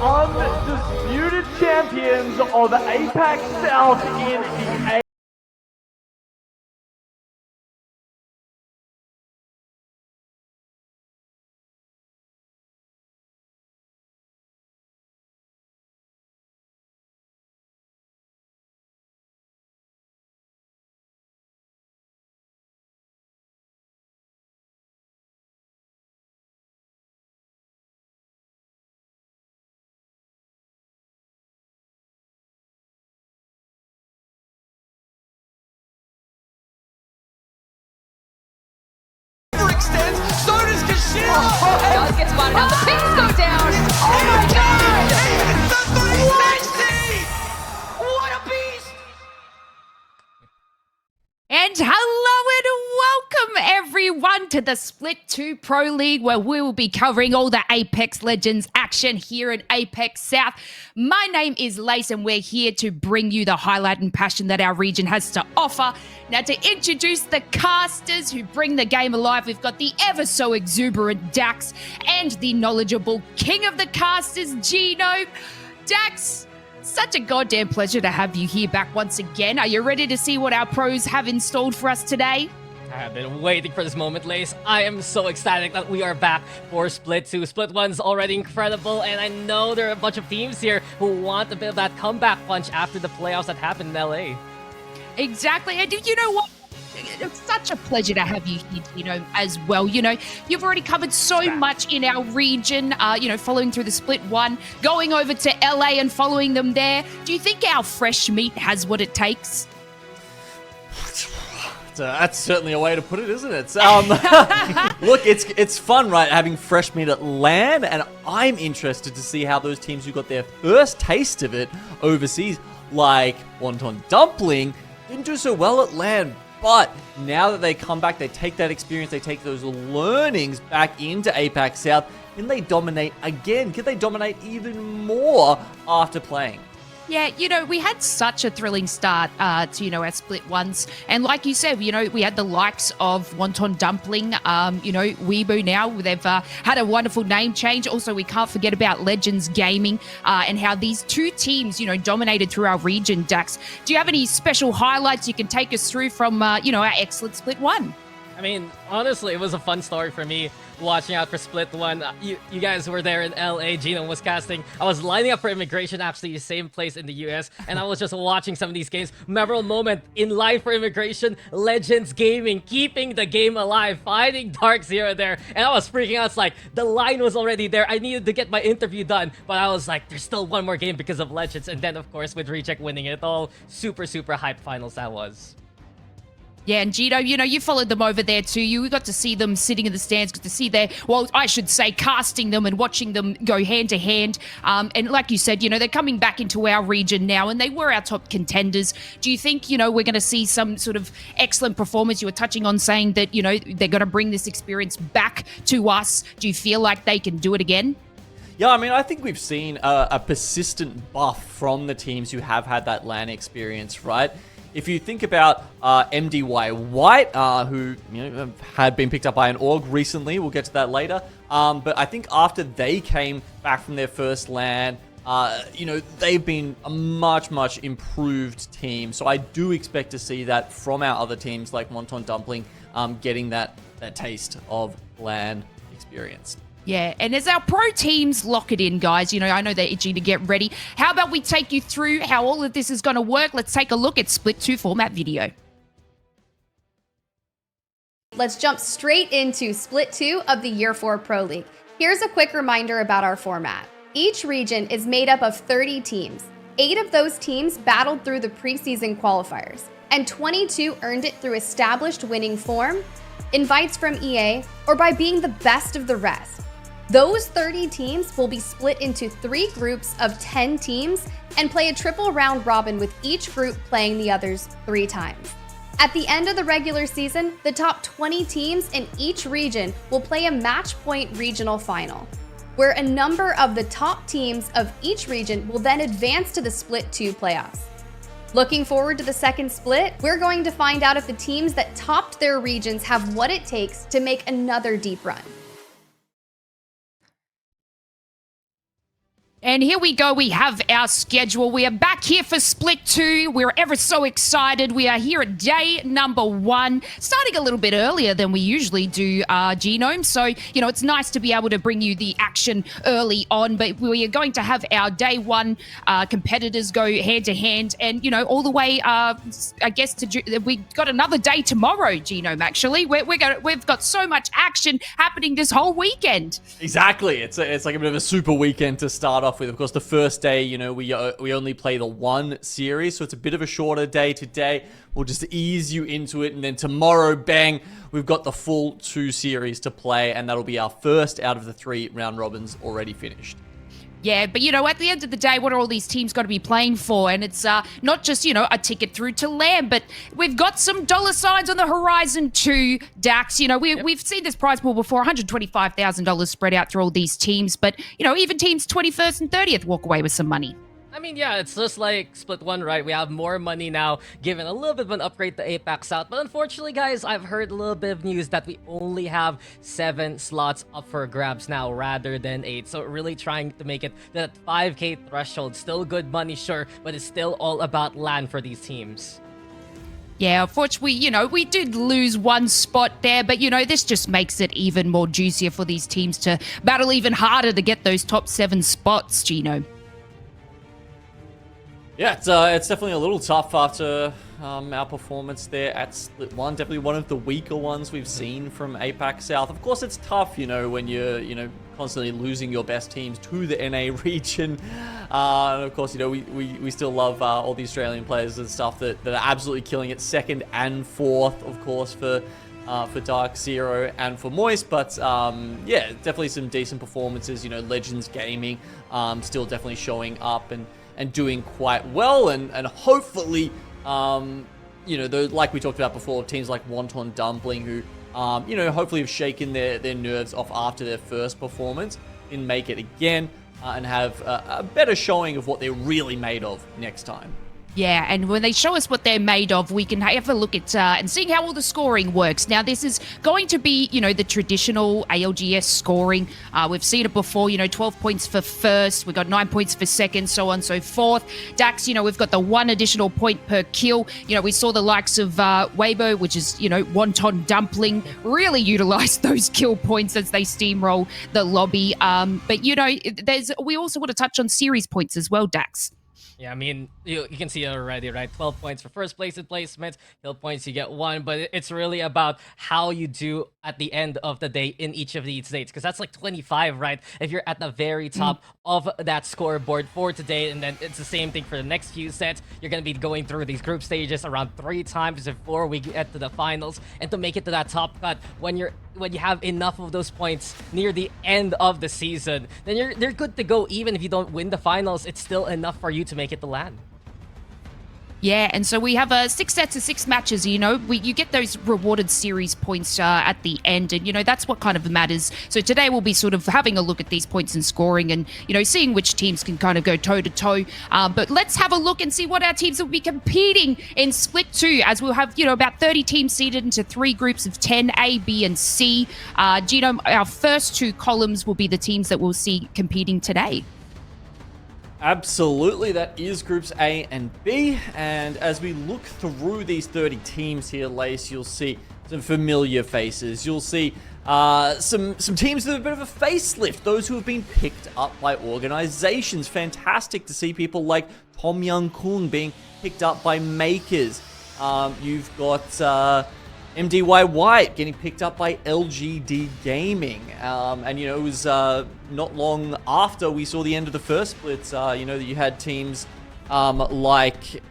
undisputed champions of APAC South in the extends, so does Kashira! Does get spotted out, the pings go down! Oh my god! It's the 360! What a beast! And hello and welcome everyone to the Split 2 Pro League, where we will be covering all the Apex Legends action here in Apex South. My name is Lace and we're here to bring you the highlight and passion that our region has to offer. Now, to introduce the casters who bring the game alive, we've got the ever so exuberant Dax and the knowledgeable king of the casters, Gino. Dax, such a goddamn pleasure to have you here back once again. Are you ready to see what our pros have installed for us today? I have been waiting for this moment, Lace. I am so ecstatic that we are back for Split 2. Split 1's already incredible, and I know there are a bunch of teams here who want a bit of that comeback punch after the playoffs that happened in LA. Exactly. And you know what? It's such a pleasure to have you here, as well. You've already covered so much in our region, following through the Split 1, going over to LA and following them there. Do you think our fresh meat has what it takes? That's certainly a way to put it, isn't it? Look, it's fun, right, having fresh meat at LAN, and I'm interested to see how those teams who got their first taste of it overseas, like Wonton Dumpling, didn't do so well at LAN. But now that they come back, they take that experience, they take those learnings back into APAC South, and they dominate again. Could they dominate even more after playing? Yeah, we had such a thrilling start to, our Split 1s. And like you said, we had the likes of Wonton Dumpling, Weibo now. They've had a wonderful name change. Also, we can't forget about Legends Gaming and how these two teams, dominated through our region, Dax. Do you have any special highlights you can take us through from, our excellent Split 1? I mean, honestly, it was a fun story for me watching out for Split 1. You guys were there in LA, Gino was casting. I was lining up for immigration, actually, the same place in the US, and I was just watching some of these games. Memorable moment in line for immigration, Legends Gaming, keeping the game alive, fighting Dark Zero there, and I was freaking out. It's like, the line was already there. I needed to get my interview done, but I was like, there's still one more game because of Legends, and then, of course, with Recheck winning it all, super, super hype finals that was. Yeah, and Gino, you followed them over there too. You got to see them sitting in the stands, got to see casting them and watching them go hand to hand. And like you said, they're coming back into our region now, and they were our top contenders. Do you think, we're going to see some sort of excellent performance? You were touching on saying that, they're going to bring this experience back to us. Do you feel like they can do it again? Yeah, I mean, I think we've seen a persistent buff from the teams who have had that LAN experience, right? If you think about MDY White, who had been picked up by an org recently, we'll get to that later. But I think after they came back from their first LAN, they've been a much improved team. So I do expect to see that from our other teams like Wonton Dumpling, getting that taste of LAN experience. Yeah, and as our pro teams lock it in, guys, I know they're itching to get ready. How about we take you through how all of this is going to work? Let's take a look at Split 2 format video. Let's jump straight into Split 2 of the Year 4 Pro League. Here's a quick reminder about our format. Each region is made up of 30 teams. 8 of those teams battled through the preseason qualifiers, and 22 earned it through established winning form, invites from EA, or by being the best of the rest. Those 30 teams will be split into 3 groups of 10 teams and play a triple round robin with each group playing the others 3 times. At the end of the regular season, the top 20 teams in each region will play a match point regional final, where a number of the top teams of each region will then advance to the Split 2 playoffs. Looking forward to the second split, we're going to find out if the teams that topped their regions have what it takes to make another deep run. And here we go. We have our schedule. We are back here for Split 2. We're ever so excited. We are here at day number 1, starting a little bit earlier than we usually do, Genome. So, it's nice to be able to bring you the action early on. But we are going to have our day 1 competitors go hand to hand. And, all the way, I guess, we got another day tomorrow, Genome, actually. We've got so much action happening this whole weekend. Exactly. It's like a bit of a super weekend to start off with. Of course, the first day, we only play the 1 series, so it's a bit of a shorter day today. We'll just ease you into it, and then tomorrow, bang, we've got the full 2 series to play, and that'll be our first out of the 3 round robins already finished. Yeah, but at the end of the day, what are all these teams got to be playing for? And it's not just, a ticket through to land, but we've got some dollar signs on the horizon too, Dax. We've seen this prize pool before, $125,000 spread out through all these teams. But, even teams 21st and 30th walk away with some money. I mean, yeah, it's just like Split 1, right? We have more money now, given a little bit of an upgrade to APAC South. But unfortunately, guys, I've heard a little bit of news that we only have 7 slots up for grabs now rather than 8. So really trying to make it that 5K threshold. Still good money, sure, but it's still all about land for these teams. Yeah, unfortunately, we did lose 1 spot there, but, this just makes it even more juicier for these teams to battle even harder to get those top 7 spots, Gino. Yeah, it's definitely a little tough after our performance there at Split 1. Definitely one of the weaker ones we've seen from APAC South. Of course, it's tough, when you're, constantly losing your best teams to the NA region. And of course, we still love all the Australian players and stuff that are absolutely killing it. 2nd and 4th, of course, for Dark Zero and for Moist, but yeah, definitely some decent performances. Legends Gaming still definitely showing up and doing quite well, and hopefully, like we talked about before, teams like Wonton Dumpling, who, hopefully have shaken their nerves off after their first performance, and make it again, and have a better showing of what they're really made of next time. Yeah, and when they show us what they're made of, we can have a look at and seeing how all the scoring works. Now, this is going to be, the traditional ALGS scoring. We've seen it before, 12 points for first. We've got 9 points for second, so on and so forth. Dax, we've got the 1 additional point per kill. We saw the likes of Weibo, which is, Wonton Dumpling, really utilize those kill points as they steamroll the lobby. But, we also want to touch on series points as well, Dax. Yeah, I mean, you can see it already, right? 12 points for first place in placements, kill points you get 1, but it's really about how you do at the end of the day in each of these states, because that's like 25, right? If you're at the very top of that scoreboard for today, and then it's the same thing for the next few sets. You're going to be going through these group stages around 3 times before we get to the finals, and to make it to that top cut, when you have enough of those points near the end of the season, then they're good to go. Even if you don't win the finals, it's still enough for you to make it to land. Yeah, and so we have 6 sets of 6 matches, you get those rewarded series points at the end, and, that's what kind of matters. So today we'll be sort of having a look at these points and scoring and, seeing which teams can kind of go toe-to-toe. But let's have a look and see what our teams will be competing in Split 2, as we'll have, about 30 teams seeded into 3 groups of 10, A, B, and C. Gino, our first 2 columns will be the teams that we'll see competing today. Absolutely, that is groups A and B, and as we look through these 30 teams here, Lace, you'll see some familiar faces. You'll see some teams that have a bit of a facelift, those who have been picked up by organizations. Fantastic to see people like Tom Young Kung being picked up by Makers. You've got MDY White getting picked up by LGD Gaming. And, it was not long after we saw the end of the first split, that you had teams like,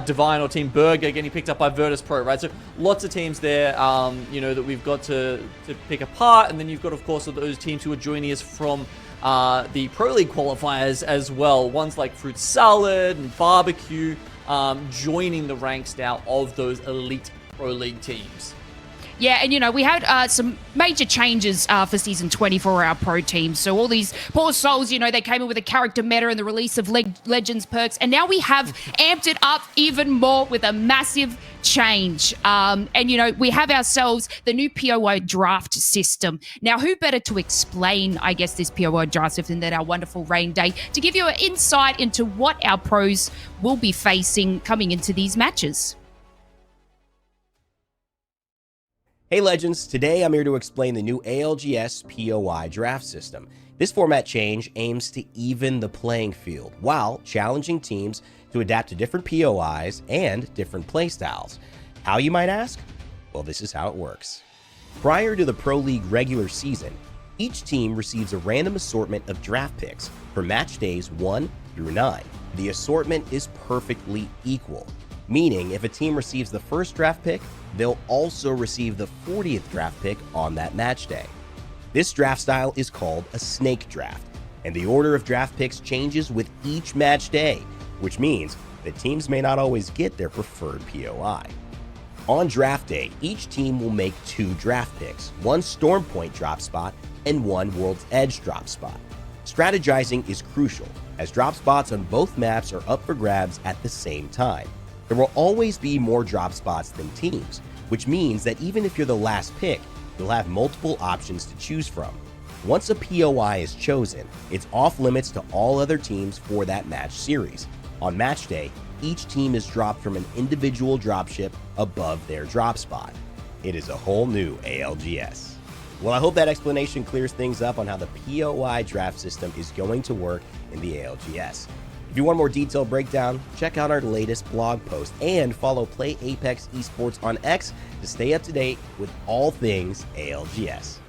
Divine or Team Burger getting picked up by Virtus Pro, right? So lots of teams there, that we've got to pick apart. And then you've got, of course, those teams who are joining us from the Pro League qualifiers as well. Ones like Fruit Salad and Barbecue, joining the ranks now of those elite Pro League teams. Yeah, and we had some major changes for Season 20 for our pro teams. So all these poor souls, they came in with a character meta and the release of Legends perks. And now we have amped it up even more with a massive change. And, we have ourselves the new POI draft system. Now, who better to explain, I guess, this POI draft system than our wonderful Rain Day to give you an insight into what our pros will be facing coming into these matches. Hey Legends, today I'm here to explain the new ALGS POI draft system. This format change aims to even the playing field while challenging teams to adapt to different POIs and different playstyles. How, you might ask? Well, this is how it works. Prior to the Pro League regular season, each team receives a random assortment of draft picks for match days 1 through 9. The assortment is perfectly equal, meaning if a team receives the first draft pick, they'll also receive the 40th draft pick on that match day. This draft style is called a snake draft, and the order of draft picks changes with each match day, which means that teams may not always get their preferred POI. On draft day, each team will make 2 draft picks, 1 Storm Point drop spot and 1 World's Edge drop spot. Strategizing is crucial, as drop spots on both maps are up for grabs at the same time. There will always be more drop spots than teams, which means that even if you're the last pick, you'll have multiple options to choose from. Once a POI is chosen, it's off limits to all other teams for that match series. On match day, each team is dropped from an individual dropship above their drop spot. It is a whole new ALGS. Well, I hope that explanation clears things up on how the POI draft system is going to work in the ALGS. If you want more detailed breakdown, check out our latest blog post and follow Play Apex Esports on X to stay up to date with all things ALGS.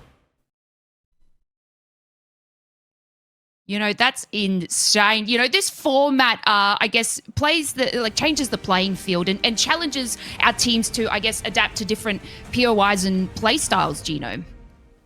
That's insane. This format, I guess, changes the playing field and challenges our teams to, I guess, adapt to different POIs and playstyles, Gino.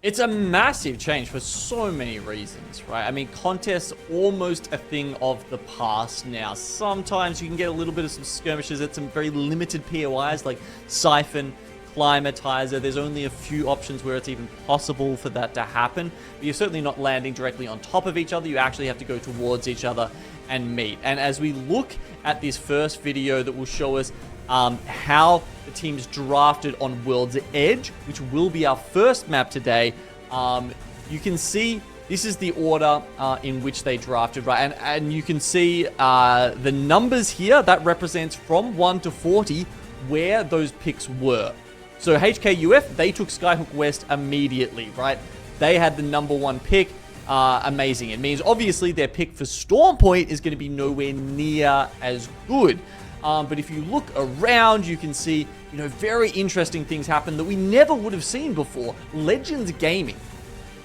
It's a massive change for so many reasons, right? I mean, contests almost a thing of the past now. Sometimes you can get a little bit of some skirmishes at some very limited POIs like Siphon, Climatizer. There's only a few options where it's even possible for that to happen. But you're certainly not landing directly on top of each other. You actually have to go towards each other and meet. And as we look at this first video that will show us how the teams drafted on World's Edge, which will be our first map today, you can see this is the order in which they drafted, right? And you can see the numbers here that represents from 1 to 40 where those picks were. So HKUF, they took Skyhook West immediately, right? They had the number 1 pick. Amazing. It means obviously their pick for Storm Point is going to be nowhere near as good. But if you look around, you can see, very interesting things happen that we never would have seen before. Legends Gaming,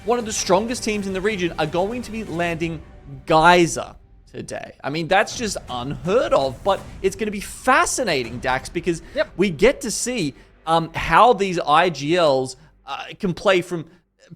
one of the strongest teams in the region, are going to be landing Geyser today. I mean, that's just unheard of, but it's going to be fascinating, Dax, because we get to see how these IGLs can play from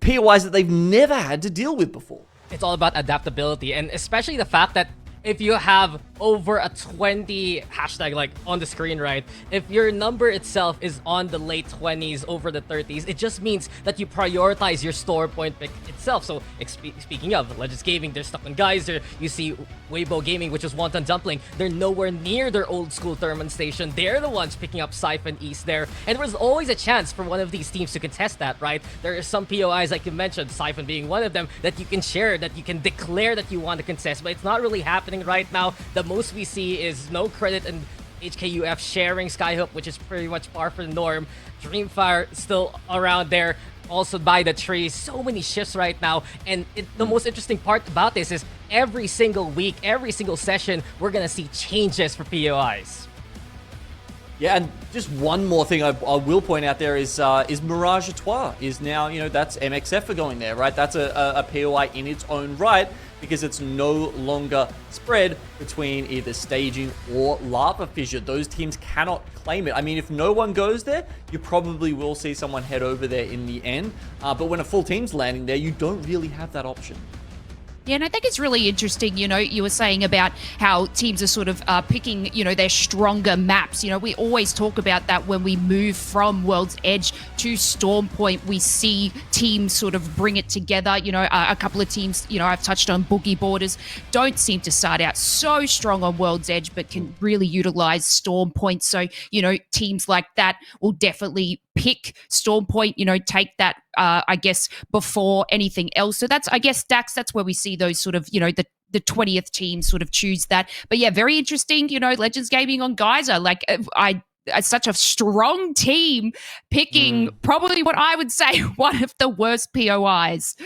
POIs that they've never had to deal with before. It's all about adaptability, and especially the fact that if you have over a 20 hashtag like on the screen, right? If your number itself is on the late 20s over the 30s, it just means that you prioritize your store point pick itself. So speaking of Legends Gaming, they're stuck on Geyser. You see Weibo Gaming, which is Wonton Dumpling. They're nowhere near their old school Thermon station. They're the ones picking up Siphon East there. And there was always a chance for one of these teams to contest that, right? There are some POIs, like you mentioned, Siphon being one of them, that you can share, that you can declare that you want to contest, but it's not really happening right now. The most we see is No Credit and HKUF sharing Skyhook, which is pretty much par for the norm. Dreamfire still around there, also by the trees. So many shifts right now, and the most interesting part about this is every single week, every single session, we're gonna see changes for POIs. Yeah, and just one more thing I will point out there is Mirage Etoile is now, that's MXF for going there, right? That's a POI in its own right, because it's no longer spread between either staging or lava fissure. Those teams cannot claim it. I mean, if no one goes there, you probably will see someone head over there in the end. But when a full team's landing there, you don't really have that option. Yeah, and I think it's really interesting. You were saying about how teams are sort of picking, their stronger maps. We always talk about that when we move from World's Edge to Storm Point. We see teams sort of bring it together. A couple of teams, I've touched on Boogie Borders, don't seem to start out so strong on World's Edge, but can really utilize Storm Point. So, teams like that will definitely pick Storm Point, take that, I guess, before anything else. So that's, I guess, Dax, that's where we see those sort of, the 20th team sort of choose that. But yeah, very interesting, Legends Gaming on Geyser. Like, such a strong team picking probably what I would say one of the worst POIs.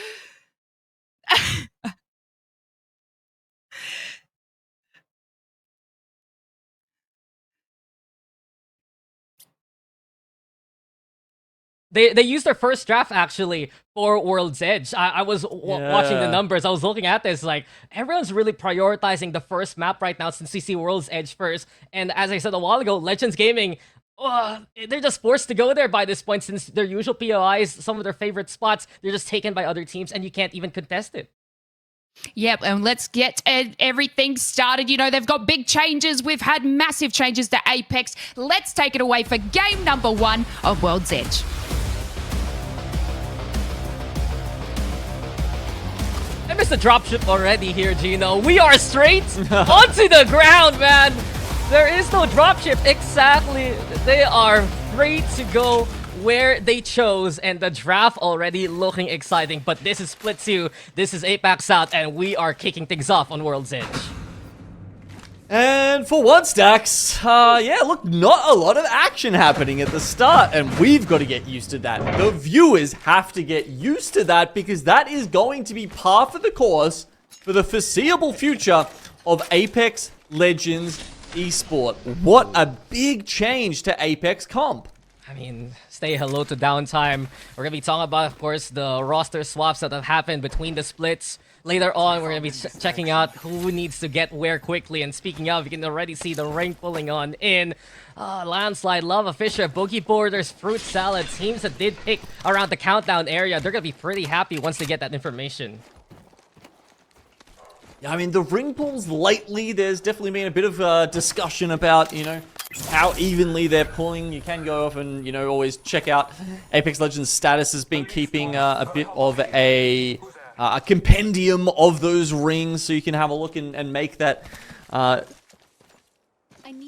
They used their first draft actually for World's Edge. I was watching the numbers. I was looking at this like everyone's really prioritizing the first map right now since we see World's Edge first. And as I said a while ago, Legends Gaming, they're just forced to go there by this point since their usual POIs, some of their favorite spots, they're just taken by other teams and you can't even contest it. Yep, and let's get everything started. They've got big changes. We've had massive changes to Apex. Let's take it away for game number 1 of World's Edge. I missed the dropship already here, Gino. We are straight onto the ground, man. There is no dropship. Exactly. They are free to go where they chose, and the draft already looking exciting. But this is Split 2. This is APAC South, and we are kicking things off on World's Edge. And for once, Dax, yeah, look, not a lot of action happening at the start, and we've got to get used to that. The viewers have to get used to that because that is going to be par for the course for the foreseeable future of Apex Legends Esport. What a big change to Apex Comp. I mean, say hello to downtime. We're going to be talking about, of course, the roster swaps that have happened between the splits. Later on, we're going to be checking out who needs to get where quickly. And speaking of, you can already see the rank pulling on in. Landslide, Lava Fisher, Boogie Borders, Fruit Salad, teams that did pick around the countdown area. They're going to be pretty happy once they get that information. Yeah, I mean, the ring pulls lately, there's definitely been a bit of discussion about, how evenly they're pulling. You can go off and, always check out Apex Legends status has been keeping a bit of a compendium of those rings, so you can have a look and make that,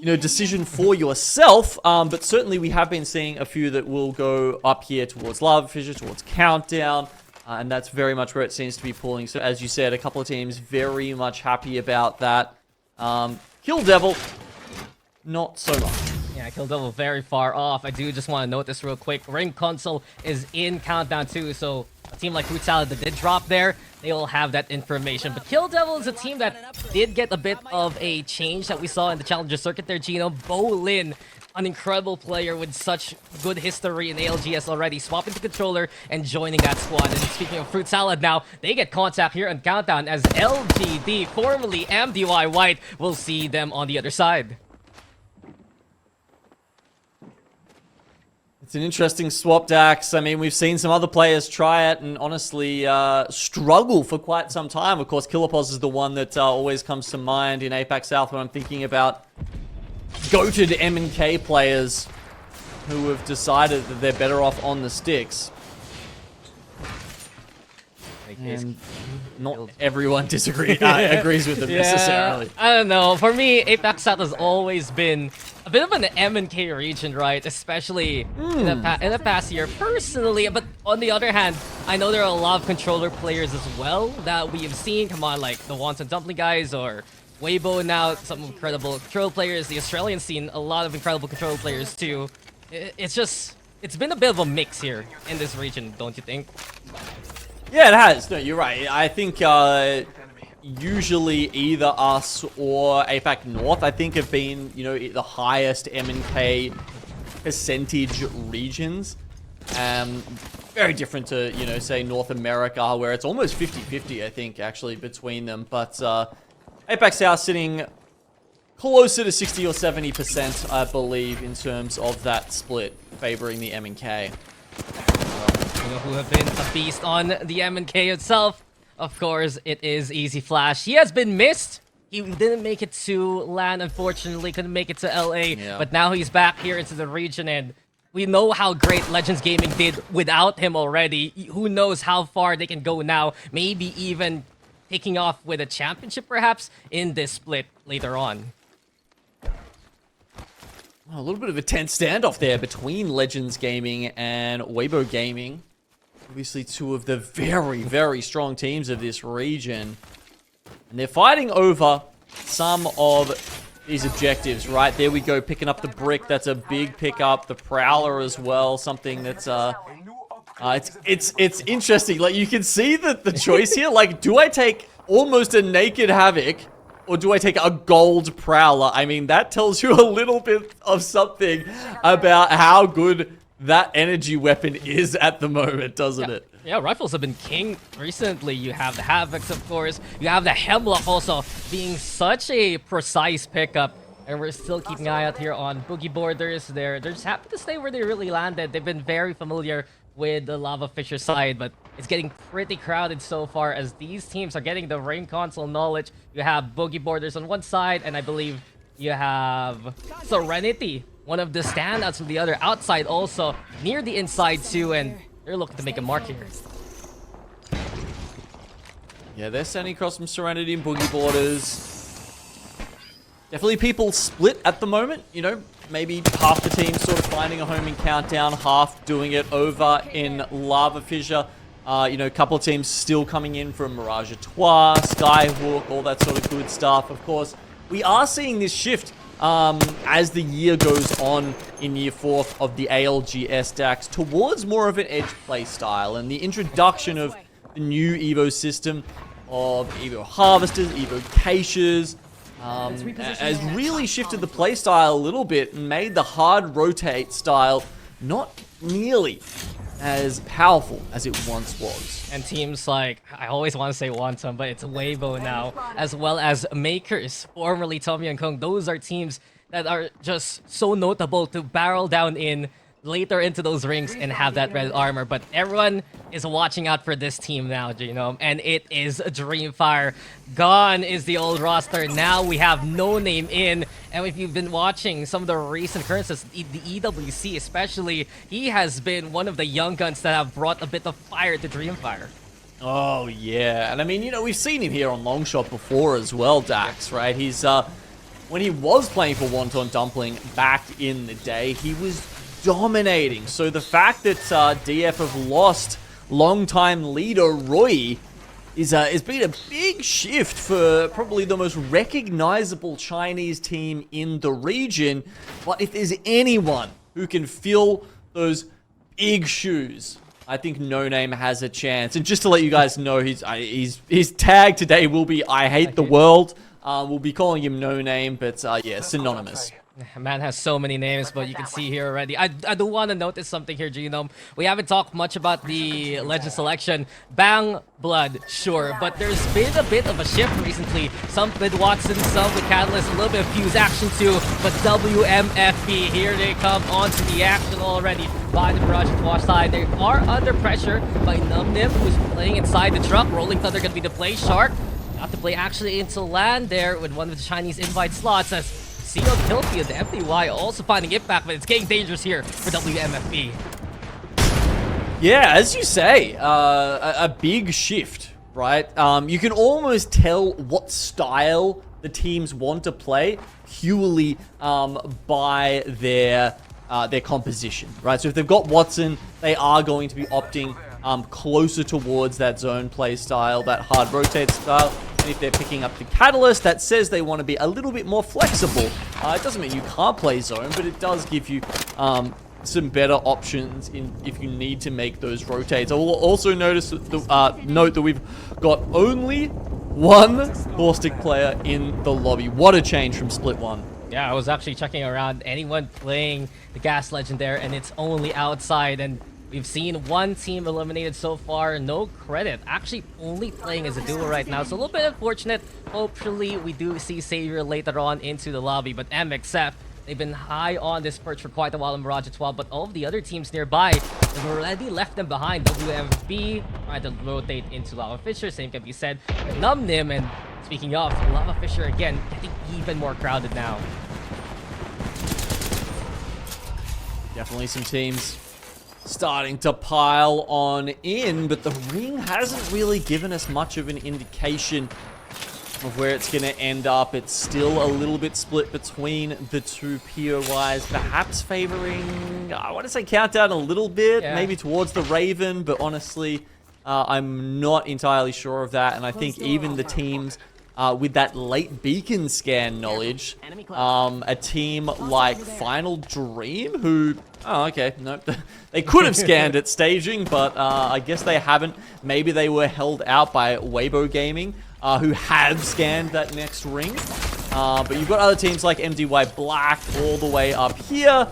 decision for yourself. But certainly we have been seeing a few that will go up here towards Lava Fisher, towards Countdown, and that's very much where it seems to be pulling. So as you said, a couple of teams very much happy about that. Kill Devil, not so much. Yeah, Kill Devil very far off. I do just want to note this real quick. Ring Console is in Countdown too, so a team like Fruit Salad that did drop there, they will have that information. But Kill Devil is a team that did get a bit of a change that we saw in the Challenger Circuit there, Gino. Bolin, an incredible player with such good history in ALGS already, swapping to controller and joining that squad. And speaking of Fruit Salad now, they get contact here on Countdown as LGD, formerly MDY White, will see them on the other side. It's an interesting swap, Dax. I mean, we've seen some other players try it and honestly struggle for quite some time. Of course, Killerpos is the one that always comes to mind in APAC South when I'm thinking about goated M&K players who have decided that they're better off on the sticks. And not everyone agrees with them necessarily. I don't know. For me, APAC South has always been a bit of an M&K region, right? Especially in the past year, personally. But on the other hand, I know there are a lot of controller players as well that we have seen. Come on, like the Wonton Dumpling guys or Weibo now, some incredible control players. The Australian scene, a lot of incredible control players too. It's been a bit of a mix here in this region, don't you think? Yeah, it has. No, you're right. I think usually either us or APAC North, I think, have been, the highest M&K percentage regions. Very different to, say North America, where it's almost 50-50, I think, actually, between them. But APAC South sitting closer to 60 or 70%, I believe, in terms of that split, favoring the M&K. Who have been a beast on the M&K itself. Of course, it is Easy Flash. He has been missed. He didn't make it to LAN, unfortunately. Couldn't make it to LA. Yeah. But now he's back here into the region, and we know how great Legends Gaming did without him already. Who knows how far they can go now. Maybe even taking off with a championship, perhaps, in this split later on. A little bit of a tense standoff there between Legends Gaming and Weibo Gaming. Obviously, two of the very, very strong teams of this region. And they're fighting over some of these objectives, right? There we go, picking up the brick. That's a big pickup. The Prowler as well, something that's... it's interesting. Like, you can see the choice here. Like, do I take almost a naked Havoc, or do I take a gold Prowler? I mean, that tells you a little bit of something about how good that energy weapon is at the moment, doesn't it? Yeah, rifles have been king recently. You have the Havocs, of course. You have the Hemlock also being such a precise pickup. And we're still keeping an eye out here on Boogie Borders. They're just happy to stay where they really landed. They've been very familiar with the Lava Fisher side, but it's getting pretty crowded so far as these teams are getting the Rain Console knowledge. You have Boogie Borders on one side, and I believe you have Serenity, one of the standouts from the other outside also, near the inside too, and they're looking to make a mark here. Yeah, they're standing across from Serenity and Boogie Borders. Definitely people split at the moment, you know, maybe half the team sort of finding a home in Countdown, half doing it over in Lava Fissure. You know, a couple of teams still coming in from Mirage Trois, Skyhook, all that sort of good stuff. Of course, we are seeing this shift as the year goes on in year 4 of the ALGS DAX towards more of an edge play style, and the introduction of the new Evo system of Evo Harvesters, Evo Caches, has really shifted the play style a little bit and made the hard rotate style not nearly as powerful as it once was. And teams like, I always want to say Wanton, but it's Weibo now, as well as Makers, formerly Tommy and Kong. Those are teams that are just so notable to barrel down in later into those rings and have that red armor. But everyone is watching out for this team now, Genome, and it is Dreamfire. Gone is the old roster. Now we have No Name in, and if you've been watching some of the recent occurrences, the EWC especially, he has been one of the young guns that have brought a bit of fire to Dreamfire. Oh, yeah. And I mean, you know, we've seen him here on Longshot before as well, Dax, right? He's, when he was playing for Wonton Dumpling back in the day, he was dominating. So the fact that DF have lost longtime leader Roy has been a big shift for probably the most recognizable Chinese team in the region. But if there's anyone who can fill those big shoes, I think No Name has a chance. And just to let you guys know, his tag today will be I Hate the World. We'll be calling him No Name, but yeah, synonymous. Man has so many names, but you can see here already. I do want to notice something here, Genome. We haven't talked much about the Legend selection. Bang Blood, sure, but there's been a bit of a shift recently. Some with Watson, some with Catalyst, a little bit of Fuse action too, but WMFB, here they come onto the action already by the Mirage Wash side. They are under pressure by Numnim, who's playing inside the truck. Rolling Thunder gonna be the play. Shark got to play actually into land there with one of the Chinese invite slots as CO Tilty and the MDY also finding it back, but it's getting dangerous here for WMFB. Yeah, as you say, a big shift, right? You can almost tell what style the teams want to play purely by their composition, right? So if they've got Watson, they are going to be opting closer towards that zone play style, that hard rotate style. And if they're picking up the Catalyst, that says they want to be a little bit more flexible. It doesn't mean you can't play zone, but it does give you some better options if you need to make those rotates. I will also note that we've got only one Caustic player in the lobby. What a change from Split 1. Yeah, I was actually checking around anyone playing the Gas Legend there, and it's only outside, and we've seen one team eliminated so far. No credit. Actually only playing as a duo right now. So a little bit unfortunate. Hopefully we do see Savior later on into the lobby. But MXF, they've been high on this perch for quite a while in Mirage 12. But all of the other teams nearby, They've already left them behind. WMB trying to rotate into Lava Fisher. Same can be said with Numnim. And speaking of, Lava Fisher again getting even more crowded now. Definitely some teams starting to pile on in, but the ring hasn't really given us much of an indication of where it's going to end up. It's still a little bit split between the two POIs, perhaps favoring, I want to say Countdown a little bit, maybe towards the Raven, but honestly, I'm not entirely sure of that, and I think even the teams with that late beacon scan knowledge, a team like Final Dream, who, oh, okay, nope, they could have scanned at staging, but I guess they haven't. Maybe they were held out by Weibo Gaming, who have scanned that next ring. But you've got other teams like MDY Black all the way up here,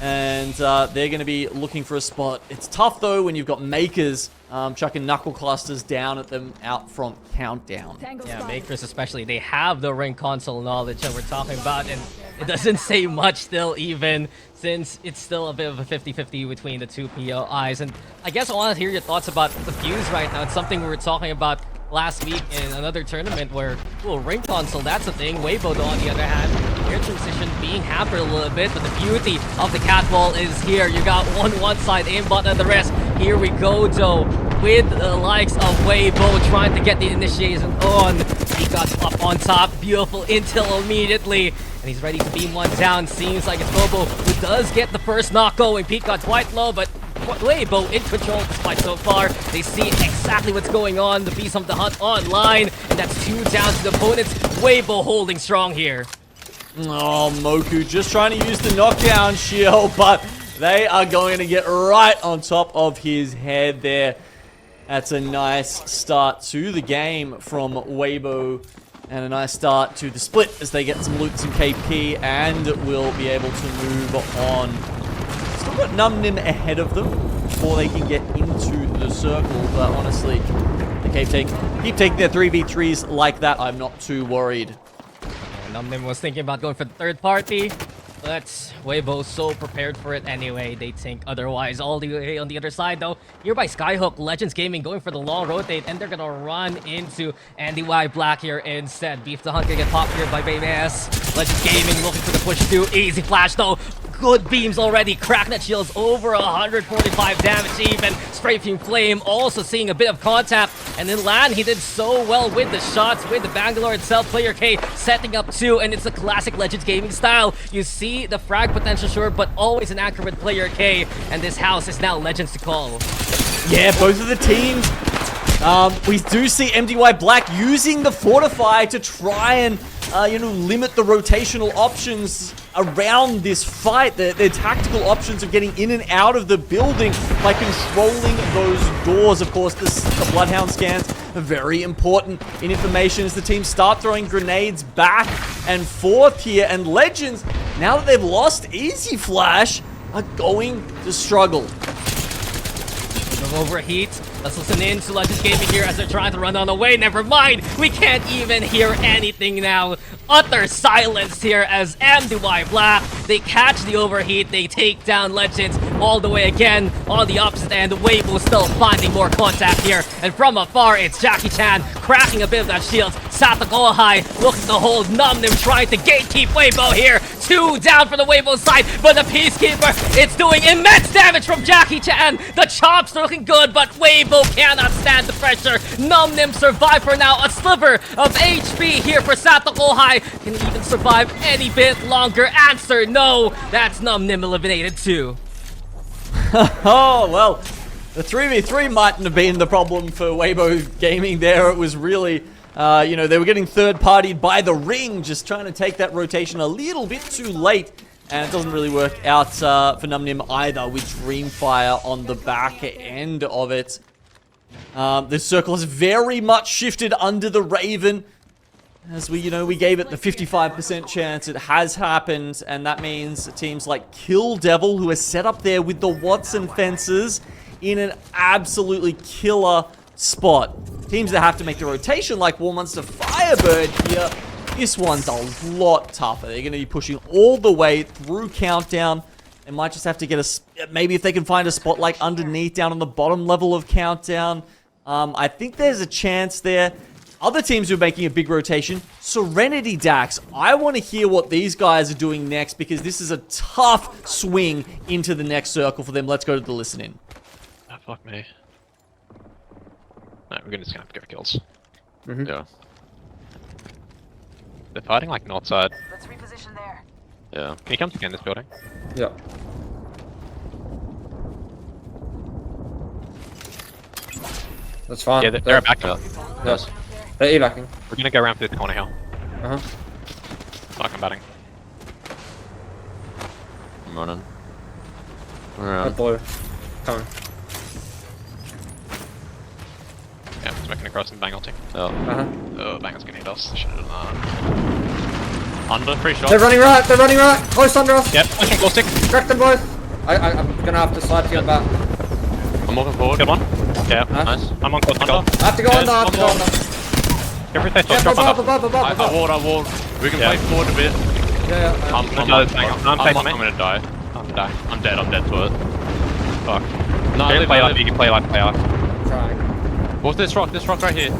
and they're going to be looking for a spot. It's tough, though, when you've got Makers chucking knuckle clusters down at them out from Countdown. Yeah, Makers especially, they have the ring console knowledge that we're talking about, and it doesn't say much still even, since it's still a bit of a 50-50 between the two POIs. And I guess I want to hear your thoughts about the Fuse right now. It's something we were talking about last week in another tournament where, ring console, that's a thing. Weibo, though, on the other hand, their transition being hampered a little bit, but the beauty of the catwall is here. You got one side aimbot and the rest. Here we go, Joe, with the likes of Weibo trying to get the initiation on. He got up on top, beautiful intel immediately, and he's ready to beam one down. Seems like it's Bobo who does get the first knock going. Pete got quite low, but Weibo in control despite so far. They see exactly what's going on. The Beast of the Hunt online, and that's 2 down to the opponents. Weibo holding strong here. Oh, Moku just trying to use the knockdown shield, but they are going to get right on top of his head there. That's a nice start to the game from Weibo, and a nice start to the split as they get some loot, some KP, and will be able to move on. Still got Numnim ahead of them before they can get into the circle, but honestly, they keep taking their 3v3s like that. I'm not too worried. Numnim was thinking about going for the third party, but Weibo's so prepared for it anyway. They think otherwise. All the way on the other side, though, here by Skyhook, Legends Gaming going for the long rotate, and they're gonna run into Andy Y Black here instead. Beef the Hunt gonna get popped here by Baby S. Legends Gaming looking for the push through. Easy flash, though. Good beams already. Cracknet shields over 145 damage even. Spray Fume Flame also seeing a bit of contact. And then Lan, he did so well with the shots, with the Bangalore itself. Player K setting up 2, and it's a classic Legends Gaming style. You see the frag potential, sure, but always an accurate Player K. And this house is now Legends to call. Yeah, both of the teams. We do see MDY Black using the Fortify to try and, limit the rotational options around this fight. Their tactical options of getting in and out of the building by controlling those doors. Of course, the Bloodhound scans are very important in information as the teams start throwing grenades back and forth here. And Legends, now that they've lost Easy Flash, are going to struggle. Overheat. Let's listen in to Legends Gaming here as they're trying to run on away. Never mind. We can't even hear anything now. Utter silence here as MDY Black, they catch the overheat. They take down Legends all the way again on the opposite end. Weibo still finding more contact here. And from afar, it's Jackie Chan cracking a bit of that shield. Satagohai looking to hold Numnim, trying to gatekeep Weibo here. 2 down for the Weibo side, but the Peacekeeper, it's doing immense damage from Jackie Chan. The chops are looking good, but Weibo cannot stand the pressure. Numnim survive for now. A sliver of HP here for Satagohai. Can he even survive any bit longer? Answer no. That's Numnim eliminated too. Oh, well, the 3v3 mightn't have been the problem for Weibo Gaming there. It was really, they were getting third-partied by the ring, just trying to take that rotation a little bit too late. And it doesn't really work out for Numnim either, with Dreamfire on the back end of it. The circle has very much shifted under the Raven. As we gave it the 55% chance. It has happened, and that means teams like Kill Devil, who are set up there with the Watson fences in an absolutely killer spot. Teams that have to make the rotation, like War Monster Firebird here, this one's a lot tougher. They're going to be pushing all the way through Countdown They might just have to get maybe if they can find a spot like underneath, down on the bottom level of Countdown. I think there's a chance there. Other teams who are making a big rotation, Serenity Dax. I want to hear what these guys are doing next because this is a tough swing into the next circle for them. Let's go to the listen-in. Oh, fuck me. No, we're just gonna have to go for kills. Yeah. They're fighting like north side. Let's reposition there. Yeah. Can you come to this building? Yeah. That's fine. Yeah, they're back up. Yes. They're evacuating. We're gonna go around through the corner hill. Uh-huh. Fuck, I'm batting. I'm running. Red blue. Coming. Yeah, I'm smoking across and bang ulting. Oh. Uh-huh. Oh, bang's gonna hit us. Should've done that. Under, 3 shots. They're running right! They're running right! Close under us! Yep, pushing glow stick. Crack them both! I'm gonna have to slide to your back. I'm walking forward. Good one. Yeah, Nice. I'm on close under. I have to go under, I have to go under. Everything Yeah, drop above, under. above. I ward. We can play forward a bit. Yeah. I'm gonna die. I'm dead to it. Fuck. No, You can play life, you can play life, I'm trying. What's this rock? This rock right here.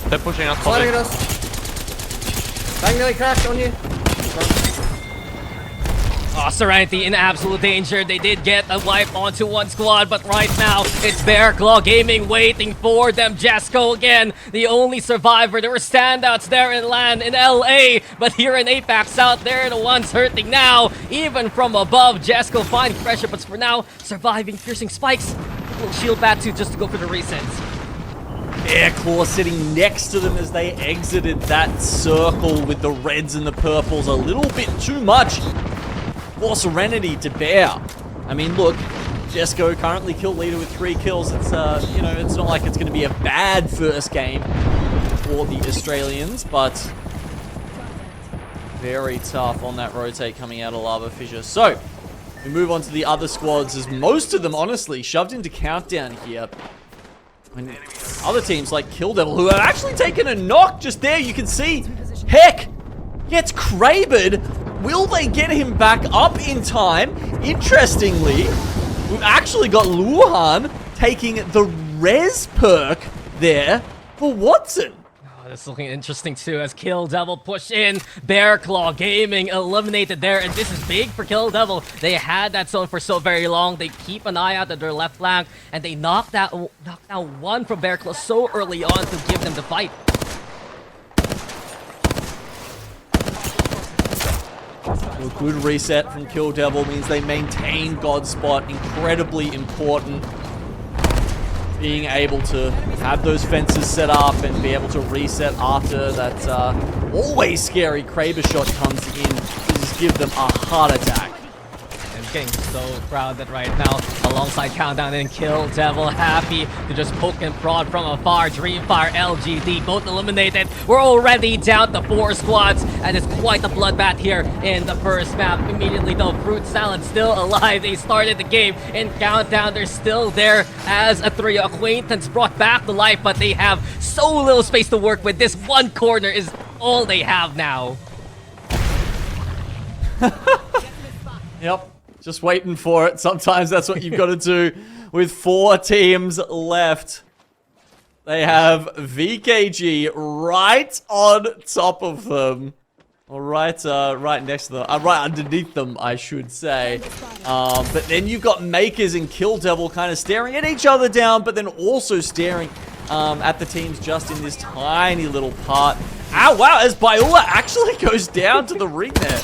They're pushing us. Sliding Probably. at us. Bang nearly cracked on you. Oh, Serenity in absolute danger. They did get a wipe onto one squad, but right now it's Bear Claw Gaming waiting for them. Jesco again, the only survivor. There were standouts there in LAN in LA, but here in APAC South, they're the ones hurting now. Even from above, Jesco finding pressure, but for now, surviving, piercing spikes. Little shield bat too, just to go for the resets. Bear Claw sitting next to them as they exited that circle with the reds and the purples. A little bit too much for Serenity to bear. I mean, look, Jesco currently kill leader with 3 kills. It's, you know, it's not like it's going to be a bad first game for the Australians, but very tough on that rotate coming out of Lava Fissure. So, we move on to the other squads as most of them, honestly, shoved into Countdown here. When other teams like Kill Devil, who have actually taken a knock just there, you can see, heck, gets Krabered. Will they get him back up in time? Interestingly, we've actually got Luhan taking the res perk there for Watson. Oh, this is looking interesting too as Kill Devil push in. Bear Claw Gaming eliminated there, and this is big for Kill Devil. They had that zone for so very long. They keep an eye out at their left flank, and they knocked out one from Bear Claw so early on to give them the fight. A good reset from Kill Devil means they maintain God's spot. Incredibly important. Being able to have those fences set up and be able to reset after that always scary Kraber shot comes in to just give them a heart attack. And getting so crowded right now alongside Countdown and Kill Devil, happy to just poke and prod from afar. Dreamfire, LGD, both eliminated. We're already down to 4 squads, and it's quite a bloodbath here in the first map. Immediately though, Fruit Salad still alive. They started the game in Countdown. They're still there as a trio. Acquaintance brought back to life, but they have so little space to work with. This one corner is all they have now. Yep. Just waiting for it. Sometimes that's what you've got to do with 4 teams left. They have VKG right on top of them. Or right next to them. Right underneath them, I should say. But then you've got Makers and Kill Devil kind of staring at each other down, but then also staring at the teams just in this tiny little part. Ah, wow, as Biola actually goes down to the ring there.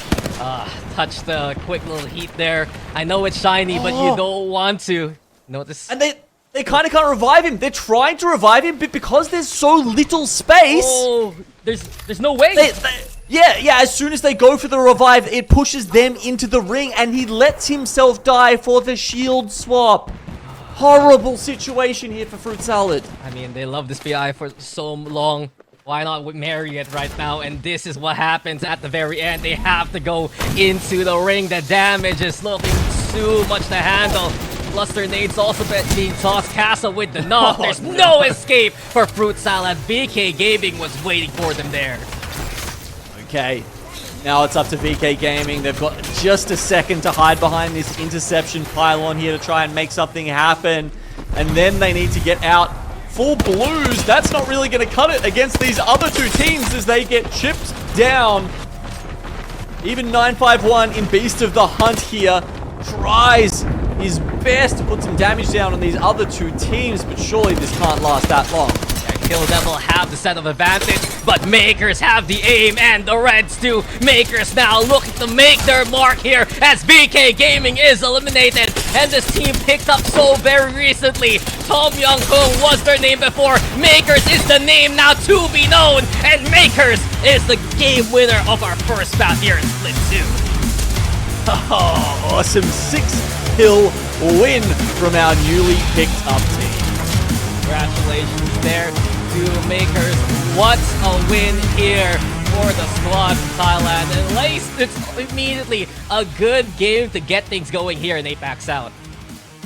Touched a quick little heat there. I know it's shiny, but you don't want to. Notice. And they kind of can't revive him. They're trying to revive him, but because there's so little space... Oh, there's no way. Yeah, as soon as they go for the revive, it pushes them into the ring, and he lets himself die for the shield swap. Horrible situation here for Fruit Salad. I mean, they love this BI for so long. Why not marry it right now? And this is what happens at the very end. They have to go into the ring. The damage is looking too much to handle. Cluster nades also being tossed. Castle with the knock. There's no escape for Fruit Salad. BK Gaming was waiting for them there. Okay. Now it's up to VK Gaming. They've got just a second to hide behind this interception pylon here to try and make something happen. And then they need to get out full blues. That's not really going to cut it against these other two teams as they get chipped down. Even 951 in Beast of the Hunt here tries his best to put some damage down on these other two teams, but surely this can't last that long. Kill Devil have the set of advantage, but Makers have the aim and the Reds too. Makers now looking to make their mark here as VK Gaming is eliminated, and this team picked up so very recently. Tom Young-Kung was their name before. Makers is the name now to be known, and Makers is the game winner of our first bout here in Split 2. Oh, awesome 6-kill win from our newly picked up team. Congratulations there to Makers. What a win here for the squad from Thailand. And Lace, it's immediately a good game to get things going here in APAC South.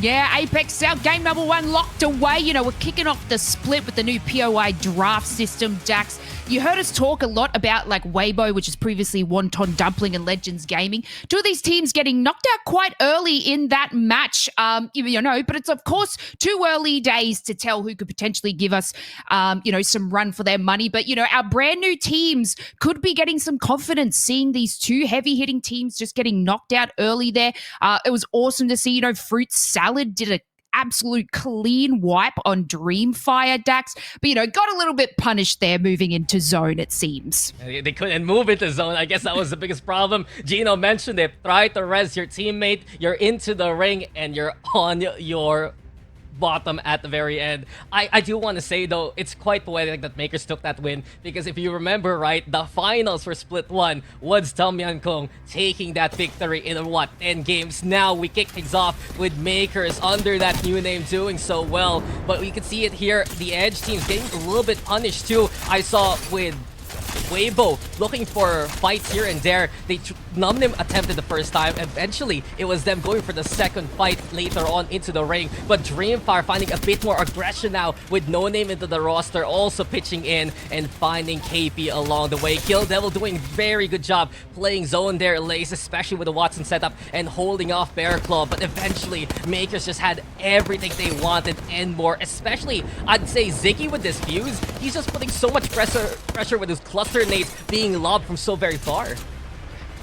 Yeah, Apex South, game number 1 locked away. You know, we're kicking off the split with the new POI draft system, Dax. You heard us talk a lot about like Weibo, which is previously Wonton Dumpling and Legends Gaming. Two of these teams getting knocked out quite early in that match, you know, but it's of course too early days to tell who could potentially give us, you know, some run for their money. But, you know, our brand new teams could be getting some confidence seeing these two heavy hitting teams just getting knocked out early there. It was awesome to see, you know, Fruit Salad did a absolute clean wipe on Dreamfire, Dax, but you know, got a little bit punished there moving into zone, it seems. They couldn't move into zone. I guess that was the biggest problem. Gino mentioned it. Try to res your teammate, you're into the ring, and you're on your bottom at the very end. I do want to say though, it's quite poetic that Makers took that win, because if you remember right, the finals for Split 1 was Tom Young-Kung taking that victory in 10 games. Now we kick things off with Makers under that new name doing so well, but we can see it here, the Edge team's getting a little bit punished too. I saw with Weibo looking for fights here and there. They Numnim attempted the first time. Eventually, it was them going for the second fight later on into the ring. But Dreamfire finding a bit more aggression now with No Name into the roster, also pitching in and finding KP along the way. Kill Devil doing very good job playing zone there, Lace, especially with the Watson setup and holding off Bear Claw. But eventually, Makers just had everything they wanted and more. Especially, I'd say Ziggy with this fuse. He's just putting so much pressure with his cluster nades being lobbed from so very far.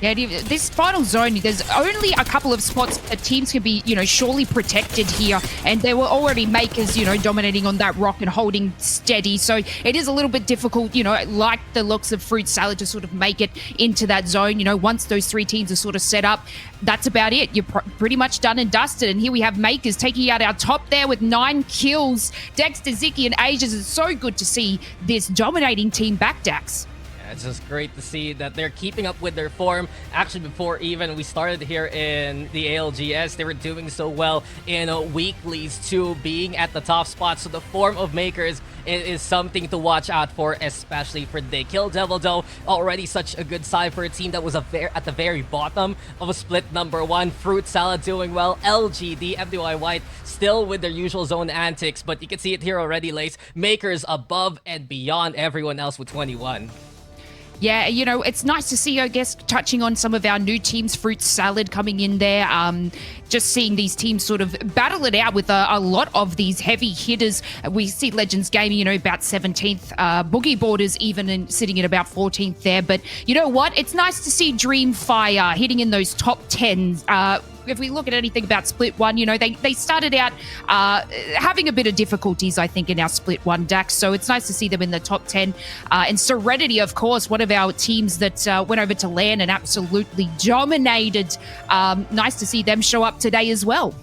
Yeah, this final zone, there's only a couple of spots that teams can be, you know, surely protected here. And there were already Makers, you know, dominating on that rock and holding steady. So it is a little bit difficult, you know, like the looks of Fruit Salad to sort of make it into that zone. You know, once those three teams are sort of set up, that's about it. You're pretty much done and dusted. And here we have Makers taking out our top there with 9 kills. Dexter, Ziki, and Ages. It's so good to see this dominating team back, Dax. It's just great to see that they're keeping up with their form. Actually, before even we started here in the ALGS, they were doing so well in weeklies too, being at the top spot. So the form of Makers is something to watch out for, especially for today. Kill Devil though, already such a good side for a team that was at the very bottom of a split number 1. Fruit Salad doing well. LGD, FDY White still with their usual zone antics, but you can see it here already, Lace. Makers above and beyond everyone else with 21. Yeah, you know, it's nice to see, I guess, touching on some of our new teams, Fruit Salad coming in there, just seeing these teams sort of battle it out with a lot of these heavy hitters. We see Legends Gaming, you know, about 17th, Boogie Borders even sitting at about 14th there. But you know what? It's nice to see Dreamfire hitting in those top 10s. If we look at anything about Split 1, you know, they started out having a bit of difficulties, I think, in our Split 1, Dax. So it's nice to see them in the top 10. And Serenity, of course, one of our teams that went over to LAN and absolutely dominated. Nice to see them show up today as well.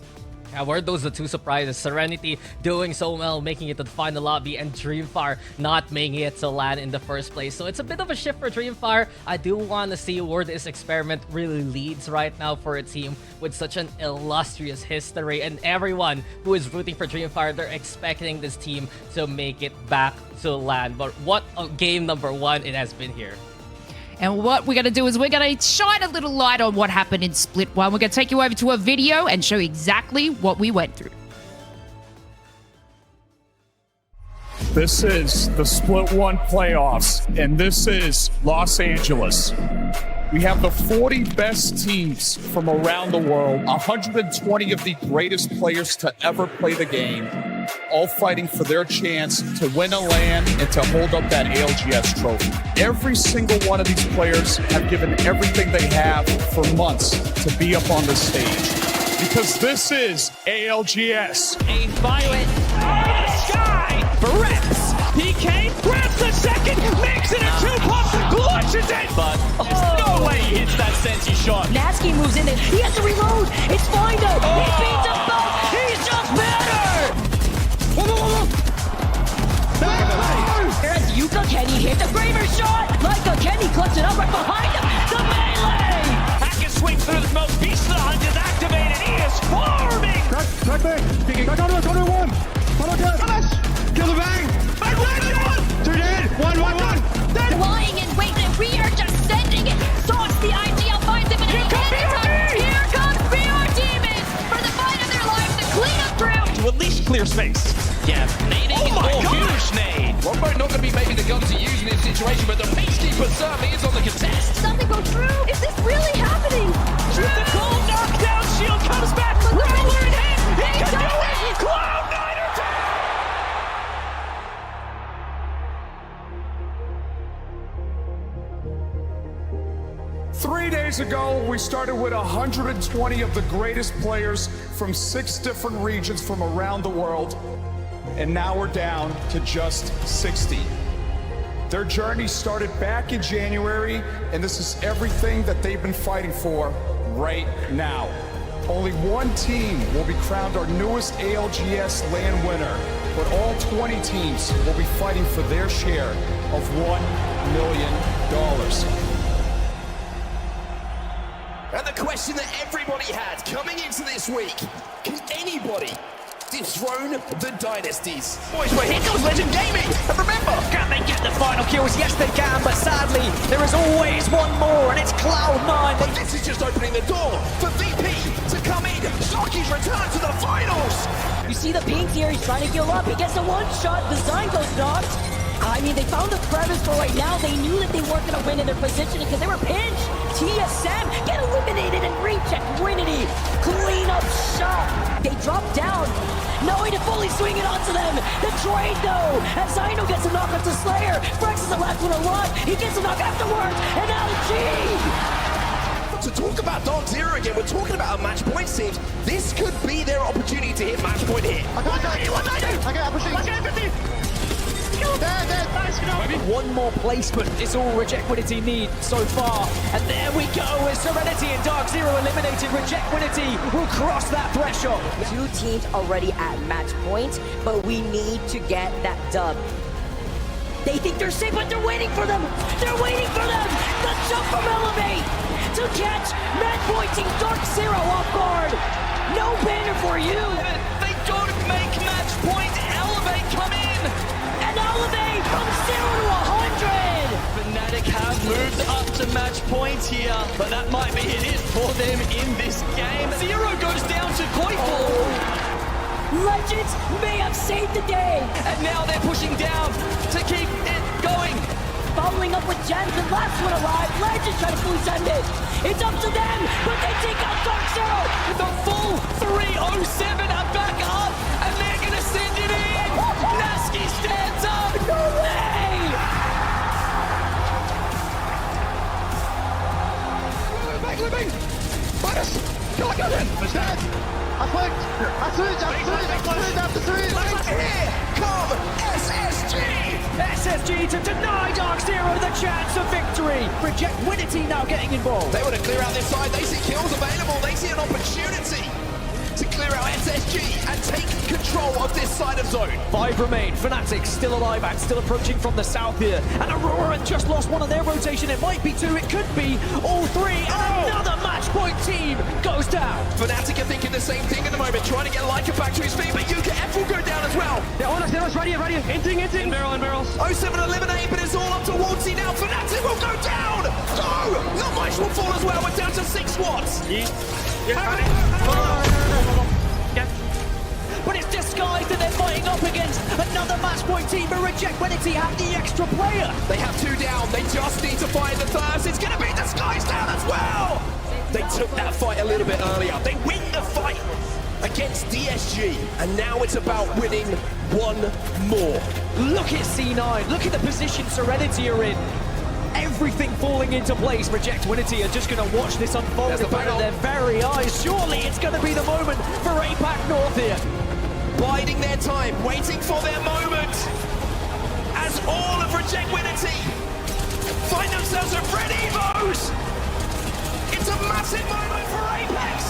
Yeah, were those the two surprises? Serenity doing so well, making it to the final lobby, and Dreamfire not making it to LAN in the first place. So it's a bit of a shift for Dreamfire. I do want to see where this experiment really leads right now for a team with such an illustrious history. And everyone who is rooting for Dreamfire, they're expecting this team to make it back to LAN. But what a game number 1 it has been here. And what we're going to do is we're going to shine a little light on what happened in Split 1. We're going to take you over to a video and show exactly what we went through. This is the Split 1 playoffs, and this is Los Angeles. We have the 40 best teams from around the world, 120 of the greatest players to ever play the game, all fighting for their chance to win a LAN and to hold up that ALGS trophy. Every single one of these players have given everything they have for months to be up on the stage. Because this is ALGS. A violet out of the sky for Reps. PK grabs the second, makes it a 2-pop, launches it, but there's no way he hits that Sensi shot. Nasky moves in there. He has to reload. It's fine though. He beats them both. He's just better. There's Yuka. Can he hit the braver shot? Like a Kenny clutches it up right behind him. The melee. Hacker swings through the smoke. Beast of the Hunt is activated. He is farming. Crack back. Crack on one. Follow that. Kill the bang. Two dead. One. Lying in wait, and we are just sending it. Stalks the IGL, finds him, and here comes BR Demons for the fight of their lives to clean up through. To at least clear space. Yeah, nading huge nade. Longbow not going to be maybe the gun to use in this situation, but the Peacekeeper certainly is on the contest. Something go through? Is this really happening? The cold knockdown shield comes back. The roller in hand. He can do it. Cloud9 are down. 3 days ago, we started with 120 of the greatest players from 6 different regions from around the world, and now we're down to just 60. Their journey started back in January, and this is everything that they've been fighting for right now. Only one team will be crowned our newest ALGS LAN winner, but all 20 teams will be fighting for their share of $1 million. And the question that everybody had coming into this week, can anybody dethrone the dynasties? Boys, well, here comes Legend Gaming. And remember, can they get the final kills? Yes, they can, but sadly, there is always one more, and it's Cloud9. But this is just opening the door for VP to come in. Sharky's return to the finals. You see the pink here, he's trying to heal up. He gets a one-shot, the Zine goes knocked. I mean, they found the crevice, but right now they knew that they weren't going to win in their positioning because they were pinched. TSM get eliminated and recheck. Trinity, clean up shot. They drop down, knowing to fully swing it onto them. The trade though, as Zino gets a knock up to Slayer. Frex is the last one alive. He gets a knock afterwards, and LG. To talk about Dark Zero again, we're talking about a match point teams. This could be their opportunity to hit match point here. Maybe one more placement is all Rejequinity need so far. And there we go, as Serenity and Dark Zero eliminated, Rejequinity will cross that threshold. 2 teams already at match point, but we need to get that dub. They think they're safe, but they're waiting for them. They're waiting for them. The jump from Elevate to catch match point team Dark Zero off guard. No banner for you. They don't make match point. Elevate come in. Elevate from 0 to 100! Fnatic have moved up to match point here, but that might be it for them in this game. Zero goes down to Koiful. Legends may have saved the day! And now they're pushing down to keep it going. Following up with Jens, the last one alive. Legends try to fully send it. It's up to them, but they take out Dark Zero. The full 307 are back up, and they're gonna send it in. Nasky stands up. No way! Living! Minus! Kill again! Dead! Here come SSG! SSG to deny Dark Zero the chance of victory. Rejequinity now getting involved. They want to clear out this side. They see kills available. They see an opportunity to clear out SSG and take control of this side of zone. 5 remain. Fnatic still alive and still approaching from the south here. And Aurora just lost one of their rotation. It might be 2. It could be all 3. And another match point team goes down. Fnatic are thinking the same thing at the moment, trying to get Leica back to his feet, but UKF will go down as well. Yeah, all Zero's ready. Hinting. In barrels. 07 eliminate, but it's all up to Waltzy now. Fnatic will go down. No, not much will fall as well. We're down to 6 squads. But it's just disguised and they're fighting up against another match point team, but Reject Winity have the extra player. They have 2 down. They just need to find the thirst. It's going to be disguised down as well. They took that fight a little bit earlier. They win the fight against DSG, and now it's about winning one more. Look at C9. Look at the position Serenity are in. Everything falling into place. Reject Winity are just going to watch this unfold in front of their very eyes. Surely it's going to be the moment for APAC North here. Biding their time, waiting for their moment. As all of Reject Winity find themselves at Red Evos. It's a massive moment for Apex.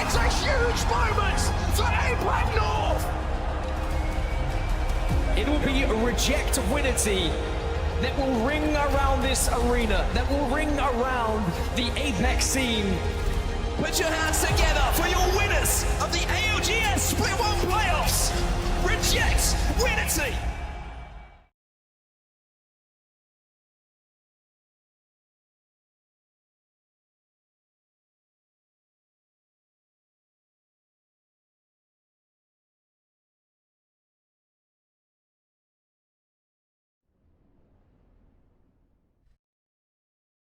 It's a huge moment for APAC North. It will be Reject Winity that will ring around this arena, that will ring around the Apex scene. Put your hands together for your winners of the ALGS Split 1 playoffs. Reject Winity.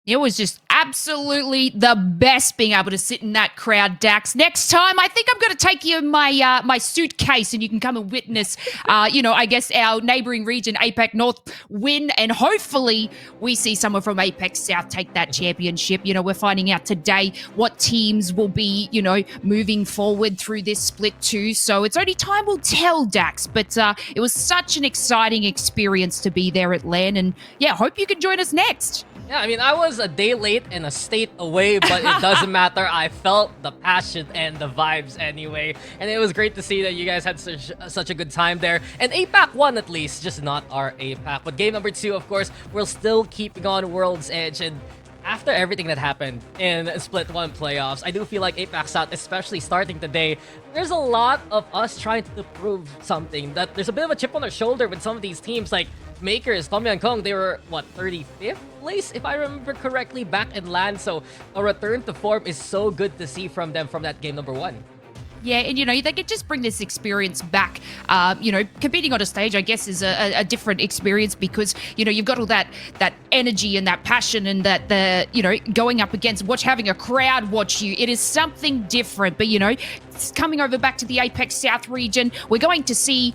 It was just absolutely the best being able to sit in that crowd, Dax. Next time, I think I'm going to take you my my suitcase and you can come and witness, I guess our neighboring region, APAC North, win. And hopefully we see someone from APAC South take that championship. We're finding out today what teams will be, moving forward through this split 2. So it's only time will tell, Dax. But it was such an exciting experience to be there at LAN. And yeah, hope you can join us next. Yeah, I mean, I was a day late and a state away, but it doesn't matter. I felt the passion and the vibes anyway. And it was great to see that you guys had such a good time there. And APAC won at least, just not our APAC. But game number 2, of course, we're still keeping on World's Edge. And after everything that happened in Split 1 playoffs, I do feel like APAC South, especially starting today, there's a lot of us trying to prove something. That there's a bit of a chip on our shoulder with some of these teams like Makers, Tom Young Kong. They were, 35th place, if I remember correctly, back in LAN. So a return to form is so good to see from them from that game number 1. Yeah, and they could just bring this experience back. Competing on a stage, I guess, is a different experience because you've got all that energy and that passion and that going up against having a crowd watch you. It is something different, but coming over back to the Apex South region, we're going to see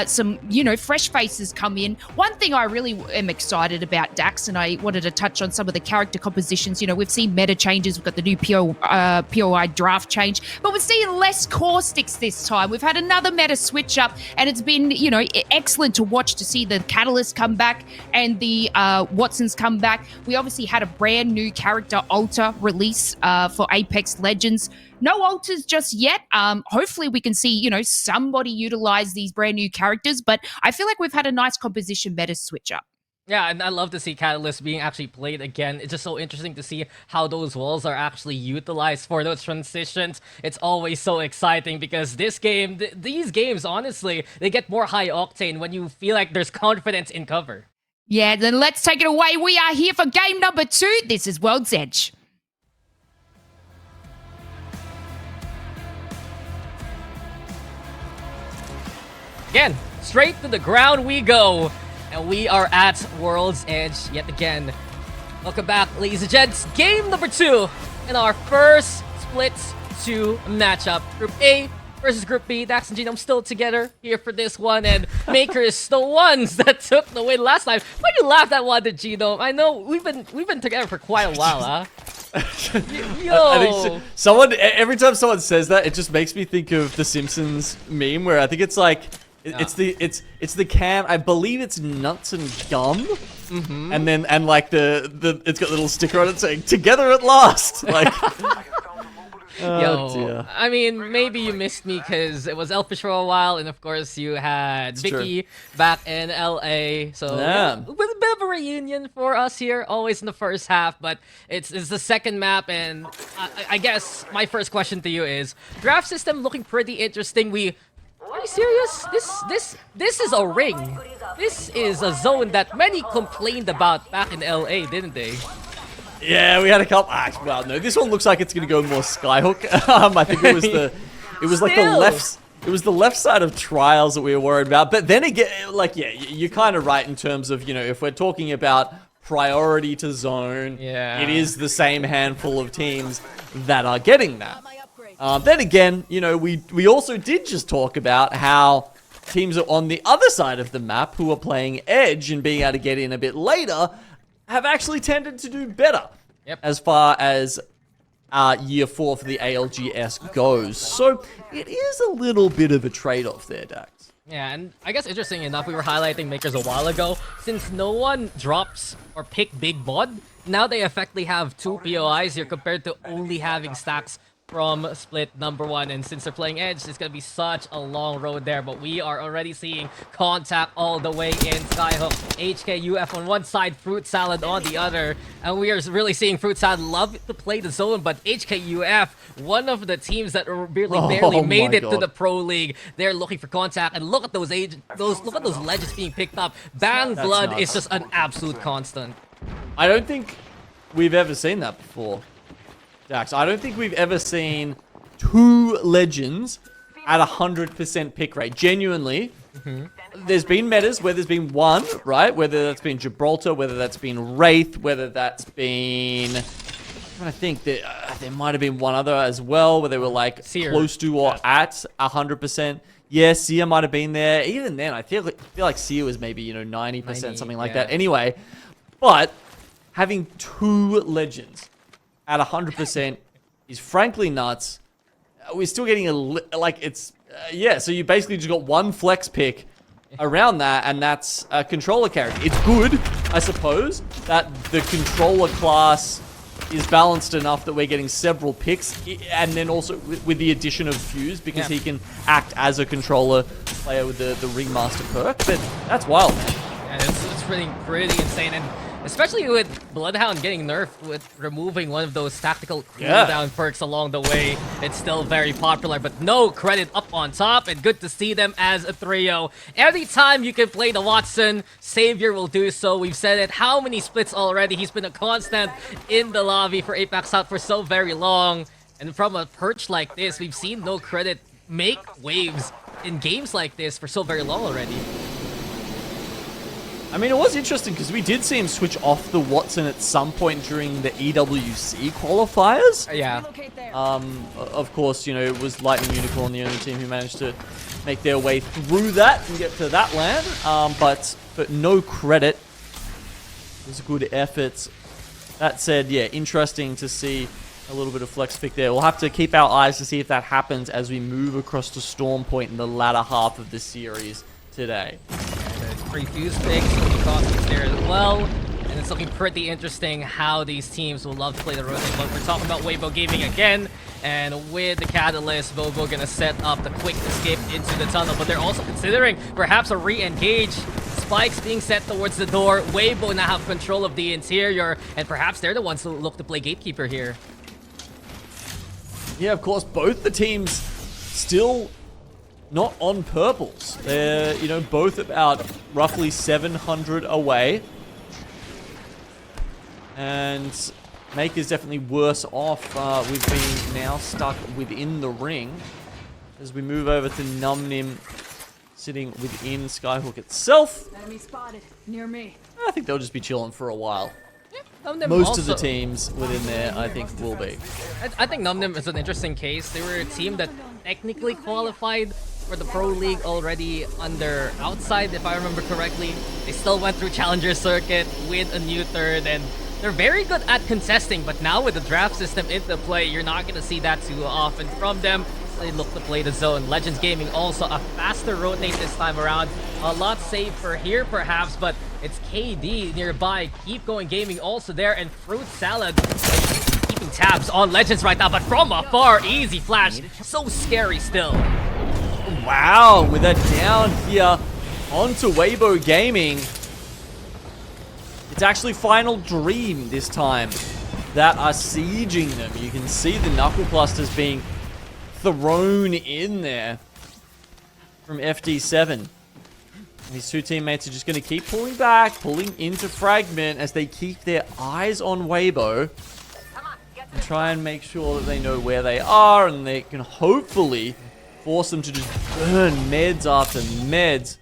some fresh faces come in. One thing I really am excited about, Dax, and I wanted to touch on some of the character compositions. We've seen meta changes. We've got the new POI draft change, but we're seeing less caustics this time. We've had another meta switch up, and it's been, excellent to watch to see the Catalyst come back and the Watsons come back. We obviously had a brand new character alter release for Apex Legends. No alters just yet. Hopefully we can see, somebody utilize these brand new characters, but I feel like we've had a nice composition meta switch up. Yeah, and I love to see Catalyst being actually played again. It's just so interesting to see how those walls are actually utilized for those transitions. It's always so exciting because this game, these games, honestly, they get more high octane when you feel like there's confidence in cover. Yeah, then let's take it away. We are here for game number 2. This is World's Edge. Again, straight to the ground we go. And we are at World's Edge yet again. Welcome back, ladies and gents. Game number 2 in our first Split 2 matchup. Group A versus Group B. Dax and Genome still together here for this one. And Makers, the ones that took the win last time. Why do you laugh at one, Genome? I know we've been together for quite a while, huh? I think every time someone says that, it just makes me think of the Simpsons meme where I think it's like it's the can. I believe it's nuts and gum, and like the it's got a little sticker on it saying "Together at last." Like, dear. I mean, maybe you missed me because it was Elfish for a while, and of course you had Vicky back in LA. So yeah, with a bit of a reunion for us here, always in the first half. But it's the second map, and I guess my first question to you is: draft system looking pretty interesting. Are you serious? This is a ring. This is a zone that many complained about back in LA, didn't they? Yeah, we had a couple. Well, no, this one looks like it's gonna go more Skyhook. I think it was like the it was the left side of trials that we were worried about. But then again, like, yeah, you're kind of right in terms of, you know, if we're talking about priority to zone, it is the same handful of teams that are getting that. Then again, you know, we also did just talk about how teams are on the other side of the map who are playing Edge and being able to get in a bit later have actually tended to do better as far as year 4 for the ALGS goes. So it is a little bit of a trade-off there, Dax. Yeah, and I guess interesting enough, we were highlighting Makers a while ago. Since no one drops or pick Big Bod, now they effectively have 2 POIs here compared to only having stacks from Split number 1, and since they're playing Edge, it's gonna be such a long road there, but we are already seeing contact all the way in. Skyhook, HKUF on one side, Fruit Salad on the other, and we are really seeing Fruit Salad love to play the zone, but HKUF, one of the teams that barely made it to the Pro League, they're looking for contact, and look at those legends being picked up. Bang Blood is just an absolute constant. I don't think we've ever seen that before, Dax. I don't think we've ever seen 2 legends at 100% pick rate. Genuinely, there's been metas where there's been 1, right? Whether that's been Gibraltar, whether that's been Wraith, whether that's been... I'm trying to think, there might have been one other as well where they were like close to or at 100%. Yeah, Seer might have been there. Even then, I feel like Seer was maybe, you know, 90%, something like that. Anyway, but having 2 legends at 100% is frankly nuts. We're still getting so you basically just got 1 flex pick around that, and that's a controller character. It's good, I suppose, that the controller class is balanced enough that we're getting several picks, and then also with the addition of Fuse, because he can act as a controller player with the Ringmaster perk. But that's wild, man. Yeah, it's pretty insane, and especially with Bloodhound getting nerfed with removing one of those tactical cooldown perks along the way. It's still very popular, but no credit up on top, and good to see them as a trio. Anytime you can play the Watson, Savior will do so. We've said it how many splits already. He's been a constant in the lobby for APAC South for so very long. And from a perch like this, we've seen no credit make waves in games like this for so very long already. I mean, it was interesting because we did see him switch off the Watson at some point during the EWC qualifiers. Yeah. Of course, you know, it was Lightning Unicorn, the only team who managed to make their way through that and get to that land. But no credit. It was a good effort. That said, yeah, interesting to see a little bit of flex pick there. We'll have to keep our eyes to see if that happens as we move across to Storm Point in the latter half of the series today. Free Fuse picks, Cosmics there as well. And it's looking pretty interesting how these teams will love to play the rotate. But we're talking about Weibo Gaming again. And with the Catalyst, Bobo gonna set up the quick escape into the tunnel. But they're also considering perhaps a re-engage. Spikes being set towards the door. Weibo now have control of the interior. And perhaps they're the ones who look to play Gatekeeper here. Yeah, of course, both the teams still not on purples. They're, you know, both about roughly 700 away. And Maker's definitely worse off with being now stuck within the ring. As we move over to Numnim sitting within Skyhook itself. Enemy spotted near me. I think they'll just be chilling for a while. Numnim Most of the teams within there, I think, will be. I think Numnim is an interesting case. They were a team that technically qualified for the Pro League already under Outside, if I remember correctly. They still went through Challenger Circuit with a new third, and they're very good at contesting, but now with the draft system into play, you're not going to see that too often from them. They look to play the zone. Legends Gaming also a faster rotate this time around. A lot safer here perhaps, but it's KD nearby. Keep Going Gaming also there, and Fruit Salad keeping tabs on Legends right now, but from afar, easy flash. So scary still. Wow, with that down here onto Weibo Gaming. It's actually Final Dream this time that are sieging them. You can see the knuckle clusters being thrown in there from FD7. These 2 teammates are just going to keep pulling back, pulling into Fragment as they keep their eyes on Weibo and try and make sure that they know where they are, and they can hopefully force them to just burn meds after meds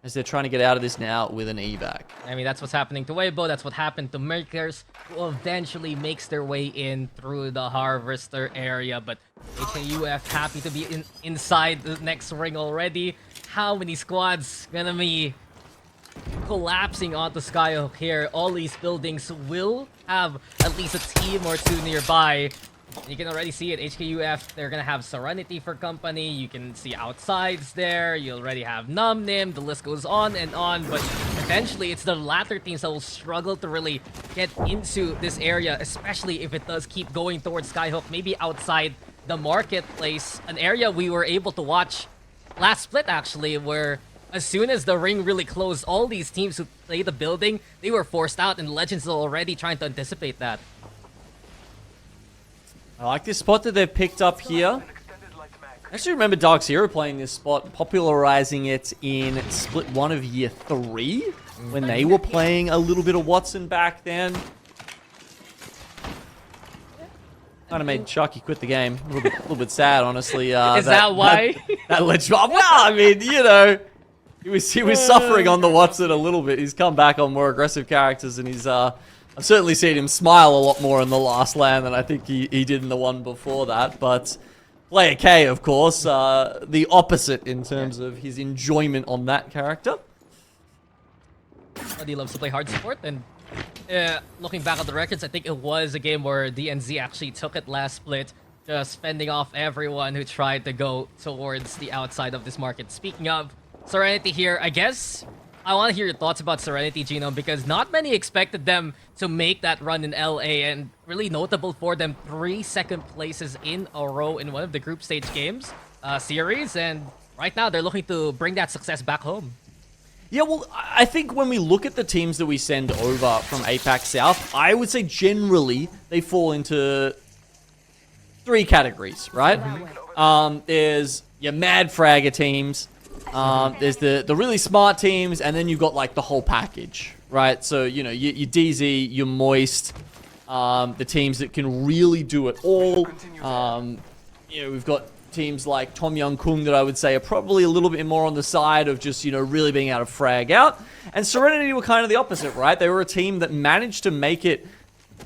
as they're trying to get out of this now with an evac. I mean, that's what's happening to Weibo. That's what happened to Makers, who eventually makes their way in through the Harvester area. But HKUF happy to be inside the next ring already. How many squads gonna be collapsing onto Skyhook here? All these buildings will have at least a team or two nearby. You can already see it. HKUF, they're gonna have Serenity for company. You can see Outsides there. You already have Numnim. The list goes on and on. But eventually, it's the latter teams that will struggle to really get into this area, especially if it does keep going towards Skyhook, maybe outside the marketplace. An area we were able to watch last split, actually, where as soon as the ring really closed, all these teams who play the building, they were forced out, and Legends are already trying to anticipate that. I like this spot that they've picked up here. I actually remember Dark Zero playing this spot, popularizing it in Split 1 of Year 3, when they were playing a little bit of Watson back then. Kind of made Sharky quit the game. A little bit sad, honestly. Is that why? That led well, I mean, you know, he was suffering on the Watson a little bit. He's come back on more aggressive characters, and he's I've certainly seen him smile a lot more in the last LAN than I think he did in the one before that. But Player K, of course, the opposite in terms of his enjoyment on that character. But he loves to play hard support, and looking back at the records, I think it was a game where DNZ actually took it last split, just fending off everyone who tried to go towards the outside of this market. Speaking of Serenity here, I guess I want to hear your thoughts about Serenity, Genome, because not many expected them to make that run in LA, and really notable for them, 3 second places in a row in one of the group stage games series, and right now they're looking to bring that success back home. Yeah, well, I think when we look at the teams that we send over from APAC South, I would say generally they fall into 3 categories, right? There's your mad fragger teams, there's the really smart teams, and then you've got like the whole package, right? So, you know, your DZ, your Moist, the teams that can really do it all. You know, we've got teams like Tom Young Kung that I would say are probably a little bit more on the side of just, you know, really being able to frag out. And Serenity were kind of the opposite, right? They were a team that managed to make it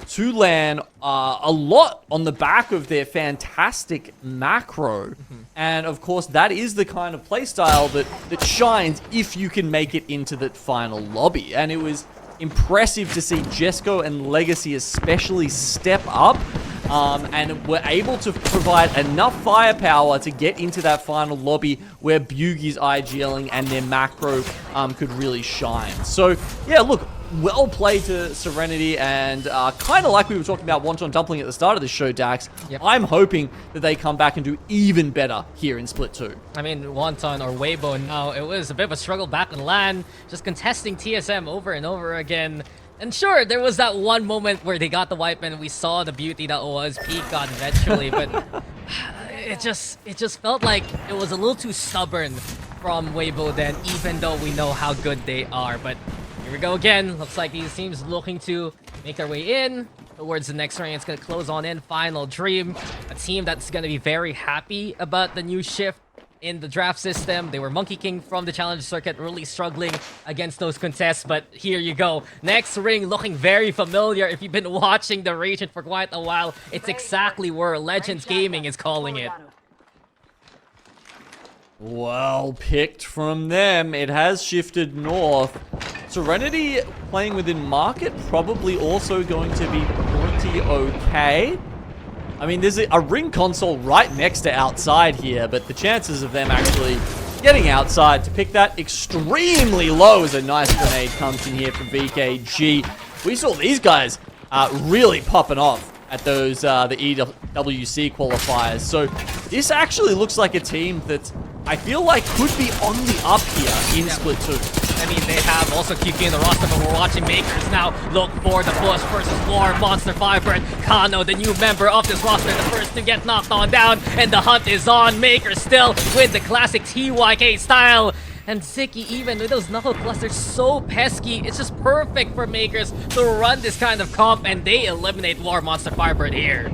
to LAN a lot on the back of their fantastic macro. And of course, that is the kind of playstyle that shines if you can make it into the final lobby. And it was impressive to see Jesco and Legacy especially step up and were able to provide enough firepower to get into that final lobby where Bugie's IGLing and their macro could really shine. So, yeah, look, well played to Serenity, and kind of like we were talking about Wonton Dumpling at the start of the show, Dax, I'm hoping that they come back and do even better here in Split 2. I mean, Wonton or Weibo now, it was a bit of a struggle back in LAN, just contesting TSM over and over again. And sure, there was that one moment where they got the wipe and we saw the beauty that was Peacock eventually, but it just felt like it was a little too stubborn from Weibo then, even though we know how good they are. But here we go again. Looks like these teams looking to make their way in towards the next ring. It's going to close on in. Final Dream, a team that's going to be very happy about the new shift in the draft system. They were Monkey King from the Challenge Circuit, really struggling against those contests, but here you go. Next ring looking very familiar. If you've been watching the region for quite a while, it's exactly where Legends Gaming is calling it. Well picked from them. It has shifted north. Serenity playing within market, probably also going to be pretty okay. I mean, there's a ring console right next to outside here, but the chances of them actually getting outside to pick that extremely low as a nice grenade comes in here from VKG. We saw these guys really popping off at those the EWC qualifiers. So this actually looks like a team that I feel like could be on the up here in Split 2. I mean, they have also QQ in the roster, but we're watching Makers now look for the push versus War Monster Firebird. Kano, the new member of this roster, the first to get knocked on down, and the hunt is on. Makers still with the classic TYK style. And Ziki, even with those knuckle clusters so pesky, it's just perfect for Makers to run this kind of comp, and they eliminate War Monster Firebird here.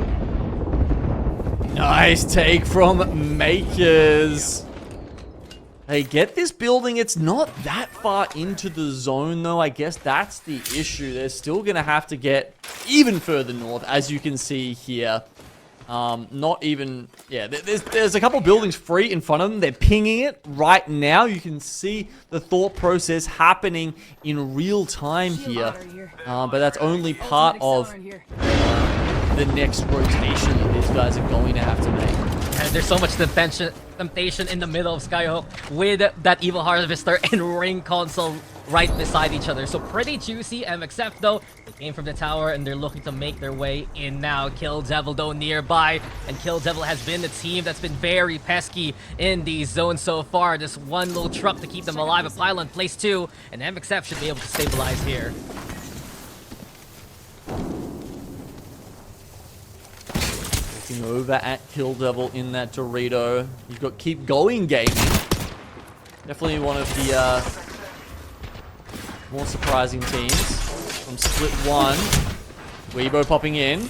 Nice take from Makers. They get this building. It's not that far into the zone, though. I guess that's the issue. They're still going to have to get even further north, as you can see here. Not even... Yeah, there's a couple buildings free in front of them. They're pinging it right now. You can see the thought process happening in real time here. But that's only part of the next rotation that these guys are going to have to make. And there's so much temptation in the middle of Skyhook with that Evil Harvester and Ring Console right beside each other. So pretty juicy. MXF though, they came from the tower and they're looking to make their way in now. Kill Devil though nearby, and Kill Devil has been the team that's been very pesky in these zones so far. This one little truck to keep them alive. A pylon place 2, and MXF should be able to stabilize here. Over at Kill Devil in that Dorito. You've got Keep Going Gaming. Definitely one of the more surprising teams from Split 1. Weibo popping in.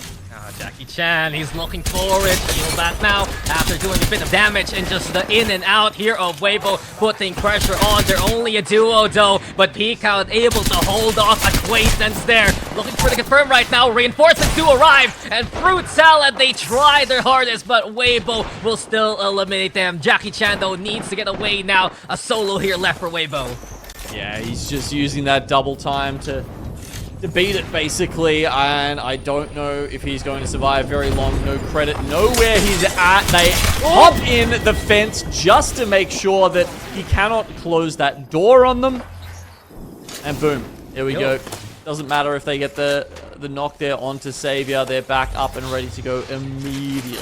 Jackie Chan, he's looking forward. Heal back now after doing a bit of damage, and just the in and out here of Weibo putting pressure on. They're only a duo though, but Peek out able to hold off Acquaintance there. Looking for the confirm right now. Reinforcements do arrive, and Fruit Salad, they try their hardest, but Weibo will still eliminate them. Jackie Chan though needs to get away now. A solo here left for Weibo. Yeah, he's just using that double time to beat it, basically, and I don't know if he's going to survive very long. No credit, know where he's at. They hop in the fence just to make sure that he cannot close that door on them. And boom, there we go. Doesn't matter if they get the knock there onto Savior. They're back up and ready to go immediately.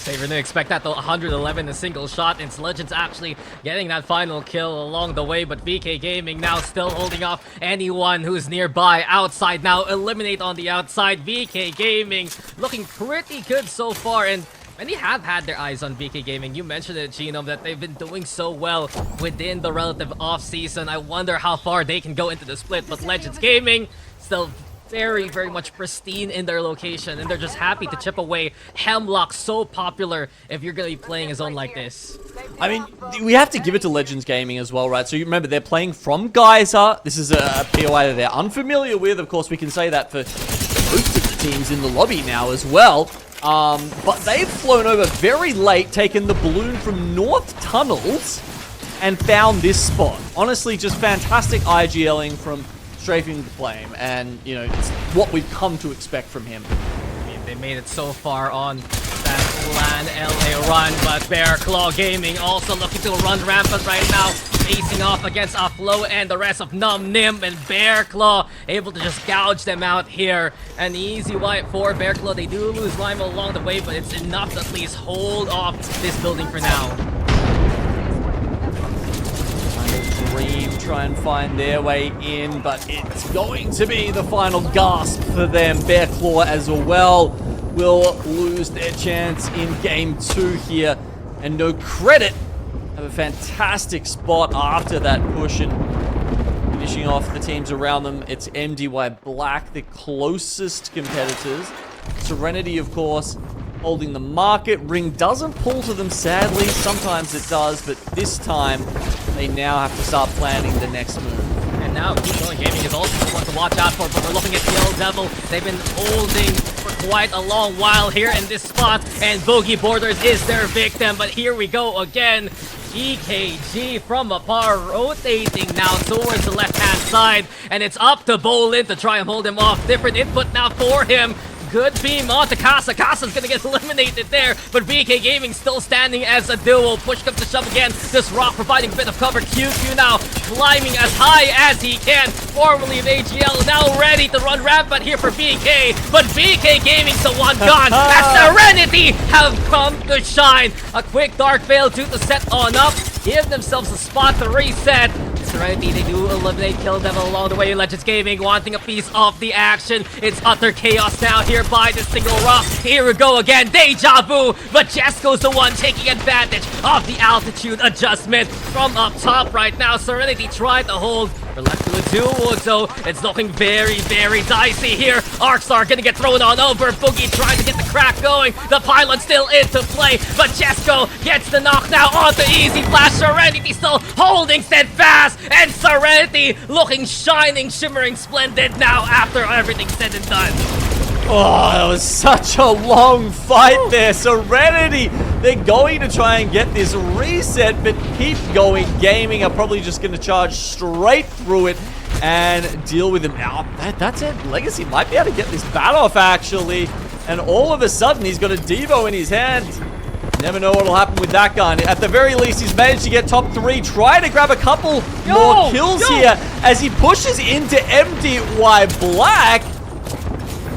Savior didn't expect that though. 111 a single shot. It's Legends actually getting that final kill along the way, but VK Gaming now still holding off anyone who's nearby. Outside now, eliminate on the outside. VK Gaming looking pretty good so far, and many have had their eyes on VK Gaming. You mentioned it, Genome, that they've been doing so well within the relative off-season. I wonder how far they can go into the split, but Legends Gaming still very, very much pristine in their location, and they're just happy to chip away. Hemlock, so popular if you're going to be playing a zone like this. I mean, we have to give it to Legends Gaming as well, right? So you remember, they're playing from Geyser. This is a POI that they're unfamiliar with. Of course, we can say that for most of the teams in the lobby now as well. But they've flown over very late, taken the balloon from North Tunnels, and found this spot. Honestly, just fantastic IGLing from Strafing the Flame, and you know, it's what we've come to expect from him. I mean, they made it so far on that LAN LA run, but Bear Claw Gaming also looking to run rampant right now, facing off against Aflo and the rest of Num Nim, and Bear Claw able to just gouge them out here. An easy wipe for Bear Claw. They do lose Lima along the way, but it's enough to at least hold off this building for now. Dream try and find their way in, but it's going to be the final gasp for them. Bear Claw as well will lose their chance in game 2 here, and No Credit have a fantastic spot after that push, and finishing off the teams around them. It's MDY Black, the closest competitors. Serenity, of course, holding the market. Ring doesn't pull to them, sadly. Sometimes it does, but this time they now have to start planning the next move. And now Keep Going Gaming is also one to watch out for, but we're looking at Kill Devil. They've been holding for quite a long while here in this spot, and Boogie Borders is their victim. But here we go again. EKG from afar, rotating now towards the left-hand side, and it's up to Bolin to try and hold him off. Different input now for him. Good beam onto Casa. Casa's gonna get eliminated there, but VK Gaming still standing as a duo. Push comes to shove again. This Rock providing a bit of cover. QQ now climbing as high as he can. Formerly of AGL, now ready to run rampant here for VK, but VK Gaming's the one gone. As Serenity have come to shine. A quick Dark Veil to set on up. Give themselves a spot to reset. Serenity, they do eliminate Kill Devil along the way. Legends Gaming wanting a piece of the action. It's utter chaos now here by the single rock. Here we go again, Deja Vu, but Jesco's the one taking advantage of the altitude adjustment from up top right now. Serenity tried to hold We're left to a duel, so it's looking very, very dicey here. Arcstar gonna get thrown on over. Boogie trying to get the crack going. The pilot still into play, but Chesko gets the knock now on the easy flash. Serenity still holding steadfast, and Serenity looking shining, shimmering, splendid now after everything's said and done. Oh, that was such a long fight there. Serenity, they're going to try and get this reset, but Keep Going Gaming are probably just going to charge straight through it and deal with him. Now, that's it. Legacy might be able to get this bat off, actually. And all of a sudden, he's got a Devo in his hand. Never know what will happen with that gun. At the very least, he's managed to get top 3. Trying to grab a couple more kills here as he pushes into MDY Black.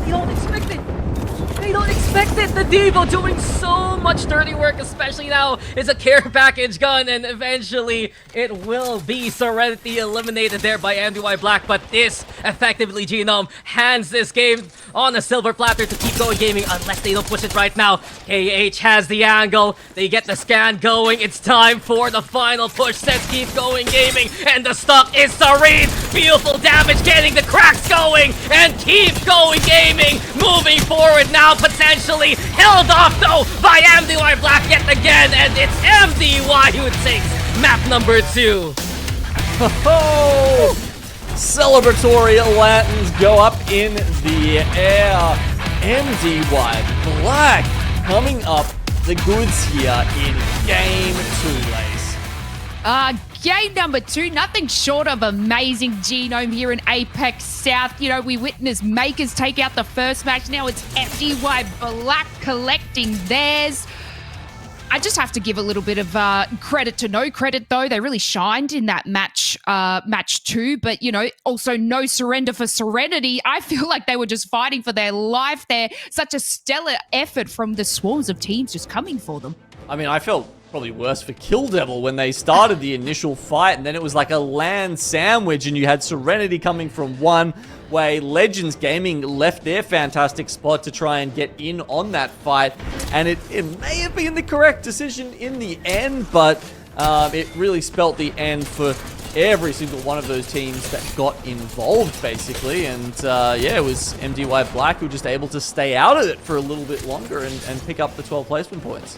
You don't expect it. They don't expect it. The Devo doing so much dirty work, especially now. It's a care package gun, and eventually it will be Serenity eliminated there by MDY Black. But this effectively Genome hands this game on a silver platter to Keep Going Gaming unless they don't push it right now. KH has the angle. They get the scan going. It's time for the final push. Says Keep Going Gaming, and the stock is serene. Beautiful damage, getting the cracks going, and Keep Going Gaming moving forward now, potentially held off though by MDY Black yet again, and it's MDY who takes map number 2. Oh, celebratory lanterns go up in the air. MDY Black coming up the goods here in game 2, Lace. Game number 2, nothing short of amazing Genome here in APAC South. You know, we witnessed Makers take out the first match. Now it's MDY Black collecting theirs. I just have to give a little bit of credit to no credit, though. They really shined in that match 2, but, you know, also no surrender for Serenity. I feel like they were just fighting for their life there. Such a stellar effort from the swarms of teams just coming for them. I mean, I felt probably worse for Kill Devil when they started the initial fight, and then it was like a land sandwich, and you had Serenity coming from one way. Legends Gaming left their fantastic spot to try and get in on that fight, and it may have been the correct decision in the end, but it really spelt the end for every single one of those teams that got involved, basically. And yeah, it was MDY Black who were just able to stay out of it for a little bit longer and pick up the 12 placement points.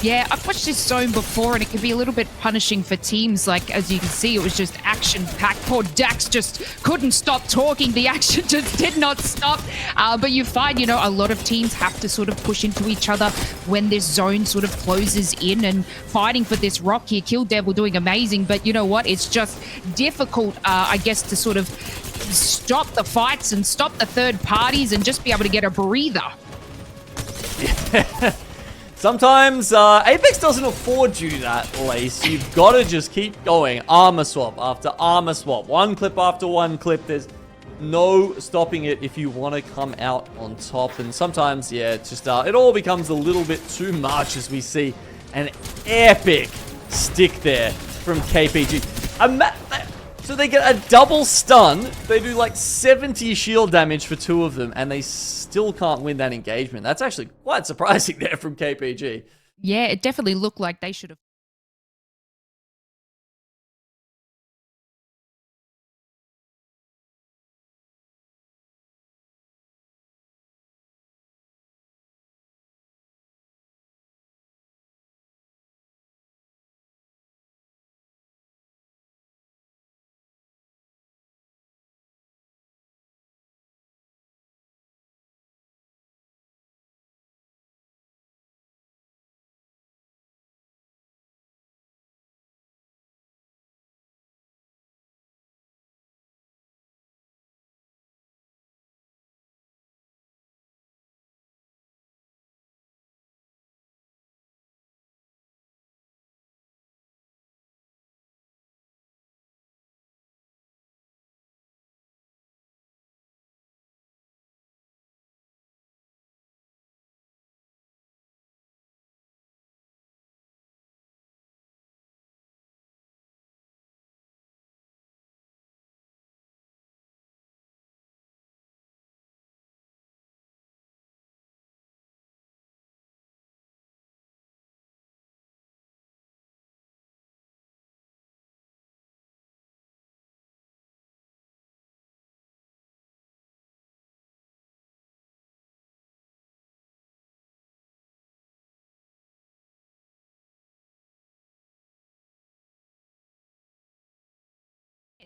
Yeah, I've watched this zone before, and it can be a little bit punishing for teams. Like, as you can see, it was just action-packed. Poor Dax just couldn't stop talking. The action just did not stop. But you find, you know, a lot of teams have to sort of push into each other when this zone sort of closes in, and fighting for this rock here. Kill Devil doing amazing, but you know what? It's just difficult, I guess, to sort of stop the fights and stop the third parties and just be able to get a breather. Yeah. Sometimes Apex doesn't afford you that, Lace. You've got to just keep going. Armor swap after armor swap. One clip after one clip. There's no stopping it if you want to come out on top. And sometimes, yeah, it's just it all becomes a little bit too much as we see an epic stick there from KPG. So they get a double stun. They do like 70 shield damage for 2 of them, and they still can't win that engagement. That's actually quite surprising there from KPG. Yeah, it definitely looked like they should have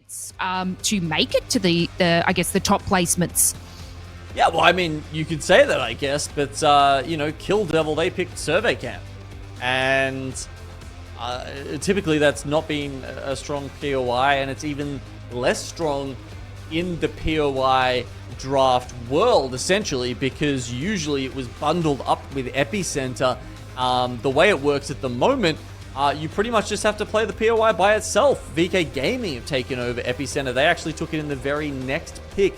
chance to make it to the I guess the top placements. Yeah, well, I mean, you could say that, I guess, but, you know, Kill Devil, they picked Survey Camp. And typically that's not been a strong POI, and it's even less strong in the POI draft world, essentially, because usually it was bundled up with Epicenter. The way it works at the moment, you pretty much just have to play the POI by itself. VK Gaming have taken over Epicenter. They actually took it in the very next pick.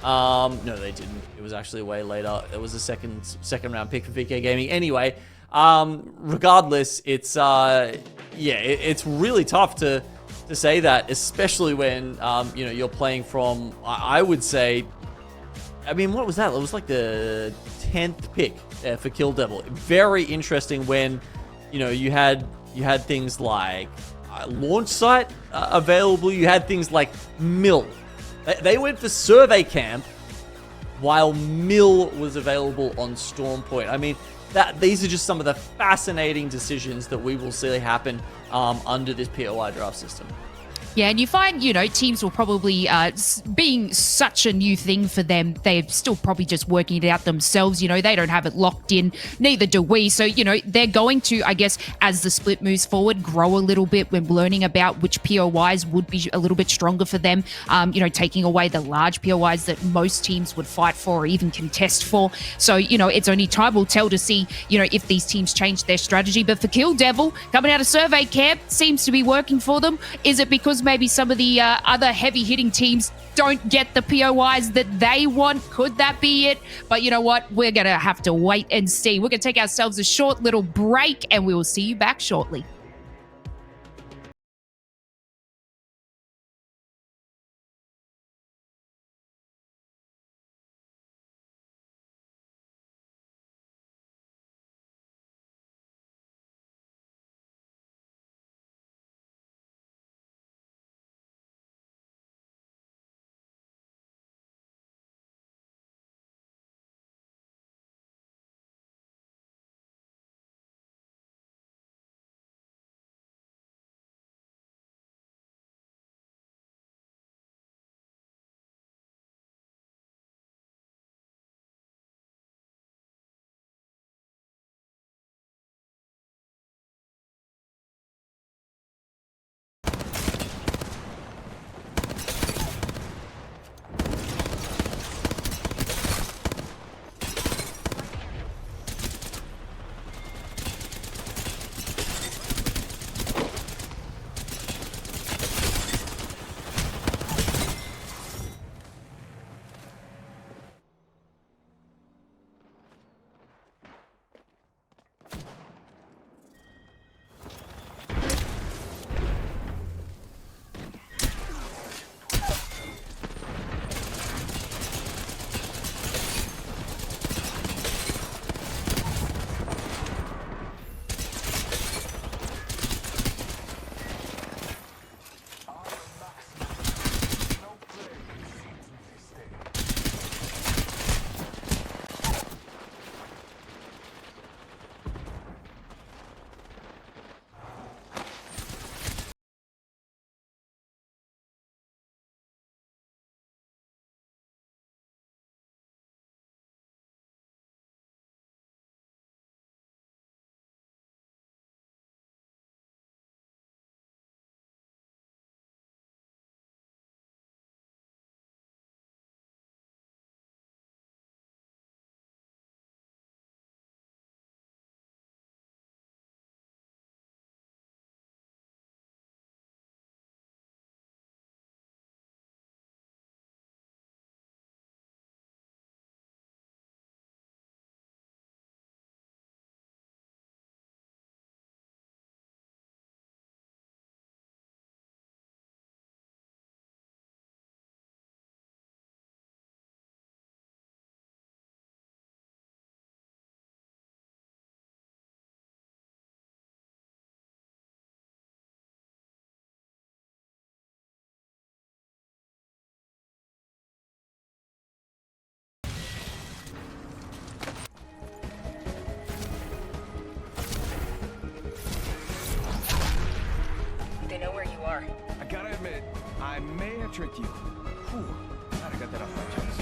No, they didn't. It was actually way later. It was a second round pick for VK Gaming. Anyway, regardless, it's it's really tough to say that, especially when you know, you're playing from, I would say, I mean, what was that? It was like the 10th pick for Kill Devil. Very interesting when, you know, you had things like launch site available. You had things like Mill. They went for Survey Camp while Mill was available on Storm Point. I mean, these are just some of the fascinating decisions that we will see happen under this POI draft system. Yeah, and you find, you know, teams will probably, being such a new thing for them, they're still probably just working it out themselves. You know, they don't have it locked in, neither do we. So, you know, they're going to, I guess, as the split moves forward, grow a little bit when learning about which POIs would be a little bit stronger for them, you know, taking away the large POIs that most teams would fight for or even contest for. So, you know, it's only time will tell to see, you know, if these teams change their strategy. But for Kill Devil, coming out of Survey Camp, seems to be working for them. Is it because maybe some of the other heavy-hitting teams don't get the POIs that they want? Could that be it? But you know what? We're going to have to wait and see. We're going to take ourselves a short little break, and we will see you back shortly. tricked you. Whew. Glad I got that off my chest.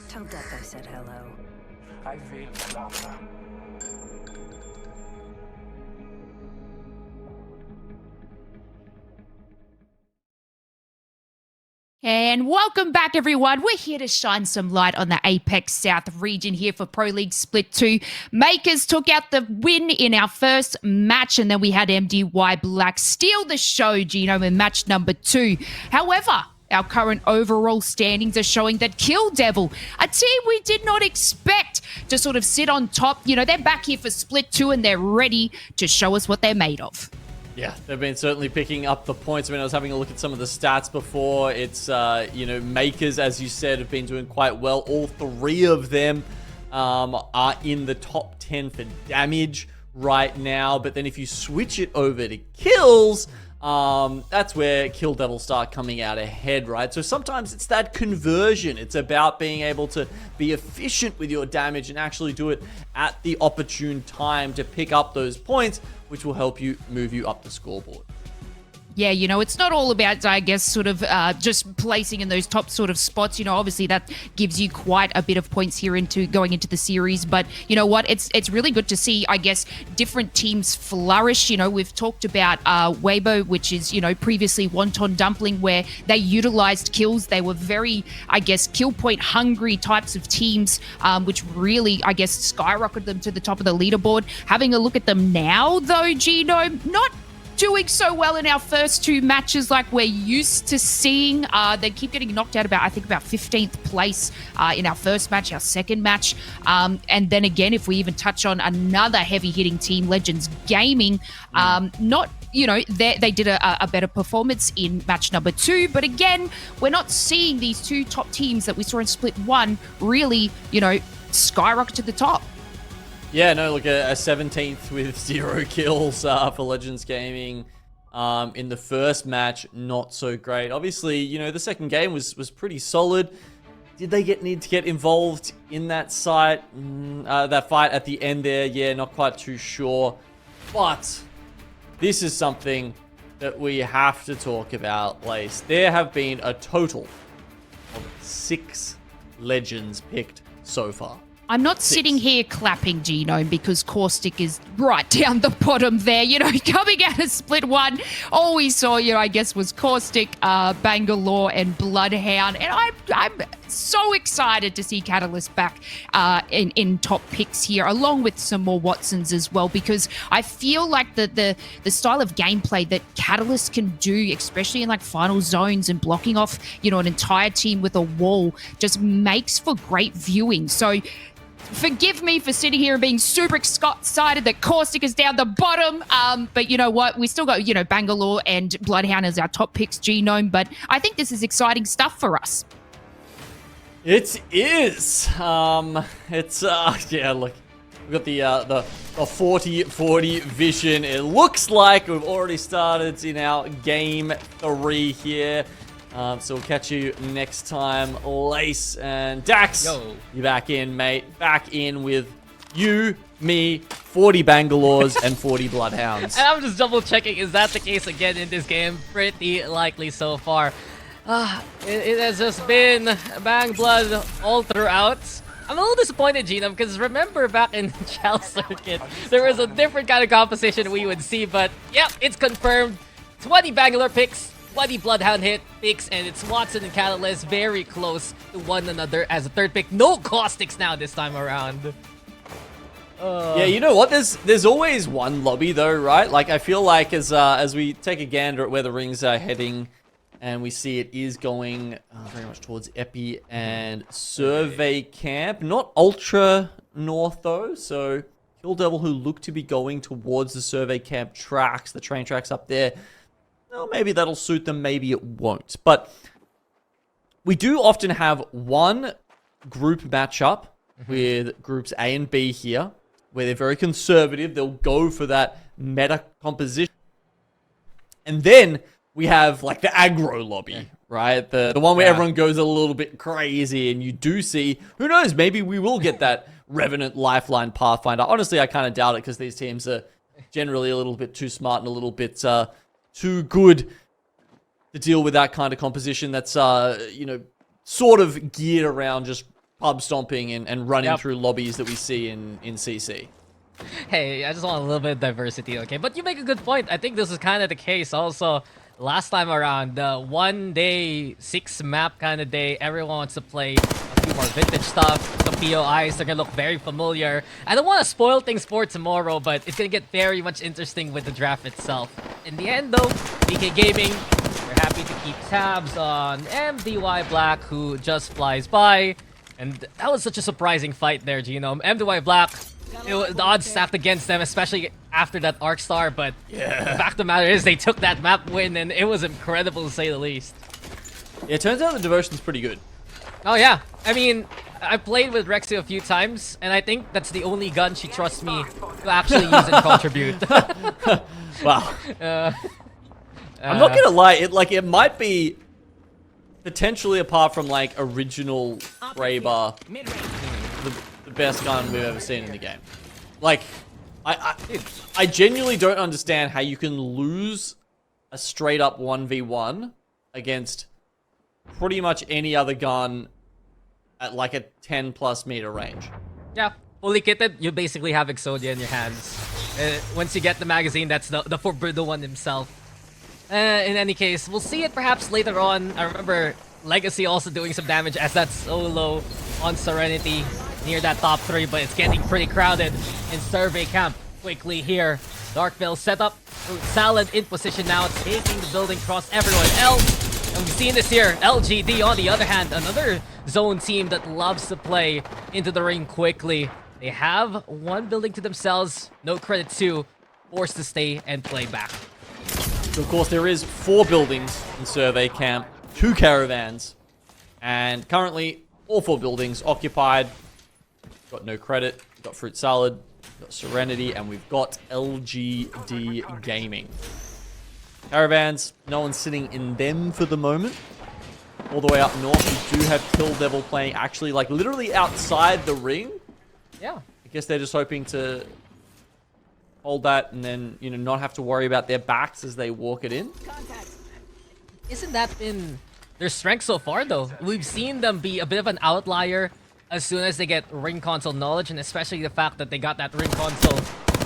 Tell Death I said hello. I will. And welcome back, everyone. We're here to shine some light on the APAC South region here for Pro League Split 2. Makers took out the win in our first match, and then we had MDY Black steal the show, Gino, in match number 2. However, our current overall standings are showing that Kill Devil, a team we did not expect to sort of sit on top, they're back here for Split 2 and they're ready to show us what they're made of. Yeah, they've been certainly picking up the points. I mean, I was having a look at some of the stats before. It's, Makers, as you said, have been doing quite well. All 3 of them are in the top 10 for damage right now. But then if you switch it over to kills, that's where Kill Devil start coming out ahead, right? So sometimes it's that conversion. It's about being able to be efficient with your damage and actually do it at the opportune time to pick up those points, which will help you move you up the scoreboard. Yeah, it's not all about, I guess, sort of just placing in those top sort of spots. Obviously that gives you quite a bit of points here into going into the series. But you know what? It's really good to see, I guess, different teams flourish. We've talked about Weibo, which is, previously Wonton Dumpling, where they utilized kills. They were very, I guess, kill point hungry types of teams, which really, I guess, skyrocketed them to the top of the leaderboard. Having a look at them now, though, Gino, not doing so well in our first 2 matches like we're used to seeing. They keep getting knocked out about 15th place in our first match, our second match. And then again, if we even touch on another heavy-hitting team, Legends Gaming, they did a better performance in match number 2. But again, we're not seeing these 2 top teams that we saw in Split 1 really, skyrocket to the top. Yeah, no, look, a 17th with 0 kills for Legends Gaming in the first match, not so great. Obviously, the second game was pretty solid. Did they need to get involved in that fight at the end there? Yeah, not quite too sure. But this is something that we have to talk about, Lace. There have been a total of 6 Legends picked so far. I'm not sitting here clapping, Genome, because Caustic is right down the bottom there. Coming out of Split 1, all we saw, I guess, was Caustic, Bangalore, and Bloodhound. And I'm so excited to see Catalyst back in top picks here, along with some more Watsons as well, because I feel like the style of gameplay that Catalyst can do, especially in like final zones and blocking off, an entire team with a wall, just makes for great viewing. So forgive me for sitting here and being super excited that Caustic is down the bottom. But you know what? We still got, Bangalore and Bloodhound as our top picks, Genome. But I think this is exciting stuff for us. It is. Yeah, look. We've got the 40-40 vision. It looks like we've already started in our game 3 here. So we'll catch you next time. Lace and Dax, you back in, mate. Back in with you, me, 40 Bangalores, and 40 Bloodhounds. And I'm just double checking, is that the case again in this game? Pretty likely so far. It has just been Bang Blood all throughout. I'm a little disappointed, Gina, because remember back in Chal Circuit, there was a different kind of composition we would see, but yep, it's confirmed. 20 Bangalore picks, 20 Bloodhound picks, and it's Watson and Catalyst very close to one another as a third pick. No Caustics now this time around. Yeah, you know what? There's always one lobby though, right? Like I feel like as we take a gander at where the rings are heading, and we see it is going very much towards Epi and Survey Camp. Not ultra north though, so Kill Devil, who look to be going towards the Survey Camp tracks, the train tracks up there. Well, maybe that'll suit them, maybe it won't. But we do often have one group matchup with groups A and B here, where they're very conservative. They'll go for that meta composition. And then we have like the aggro lobby, right? The one where everyone goes a little bit crazy, and you do see, who knows, maybe we will get that Revenant Lifeline Pathfinder. Honestly, I kind of doubt it because these teams are generally a little bit too smart and a little bit too good to deal with that kind of composition that's, you know, sort of geared around just pub stomping and running through lobbies that we see in CC. Hey, I just want a little bit of diversity, okay? But you make a good point. I think this is kind of the case also last time around. The 1 day, 6 map kind of day. Everyone wants to play a few more vintage stuff. The POIs are going to look very familiar. I don't want to spoil things for tomorrow, but it's going to get very much interesting with the draft itself. In the end, though, DK Gaming, we're happy to keep tabs on MDY Black, who just flies by. And that was such a surprising fight there, Genome. MDY Black, the odds stacked against them, especially after that Arc Star, but the fact of the matter is they took that map win, and it was incredible to say the least. Yeah, it turns out the Devotion's pretty good. Oh yeah, I mean, I played with Rexy a few times, and I think that's the only gun she trusts me to actually use and contribute. Wow. I'm not gonna lie, it might be potentially, apart from like original Raybar, the best gun we've ever seen in the game. Like, I genuinely don't understand how you can lose a straight up 1v1 against pretty much any other gun at like a 10+ meter range. Yeah, fully kitted, you basically have Exodia in your hands. Once you get the magazine, that's the forbidden one himself. In any case, we'll see it perhaps later on. I remember Legacy also doing some damage as that solo on Serenity near that top 3, but it's getting pretty crowded in Survey Camp. Quickly here, Darkveil set up, Salad in position now, taking the building across everyone else. And we've seen this here, LGD on the other hand, another zone team that loves to play into the ring quickly. They have one building to themselves, no credit to, forced to stay and play back. So of course there is 4 buildings in Survey Camp, 2 caravans, and currently all 4 buildings occupied. Got no credit, we've got Fruit Salad, we've got Serenity, and we've got LGD Gaming. Caravans, no one's sitting in them for the moment. All the way up north, we do have Kill Devil playing actually like literally outside the ring. Yeah. I guess they're just hoping to hold that and then, you know, not have to worry about their backs as they walk it in. Isn't that been their strength so far, though? We've seen them be a bit of an outlier as soon as they get ring console knowledge, and especially the fact that they got that ring console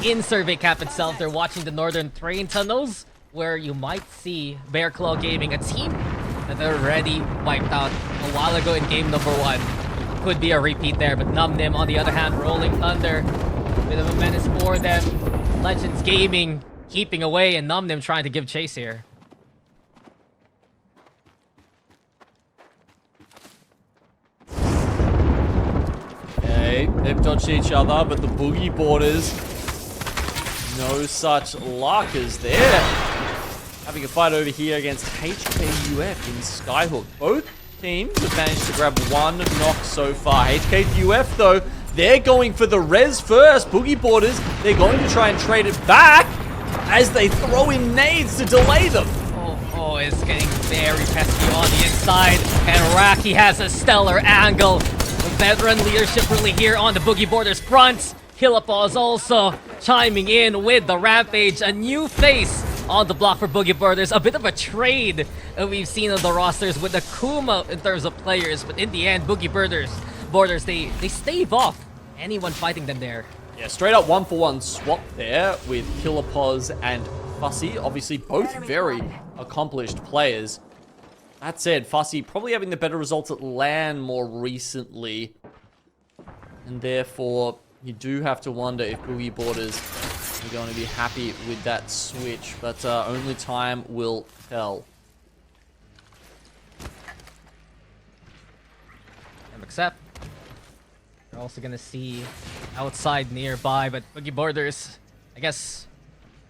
in Survey Camp itself. They're watching the northern train tunnels, where you might see Bear Claw Gaming, a team that they already wiped out a while ago in game number 1. Could be a repeat there, but Numnim, on the other hand, Rolling Thunder, bit of a menace for them. Legends Gaming keeping away, and Numnim trying to give chase here. Okay, they've dodged each other, but the Boogie Boarders, no such luck as they're having a fight over here against HKUF in Skyhook. Both teams have managed to grab 1 knock so far. HKUF, though, they're going for the res first. Boogie Boarders, they're going to try and trade it back as they throw in nades to delay them. Oh, it's getting very pesky on the inside, and Raki has a stellar angle. The veteran leadership really here on the Boogie Boarders front. Killapah is also chiming in with the Rampage, a new face on the block for Boogie Boarders. A bit of a trade that we've seen on the rosters with the Kuma in terms of players, but in the end, Boogie Boarders, they stave off anyone fighting them there. Yeah, straight up 1-for-1 swap there with Killapahs and Fussy. Obviously, both very accomplished players. That said, Fussy probably having the better results at LAN more recently. And therefore, you do have to wonder if Boogie Boarders are going to be happy with that switch. But only time will tell. Except, you're also going to see outside nearby, but Boogie Boarders, I guess,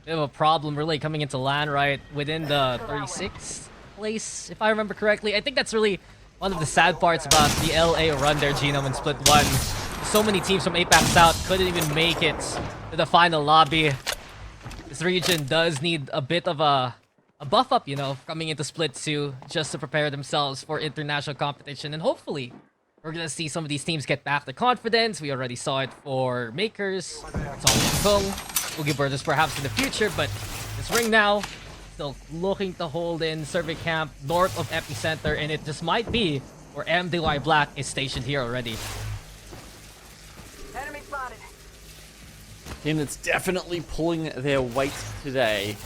bit of a problem really coming into LAN, right? Within the 36th place, if I remember correctly. I think that's really one of the sad parts about the LA run there, Genome, in Split 1. So many teams from APAC South couldn't even make it to the final lobby. This region does need a bit of a buff up, you know, coming into Split 2 just to prepare themselves for international competition. And hopefully, we're going to see some of these teams get back the confidence. We already saw it for Makers. It's all Kung. Boogie Birders perhaps in the future, but this ring now still looking to hold in survey camp north of epicenter, and it just might be where MDY Black is stationed here already. Enemy spotted. Team that's definitely pulling their weight today.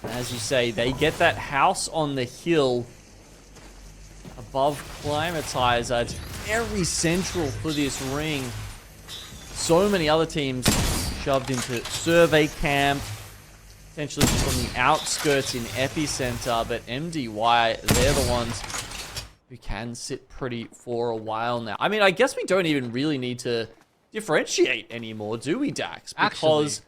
As you say, they get that house on the hill above Climatizer. It's very central for this ring. So many other teams shoved into survey camp, essentially just on the outskirts in epicenter, but MDY, they're the ones who can sit pretty for a while now. I mean, I guess we don't even really need to differentiate anymore, do we, Dax? Because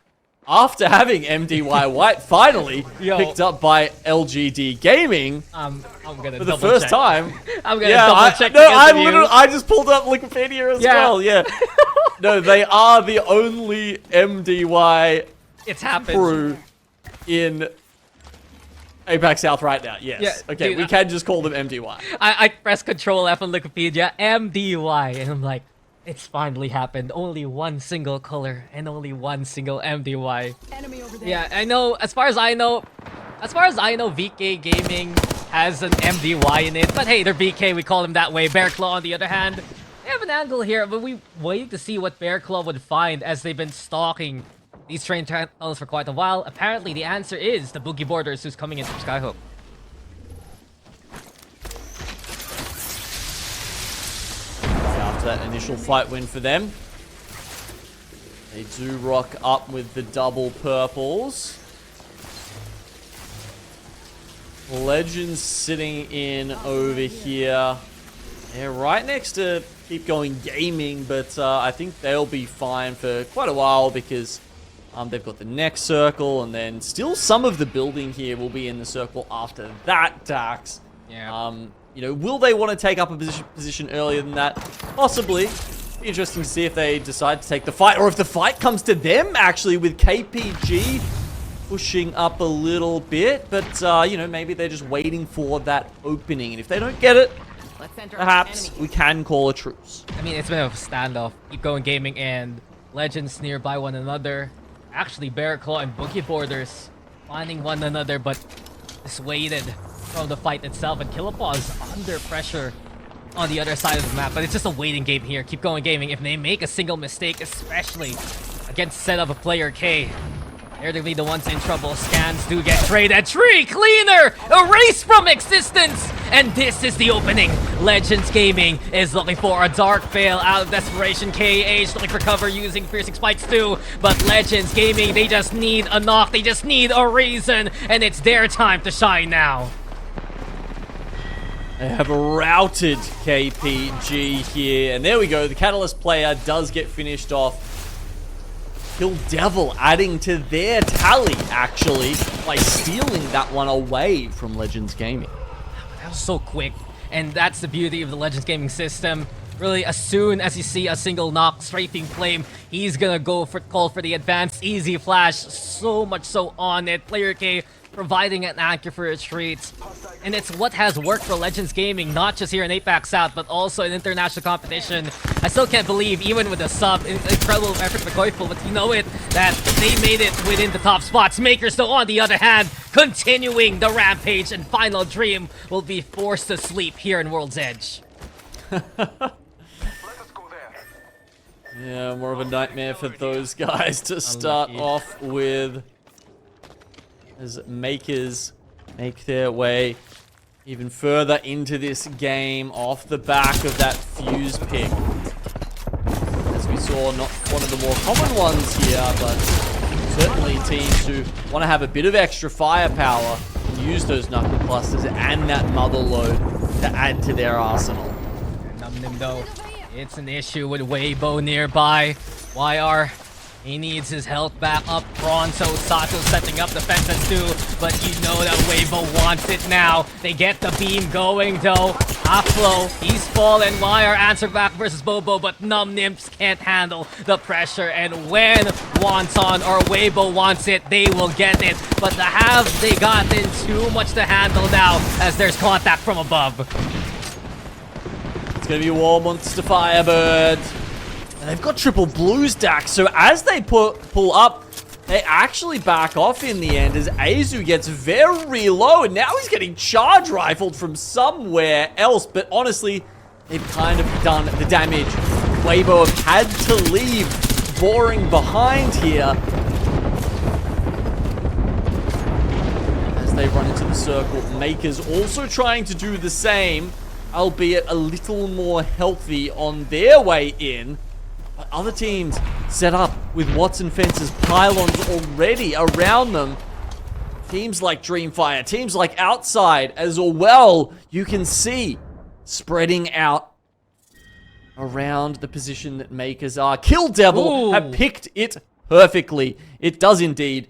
after having MDY White finally picked up by LGD Gaming I'm gonna for the first time. I'm gonna double check. I just pulled up Wikipedia as well. Yeah. No, they are the only MDY crew in APAC South right now. Yes. Yeah, okay, dude, we can just call them MDY. I press Control F on Wikipedia, MDY, and I'm like, it's finally happened. Only one single color and only one single MDY. Enemy over there. Yeah, I know. As far as I know, VK Gaming has an MDY in it. But hey, they're VK. We call them that way. Bear Claw, on the other hand, they have an angle here, but we waiting to see what Bear Claw would find as they've been stalking these train tunnels for quite a while. Apparently, the answer is the Boogie Borders, who's coming in from Skyhook. After that initial fight win for them, they do rock up with the double purples. Legends sitting in over here. They're right next to Keep Going Gaming, but I think they'll be fine for quite a while because they've got the next circle, and then still some of the building here will be in the circle after that, Dax. Yeah. You know, will they want to take up a position earlier than that? Possibly. Be interesting to see if they decide to take the fight, or if the fight comes to them, actually, with KPG pushing up a little bit. But, you know, maybe they're just waiting for that opening. And if they don't get it, perhaps we can call a truce. I mean, it's been a standoff. Keep Going Gaming and Legends nearby one another. Actually, Bear Claw and Boogie Borders finding one another, but dissuaded from the fight itself. And Killapaw's is under pressure on the other side of the map, but it's just a waiting game here. Keep Going Gaming. If they make a single mistake, especially against set of a player K, they're to be the ones in trouble. Scans do get traded. Tree Cleaner erased from existence, and this is the opening. Legends Gaming is looking for a Dark Veil out of desperation. KH looking for cover using Piercing Spikes too, but Legends Gaming, they just need a knock. They just need a reason, and it's their time to shine now. They have routed KPG here, and there we go. The Catalyst player does get finished off. Kill Devil adding to their tally, actually, by stealing that one away from Legends Gaming. That was so quick, and that's the beauty of the Legends Gaming system. Really, as soon as you see a single knock, Strafing Flame, he's gonna go for call for the advanced easy flash. So much so on it. Player K providing an anchor for retreats. And it's what has worked for Legends Gaming, not just here in APAC South, but also in international competition. I still can't believe, even with a sub, incredible effort for Koiful, but you know it, that they made it within the top spots. Makers, though, on the other hand, continuing the rampage, and Final Dream will be forced to sleep here in World's Edge. Yeah, more of a nightmare for those guys to start off with, as Makers make their way even further into this game off the back of that fuse pick. As we saw, not one of the more common ones here, but certainly teams who want to have a bit of extra firepower and use those knuckle clusters and that mother load to add to their arsenal. Numnim, though, it's an issue with Weibo nearby. YR, he needs his health back up. Bronzo, Sato setting up the fences too, but you know that Weibo wants it now. They get the beam going though. Aflo, he's fallen. YR answer back versus Bobo, but Numb Nymphs can't handle the pressure. And when Wonton or Weibo wants it, they will get it. But the have they gotten too much to handle now as there's contact from above. It's gonna be War Monster Firebird. And they've got triple blue stacks, so as they pull up, They actually back off in the end as Azu gets very low, and now he's getting charge rifled from somewhere else. But honestly, they've kind of done the damage. Weibo have had to leave Boring behind here as they run into the circle. Maker's also trying to do the same, albeit a little more healthy on their way in. But other teams set up with Watson Fence's pylons already around them. Teams like Dreamfire, teams like Outside as well, you can see spreading out around the position that Makers are. Kill Devil have picked it perfectly. It does indeed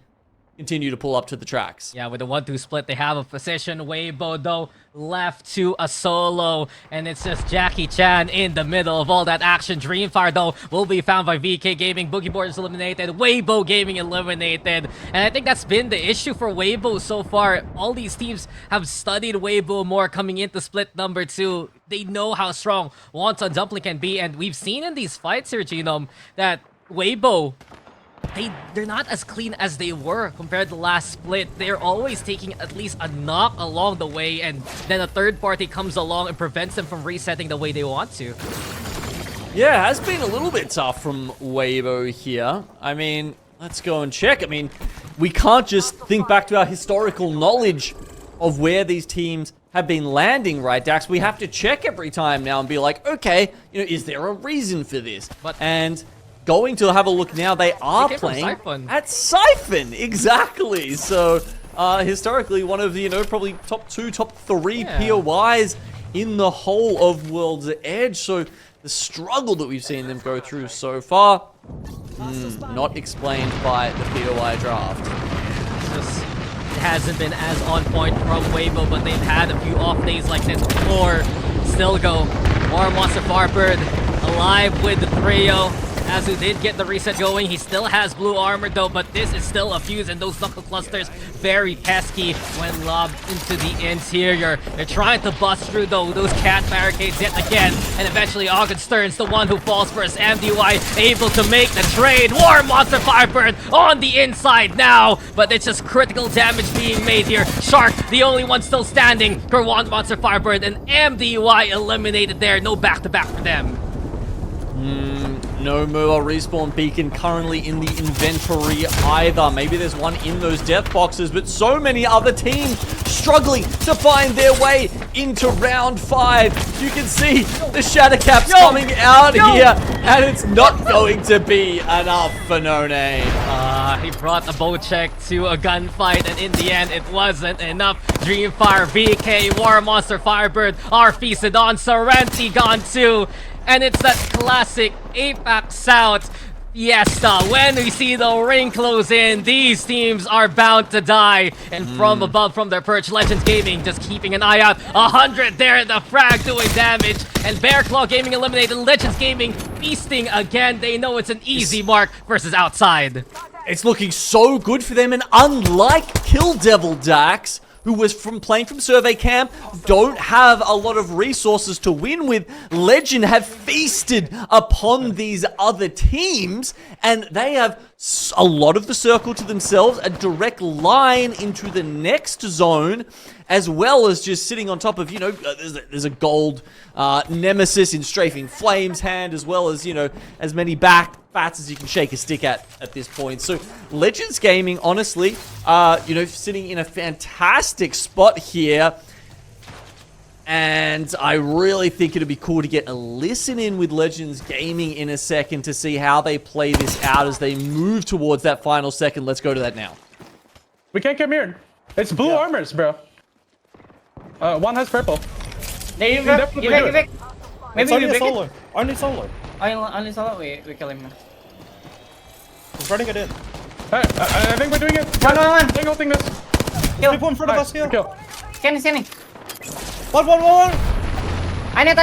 continue to pull up to the tracks. Yeah, with the 1-2 split, they have a position. Weibo, though, left to a solo, and it's just Jackie Chan in the middle of all that action. Dreamfire, though, will be found by VK Gaming. Boogie Board is eliminated. Weibo Gaming eliminated. And I think that's been the issue for Weibo so far. All these teams have studied Weibo more coming into split number 2. They know how strong Wonton Dumpling can be, and we've seen in these fights here, Genome, that Weibo, they're not as clean as they were compared to last split. They're always taking at least a knock along the way, and then a third party comes along and prevents them from resetting the way they want to. Yeah, it has been a little bit tough from Weibo here. I mean, let's go and check. I mean, we can't just think back to our historical knowledge of where these teams have been landing, right, Dax? We have to check every time now and be like, okay, you know, is there a reason for this? And going to have a look now, they are playing at Siphon, exactly. So historically, one of the, you know, probably top 2, top 3 POIs in the whole of World's Edge. So the struggle that we've seen them go through so far, not explained by the POI draft. It hasn't been as on point from Weibo, but they've had a few off days like this before. Still go. War Monster Farbird alive with the trio. Azu did get the reset going. He still has blue armor though, but this is still a fuse, and those knuckle clusters very pesky when lobbed into the interior. They're trying to bust through though those cat barricades yet again, and eventually August Stern's the one who falls first. MDY able to make the trade. War Monster Firebird on the inside now, but it's just critical damage being made here. Shark, the only one still standing for War Monster Firebird, and MDY eliminated there. No back-to-back for them. No mobile respawn beacon currently in the inventory either. Maybe there's one in those death boxes, but so many other teams struggling to find their way into round 5. You can see the shatter caps coming out here, and it's not going to be enough for No Name. He brought a bow check to a gunfight, and in the end, it wasn't enough. Dreamfire, VK, War Monster Firebird are feasted on. Sorrenti gone too. And it's that classic APAC South fiesta. When we see the ring close in, these teams are bound to die. And from above, from their perch, Legends Gaming just keeping an eye out. 100 there, the frag doing damage. And Bear Claw Gaming eliminated. Legends Gaming feasting again. They know it's an easy mark versus Outside. It's looking so good for them, and unlike Kill Devil, Dax, who was playing from Survey Camp, don't have a lot of resources to win with. Legend have feasted upon these other teams, and they have a lot of the circle to themselves, a direct line into the next zone, as well as just sitting on top of, you know, there's a gold Nemesis in Strafing Flames hand, as well as, you know, as many bats as you can shake a stick at this point. So Legends Gaming, honestly, you know, sitting in a fantastic spot here. And I really think it'd be cool to get a listen in with Legends Gaming in a second to see how they play this out as they move towards that final second. Let's go to that now. We can't come here. It's blue armors, bro. One has purple. Give back. Maybe it's only solo. Only solo. Only solo. We kill him. He's running it in. Hey, I think we're doing it. One. Single thing this. Kill. People in front of us here. Kill. Scanning. One. I net.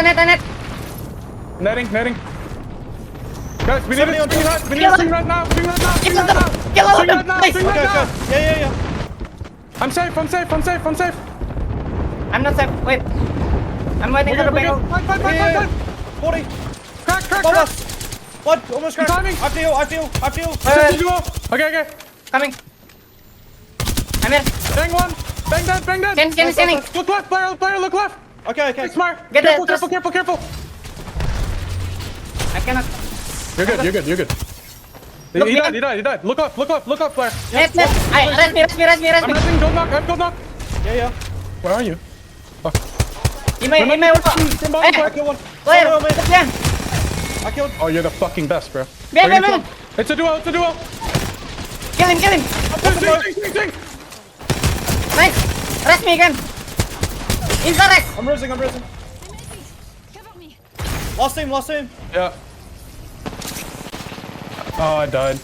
Netting. Guys, we need to swing right now. Swing right now. Yeah. I'm safe. I'm not safe. Wait. I'm waiting for the battle. Fight. 40. Crack. What? Almost cracked. Timing. I feel. Okay. coming. I'm here. Bang one. Bang that, bang that. Can you? Look left, player, look left. Okay, okay. Smart. Get Careful, the- careful. I cannot. You're good. Look He behind. died. Look up, player. Net. Rest me. I'm resting, don't knock. Yeah. Where are you? He may Same bottom, player. I killed one. Player, No, wait. look behind. I killed. Oh, you're the fucking best, bro. Behind. It's a duo. Kill him. Zing. Nice. Rest me again. Insurrect. I'm rising. Cover me. Lost him. Yeah. Oh, I died.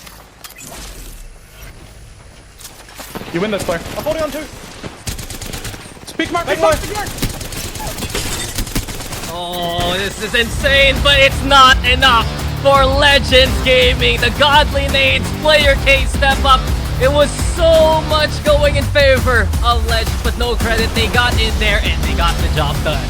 You win this, player. I'm holding on too. Speak mark. Oh, this is insane, but it's not enough for Legends Gaming. The godly nades, player K step up. It was so much going in favor of Legends, but no credit. They got in there and they got the job done.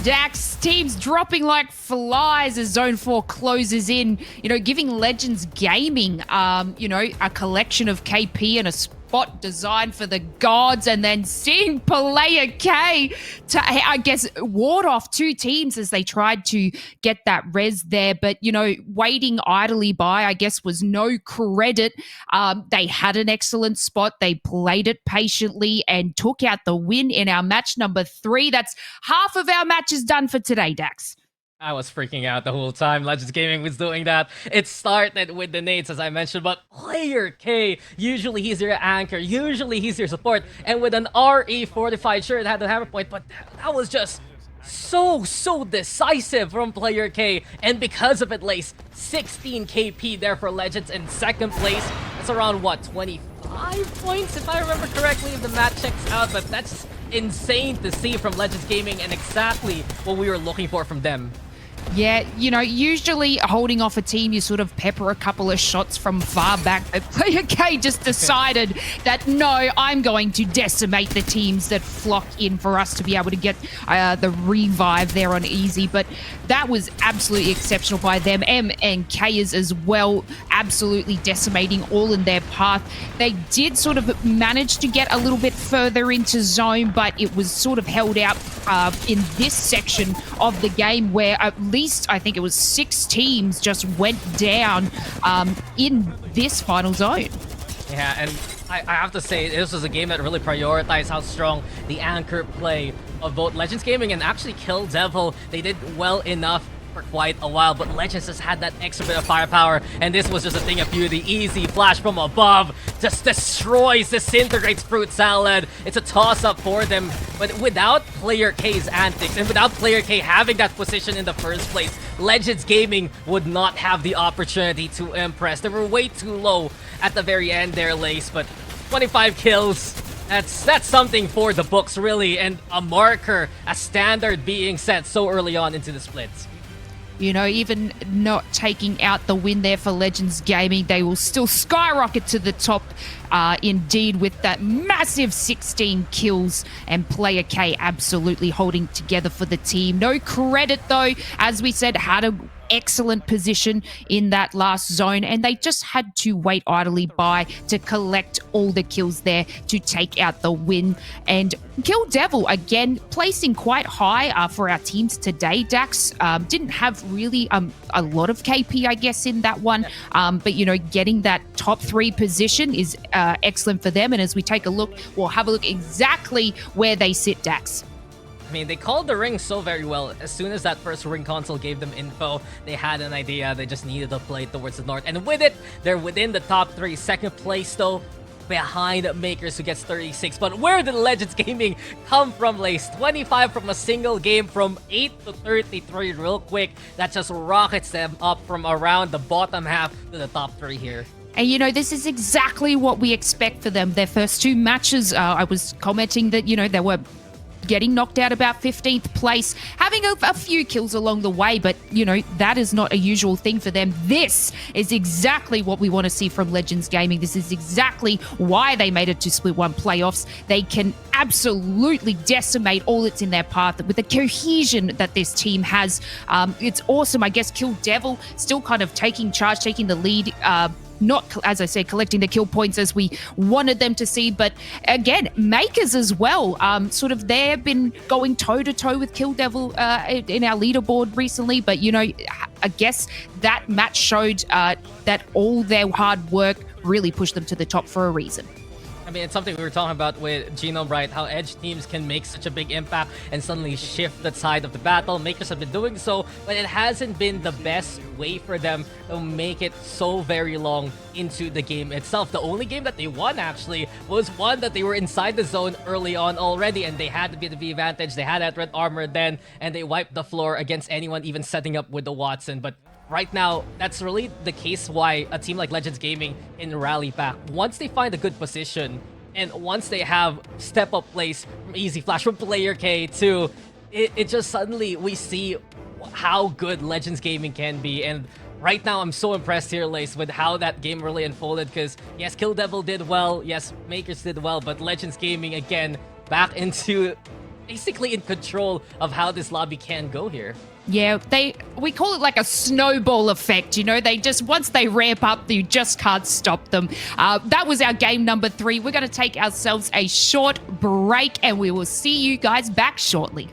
Dax, teams dropping like flies as Zone 4 closes in, giving Legends Gaming, a collection of KP and a spot designed for the gods, and then seeing Player K to, I guess, ward off two teams as they tried to get that res there. But, waiting idly by, I guess, was no credit. They had an excellent spot. They played it patiently and took out the win in our match number 3. That's half of our matches done for today, Dax. I was freaking out the whole time Legends Gaming was doing that. It started with the nades, as I mentioned, but Player K, usually he's your anchor, usually he's your support, and with an RE45, sure, it had the hammer point, but that was just so decisive from Player K, and because of it, Lace, 16 KP there for Legends in second place. That's around, 25 points, if I remember correctly, if the math checks out, but that's insane to see from Legends Gaming and exactly what we were looking for from them. Yeah, usually holding off a team, you sort of pepper a couple of shots from far back. But Player K just decided that, no, I'm going to decimate the teams that flock in for us to be able to get the revive there on easy. But that was absolutely exceptional by them. M and K's as well, absolutely decimating all in their path. They did sort of manage to get a little bit further into zone, but it was sort of held out in this section of the game where at least I think it was 6 teams just went down in this final zone. Yeah, and I have to say, this was a game that really prioritized how strong the anchor play of both Legends Gaming and actually Kill Devil. They did well enough for quite a while, but Legends just had that extra bit of firepower, and this was just a thing of beauty. Easy flash from above, just destroys, disintegrates Fruit Salad. It's a toss-up for them, but without Player K's antics, and without Player K having that position in the first place, Legends Gaming would not have the opportunity to impress. They were way too low at the very end there, Lace, but 25 kills, that's something for the books, really, and a marker, a standard being set so early on into the splits. Even not taking out the win there for Legends Gaming, they will still skyrocket to the top indeed with that massive 16 kills, and Player K absolutely holding together for the team. No credit though, as we said, had a excellent position in that last zone, and they just had to wait idly by to collect all the kills there to take out the win. And Kill Devil, again, placing quite high for our teams today. Dax didn't have really a lot of KP, I guess, in that one. But, getting that top 3 position is excellent for them. And as we take a look, we'll have a look exactly where they sit, Dax. I mean, they called the ring so very well. As soon as that first ring console gave them info, they had an idea. They just needed to play towards the north. And with it, they're within the top 3. Second place, though, behind Makers, who gets 36. But where did Legends Gaming come from, Lace? 25 from a single game, from 8 to 33 real quick. That just rockets them up from around the bottom half to the top 3 here. And, this is exactly what we expect for them. Their first 2 matches, I was commenting that, they were getting knocked out about 15th place, having a few kills along the way, but, you know, that is not a usual thing for them. This is exactly what we want to see from Legends Gaming. This is exactly why they made it to Split 1 playoffs. They can absolutely decimate all that's in their path with the cohesion that this team has. It's awesome. I guess Kill Devil still kind of taking charge, taking the lead, not, as I said, collecting the kill points as we wanted them to see, but again, Makers as well. Sort of they've been going toe-to-toe with Kill Devil in our leaderboard recently, but, you know, I guess that match showed that all their hard work really pushed them to the top for a reason. I mean, it's something we were talking about with Genome, right? How edge teams can make such a big impact and suddenly shift the side of the battle. Makers have been doing so, but it hasn't been the best way for them to make it so very long into the game itself. The only game that they won, actually, was one that they were inside the zone early on already, and they had to be the advantage. They had that red armor then, and they wiped the floor against anyone even setting up with the Watson. But right now, that's really the case why a team like Legends Gaming can rally back. Once they find a good position, and once they have step-up plays from Easy Flash, from Player K too, it just suddenly, we see how good Legends Gaming can be. And right now, I'm so impressed here, Lace, with how that game really unfolded, because yes, Kill Devil did well, yes, Makers did well, but Legends Gaming, again, back into basically in control of how this lobby can go here. Yeah, we call it like a snowball effect, you know, they just, once they ramp up, you just can't stop them. That was our game number 3. We're going to take ourselves a short break and we will see you guys back shortly.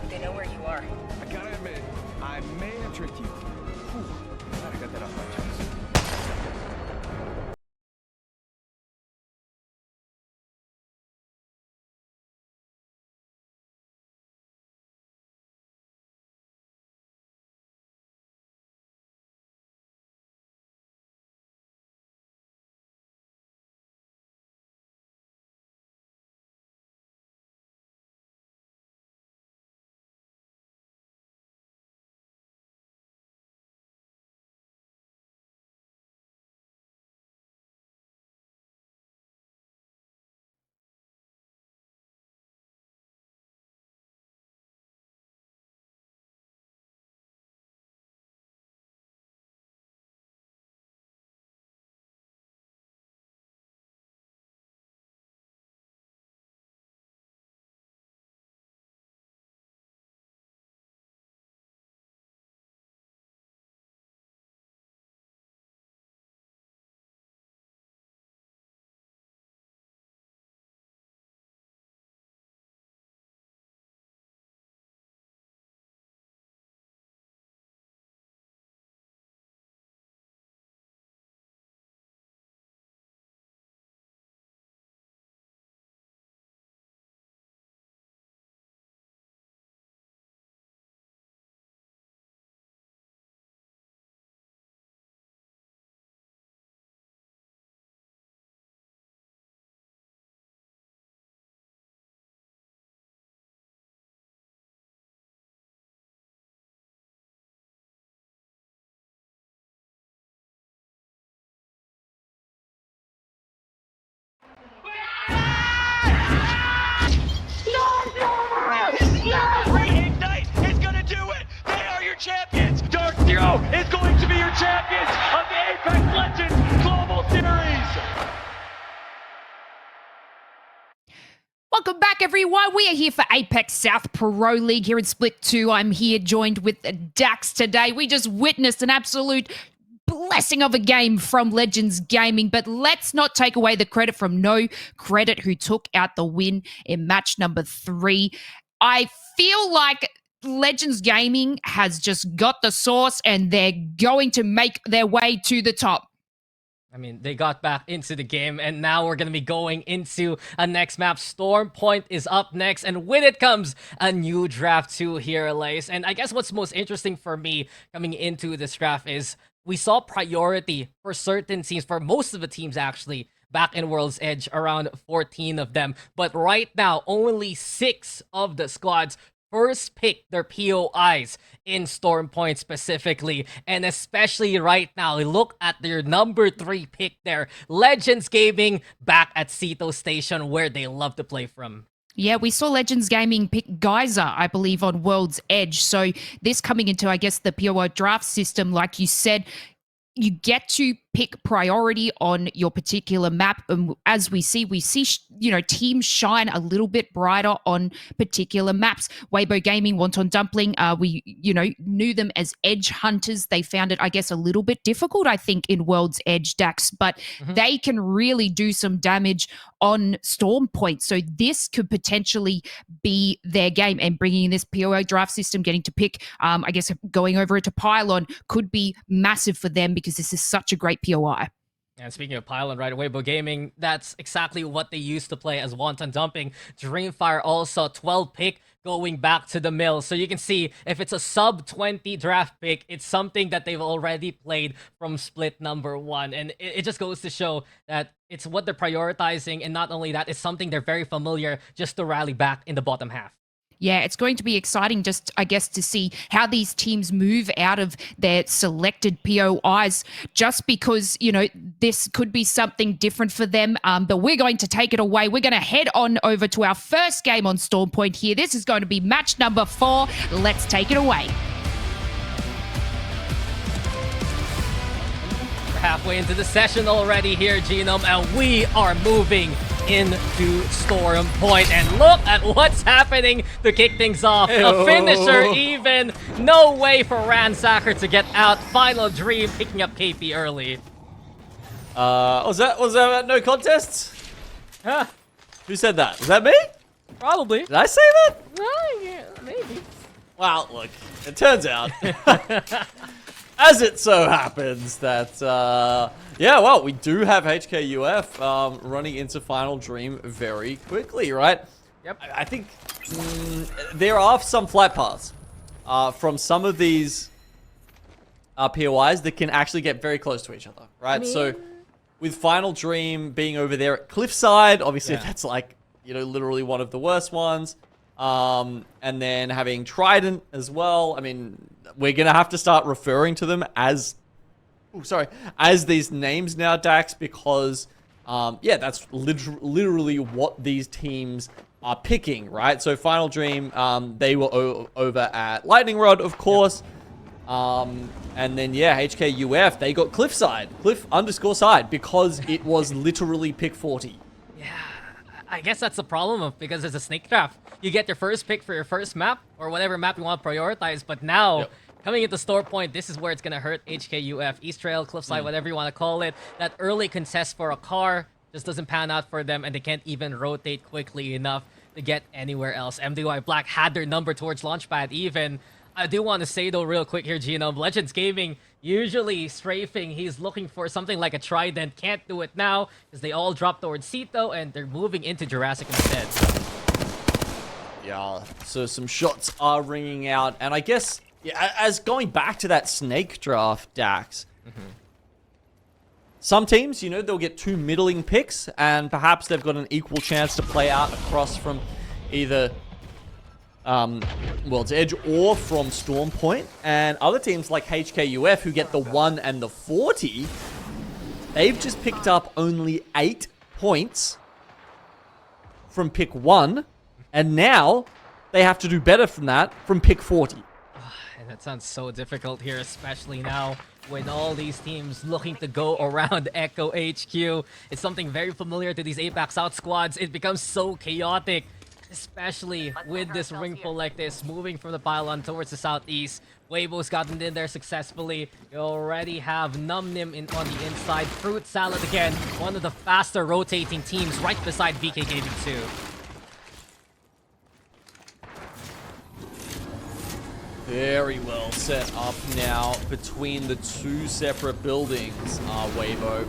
They know where you are. I gotta admit, I may have tricked you. Glad I got that off my chest. Reignite is gonna do it! They are your champions! Dark Zero is going to be your champions of the APAC Legends Global Series! Welcome back, everyone. We are here for Apex South Pro League here in Split 2. I'm here joined with Dax today. We just witnessed an absolute blessing of a game from Legends Gaming, but let's not take away the credit from No Credit, who took out the win in match number 3. I feel like Legends Gaming has just got the sauce and they're going to make their way to the top. I mean, they got back into the game, and now we're going to be going into a next map. Storm Point is up next, and with it comes a new draft too here, Lace. And I guess what's most interesting for me coming into this draft is we saw priority for certain teams, for most of the teams actually, back in World's Edge, around 14 of them. But right now, only 6 of the squads first pick their POIs in Storm Point specifically, and especially right now, look at their number 3 pick there, Legends Gaming, back at Sito Station where they love to play from. Yeah, we saw Legends Gaming pick Geyser, I believe, on World's Edge. So this coming into, I guess, the POI draft system, like you said, you get to pick priority on your particular map. And as we see, teams shine a little bit brighter on particular maps. Weibo Gaming, Wonton Dumpling, we knew them as edge hunters. They found it, I guess, a little bit difficult, I think, in World's Edge, Dax, but they can really do some damage on Storm Point. So this could potentially be their game, and bringing in this POI draft system, getting to pick, I guess, going over it to Pylon could be massive for them because this is such a great POI. And speaking of Pylon right away, Weibo Gaming, that's exactly what they used to play as Wonton Dumping. Dreamfire also 12 pick going back to the mill. So you can see if it's a sub 20 draft pick, it's something that they've already played from split number 1. And it just goes to show that it's what they're prioritizing. And not only that, it's something they're very familiar just to rally back in the bottom half. Yeah, it's going to be exciting just, I guess, to see how these teams move out of their selected POIs, just because, this could be something different for them. But we're going to take it away. We're going to head on over to our first game on Storm Point here. This is going to be match number 4. Let's take it away. We're halfway into the session already here, Genome, and we are moving into Storm Point, and look at what's happening to kick things off. A finisher even. No way for Ransacker to get out. Final Dream picking up KP early. Was that no contests? Huh? Who said that? Was that me? Probably. Did I say that? Yeah, maybe. Well, look, it turns out, as it so happens that, we do have HKUF running into Final Dream very quickly, right? Yep. I think there are some flight paths from some of these POIs that can actually get very close to each other, right? So with Final Dream being over there at Cliffside, obviously that's like, literally one of the worst ones. And then having Trident as well. I mean, we're going to have to start referring to them as these names now, Dax, because, that's literally what these teams are picking, right? So Final Dream, they were over at Lightning Rod, of course. And then, HKUF, they got Cliffside, Cliff_side, because it was literally pick 40. Yeah, I guess that's the problem because it's a snake draft. You get your first pick for your first map, or whatever map you want to prioritize, but now, coming into Storm Point, this is where it's going to hurt HKUF. East Trail, Cliffside, whatever you want to call it. That early contest for a car just doesn't pan out for them, and they can't even rotate quickly enough to get anywhere else. MDY Black had their number towards Launchpad even. I do want to say, though, real quick here, Genome, Legends Gaming, usually strafing, he's looking for something like a Trident. Can't do it now, because they all drop towards Sito, and they're moving into Jurassic instead. Yeah, so some shots are ringing out, and I guess, as going back to that snake draft, Dax, some teams, they'll get 2 middling picks, and perhaps they've got an equal chance to play out across from either World's Edge or from Storm Point. And other teams like HKUF, who get the 1 and the 40, they've just picked up only 8 points from pick 1, and now they have to do better from that from pick 40. And that sounds so difficult here, especially now when all these teams looking to go around Echo HQ. It's something very familiar to these APAC South squads. It becomes so chaotic, especially with this ring pull like this, moving from the pylon towards the southeast. Weibo's gotten in there successfully. You already have Numnim on the inside. Fruit Salad again, one of the faster rotating teams right beside VK Gaming 2. Very well set up now between the 2 separate buildings, Weibo.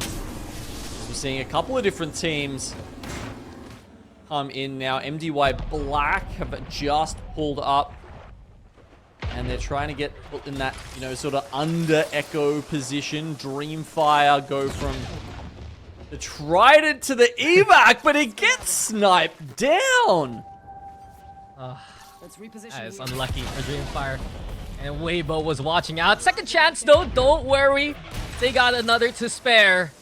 We're seeing a couple of different teams come in now. MDY Black have just pulled up, and they're trying to get put in that, sort of under Echo position. Dreamfire go from the Trident to the evac, but it gets sniped down. That is unlucky for Dreamfire. And Weibo was watching out. Second chance though, don't worry. They got another to spare.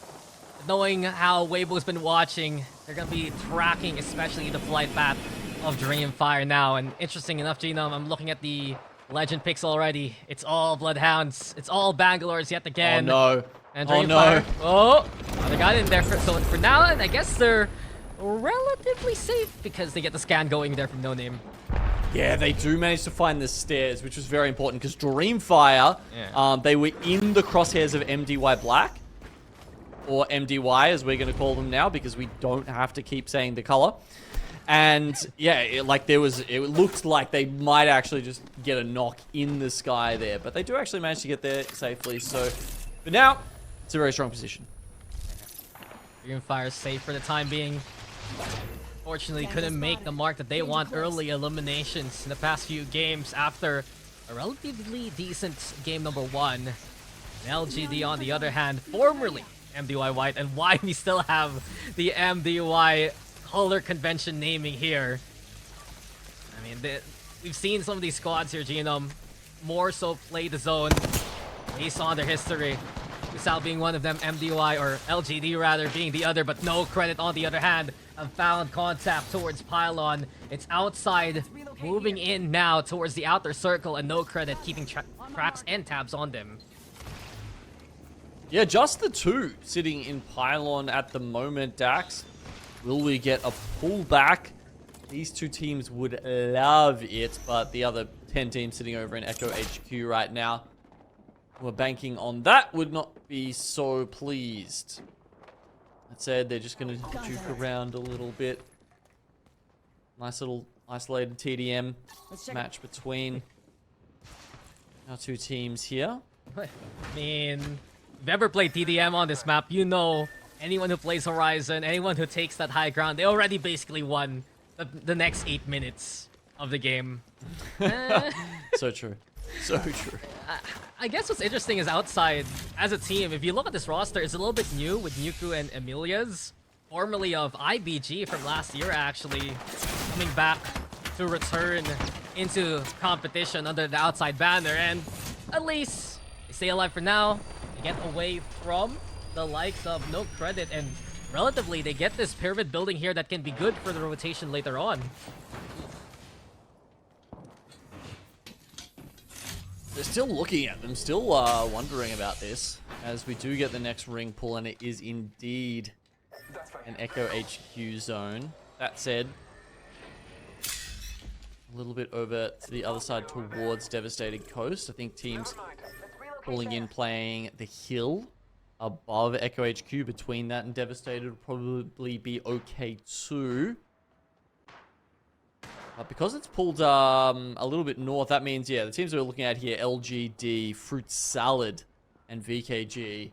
Knowing how Weibo's been watching, they're gonna be tracking especially the flight path of Dreamfire now. And interesting enough, Genome, I'm looking at the legend picks already. It's all Bloodhounds. It's all Bangalore's yet again. Oh no. And Oh Dreamfire. no. Oh, they got in there so for now, and I guess they're relatively safe because they get the scan going there from No Name. Yeah, they do manage to find the stairs, which was very important because Dreamfire, they were in the crosshairs of MDY Black, or MDY as we're going to call them now because we don't have to keep saying the color. And yeah, it looked like they might actually just get a knock in the sky there, but they do actually manage to get there safely. So for now, it's a very strong position. Dreamfire safe for the time being. Fortunately, couldn't make the mark that they want early eliminations in the past few games after a relatively decent game number 1. And LGD, on the other hand, formerly MDY White, and why we still have the MDY color convention naming here. I mean, we've seen some of these squads here, Genome, more so play the zone based on their history. Usal being one of them, MDY, or LGD rather, being the other, but no credit on the other hand. Have found contact towards Pylon. It's outside, moving in now towards the outer circle, and no credit keeping tracks and tabs on them. Yeah, just the two sitting in Pylon at the moment, Dax. Will we get a pullback? These two teams would love it, but the other 10 teams sitting over in Echo HQ right now, who are banking on that, would not be so pleased. That said, they're just going to juke around a little bit. Nice little isolated TDM match between our two teams here. I mean, if you've ever played TDM on this map, you know anyone who plays Horizon, anyone who takes that high ground, they already basically won the next 8 minutes of the game. So true. So true. I guess what's interesting is outside, as a team, if you look at this roster, it's a little bit new with Nuku and Emilia's, formerly of IBG from last year actually, coming back to return into competition under the outside banner, and at least they stay alive for now. They get away from the likes of no credit, and relatively they get this pyramid building here that can be good for the rotation later on. They're still looking at them, still wondering about this, as we do get the next ring pull, and it is indeed an Echo HQ zone. That said, a little bit over to the other side towards Devastated Coast. I think teams pulling in, playing the hill above Echo HQ. Between that and Devastated will probably be okay too. Because it's pulled a little bit north, that means, yeah, the teams that we're looking at here, LGD, Fruit Salad, and VKG,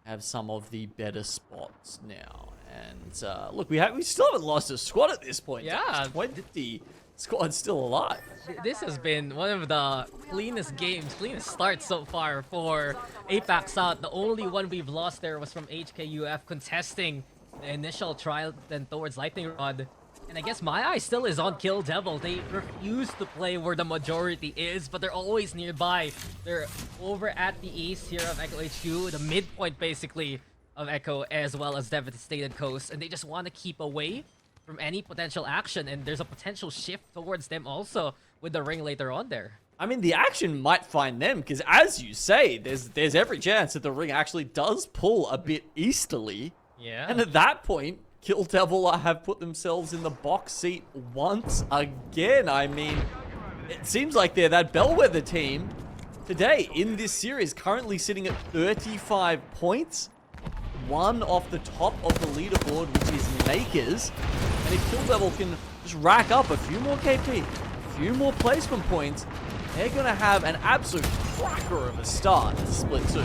have some of the better spots now. And look, we still haven't lost a squad at this point. Yeah. When did the squad's still alive? This has been one of the cleanest games, cleanest starts so far for APAC South. The only one we've lost there was from HKUF contesting the initial trial then towards Lightning Rod. And I guess my eye still is on Kill Devil. They refuse to play where the majority is, but they're always nearby. They're over at the east here of Echo HQ, the midpoint basically of Echo, as well as Devastated Coast, and they just want to keep away from any potential action, and there's a potential shift towards them also with the ring later on there. I mean, the action might find them, because as you say, there's every chance that the ring actually does pull a bit easterly. Yeah. And at that point, Kill Devil have put themselves in the box seat once again. I mean, it seems like they're that bellwether team today in this series, currently sitting at 35 points. One off the top of the leaderboard, which is Makers. And if Kill Devil can just rack up a few more KP, a few more placement points, they're going to have an absolute cracker of a start to Split 2.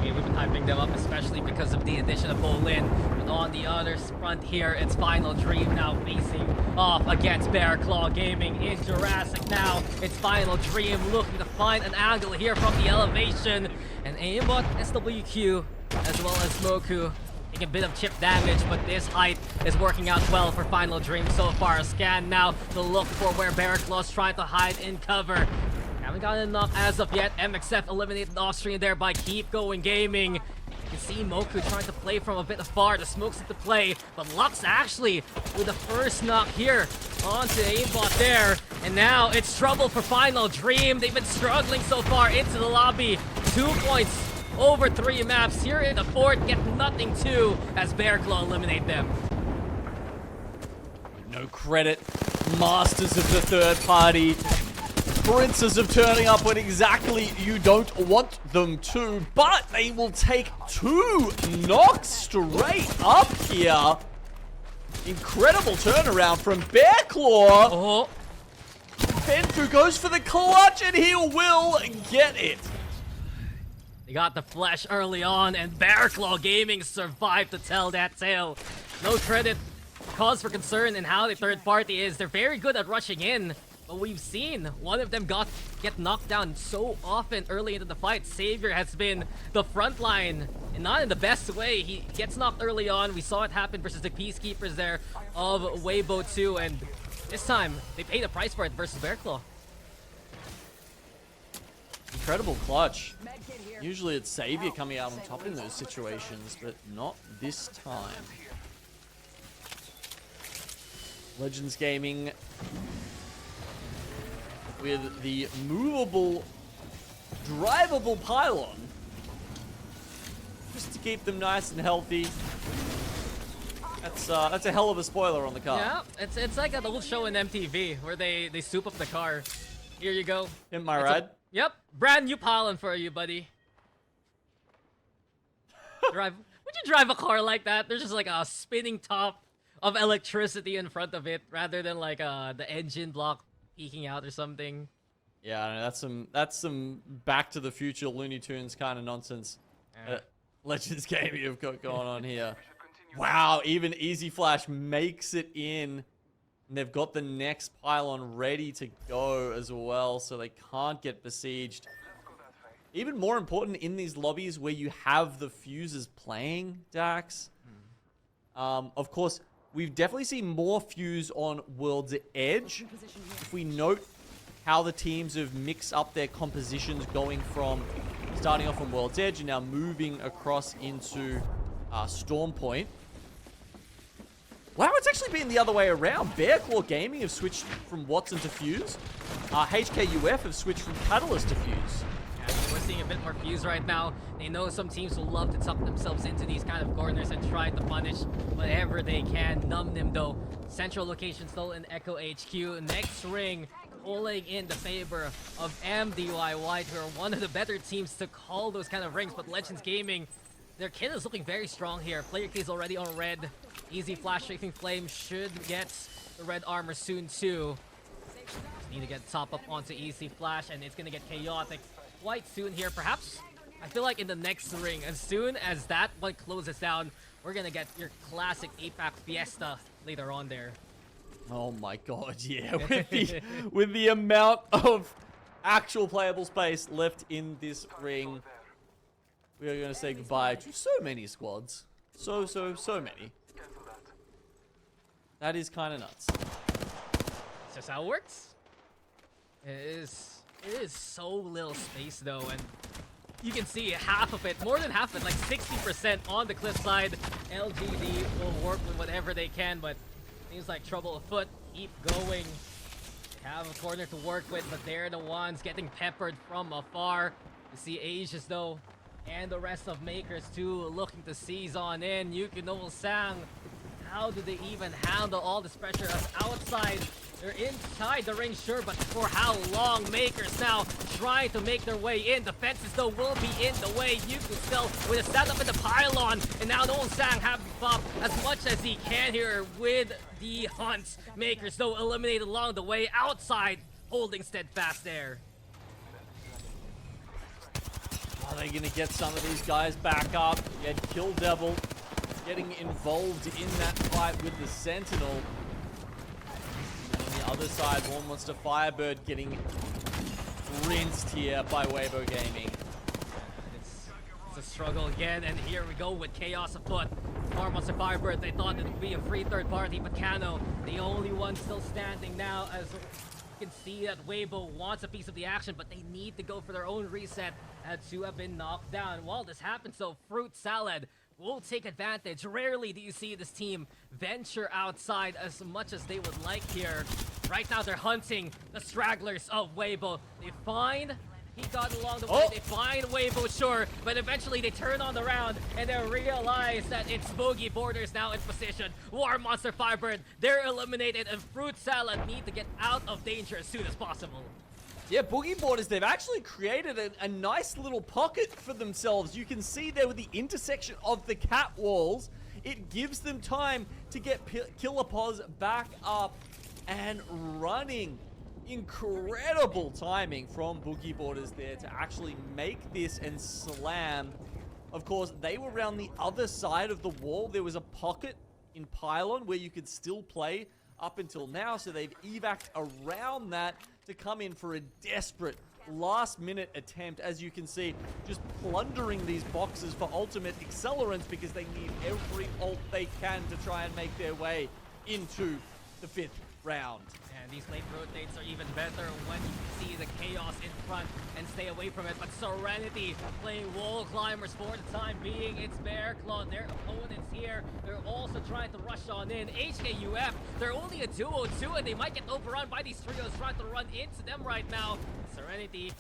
We've been hyping them up, especially because of the addition of Bolin. But on the other front here, it's Final Dream now facing off against Bear Claw Gaming in Jurassic now. It's Final Dream looking to find an angle here from the elevation. And aimbot SWQ, as well as Moku, taking a bit of chip damage, but this height is working out well for Final Dream so far. A scan now to look for where Bearclaw's trying to hide in cover. Haven't gotten enough as of yet. MXF eliminated off screen there by Keep Going Gaming. You can see Moku trying to play from a bit afar. The smoke's into play, but Lux actually with the first knock here onto aimbot there. And now it's trouble for Final Dream. They've been struggling so far into the lobby. 2 points over 3 maps. Here in the fort, get nothing too as Bearclaw eliminate them. No credit. Masters of the third party. Princes of turning up when exactly you don't want them to, but they will take 2 knocks straight up here. Incredible turnaround from Bearclaw. Oh. Benfu goes for the clutch and he will get it. They got the flash early on, and Bearclaw Gaming survived to tell that tale. No credit, cause for concern in how the third party is. They're very good at rushing in, but we've seen one of them get knocked down so often early into the fight. Savior has been the front line, and not in the best way. He gets knocked early on. We saw it happen versus the Peacekeepers there of Weibo 2, and this time they paid the price for it versus Bearclaw. Incredible clutch. Usually it's Savior coming out on top in those situations, but not this time. Legends Gaming with the movable, drivable pylon. Just to keep them nice and healthy. That's a hell of a spoiler on the car. Yeah, it's like that old show in MTV where they soup up the car. Here you go. In my ride? Yep, brand new pylon for you, buddy. Would you drive a car like that? There's just like a spinning top of electricity in front of it, rather than like the engine block peeking out or something. Yeah, I know, that's some Back to the Future Looney Tunes kind of nonsense. Legends Gaming have got going on here. Wow, even Easy Flash makes it in. And they've got the next pylon ready to go as well, so they can't get besieged. Even more important in these lobbies where you have the fuses playing, Dax. Of course, we've definitely seen more fuse on World's Edge. If we note how the teams have mixed up their compositions, going from starting off on World's Edge and now moving across into Storm Point. Wow, it's actually been the other way around. Bearclaw Gaming have switched from Watson to Fuse. HKUF have switched from Catalyst to Fuse. Yeah, we're seeing a bit more Fuse right now. They know some teams will love to tuck themselves into these kind of corners and try to punish whatever they can. Numb them though. Central location still in Echo HQ. Next ring pulling in the favor of MDY White, who are one of the better teams to call those kind of rings. But Legends Gaming, their kit is looking very strong here. Player key is already on red. Easy Flash, Strafing Flame should get the red armor soon too. Just need to get top up onto Easy Flash, and it's gonna get chaotic quite soon here. Perhaps, I feel like in the next ring, as soon as that one closes down, we're gonna get your classic APAC Fiesta later on there. Oh my god, yeah. With the amount of actual playable space left in this ring, we are going to say goodbye to so many squads. So many. That is kind of nuts. That's just how it works. It is so little space though, and you can see half of it, more than half of it, like 60% on the cliff side. LGD will work with whatever they can, but seems like trouble afoot. Keep going. They have a corner to work with, but they're the ones getting peppered from afar. You see Asia's though, and the rest of Makers too, looking to seize on in. Yuki Sang, how do they even handle all this pressure outside? They're inside the ring, sure, but for how long? Makers now trying to make their way in. The fences, though, will be in the way. Yuku still with a setup in the pylon. And now Noel Sang have up as much as he can here with the hunts. Makers, though, eliminated along the way. Outside, holding steadfast there. Are they going to get some of these guys back up? You had Kill Devil getting involved in that fight with the Sentinel. On the other side, one wants to Firebird getting rinsed here by Weibo Gaming. It's a struggle again, and here we go with chaos afoot. Monster Firebird, they thought it would be a free third party, but Kano, the only one still standing now, as you can see that Weibo wants a piece of the action, but they need to go for their own reset to have been knocked down. While this happens, though, Fruit Salad will take advantage. Rarely do you see this team venture outside as much as they would like here. Right now, they're hunting the stragglers of Weibo. They find he got along the way. They find Weibo, sure, but eventually they turn on the round and they realize that it's Boogie Borders now in position. War Monster Firebird, they're eliminated, and Fruit Salad need to get out of danger as soon as possible. Yeah, Boogie Borders, they've actually created a nice little pocket for themselves. You can see there with the intersection of the cat walls, it gives them time to get Killer Pos back up and running. Incredible timing from Boogie Borders there to actually make this and slam. Of course, they were around the other side of the wall. There was a pocket in Pylon where you could still play up until now, so they've evac'd around that to come in for a desperate last-minute attempt. As you can see, just plundering these boxes for ultimate accelerants because they need every ult they can to try and make their way into the 5th round. And these late rotates are even better when you can see the chaos in front and stay away from it. But Serenity playing wall climbers for the time being. It's Bear Claw, their opponents here. They're also trying to rush on in. HKUF, they're only a duo too, and they might get overrun by these trios trying to run into them right now. Serenity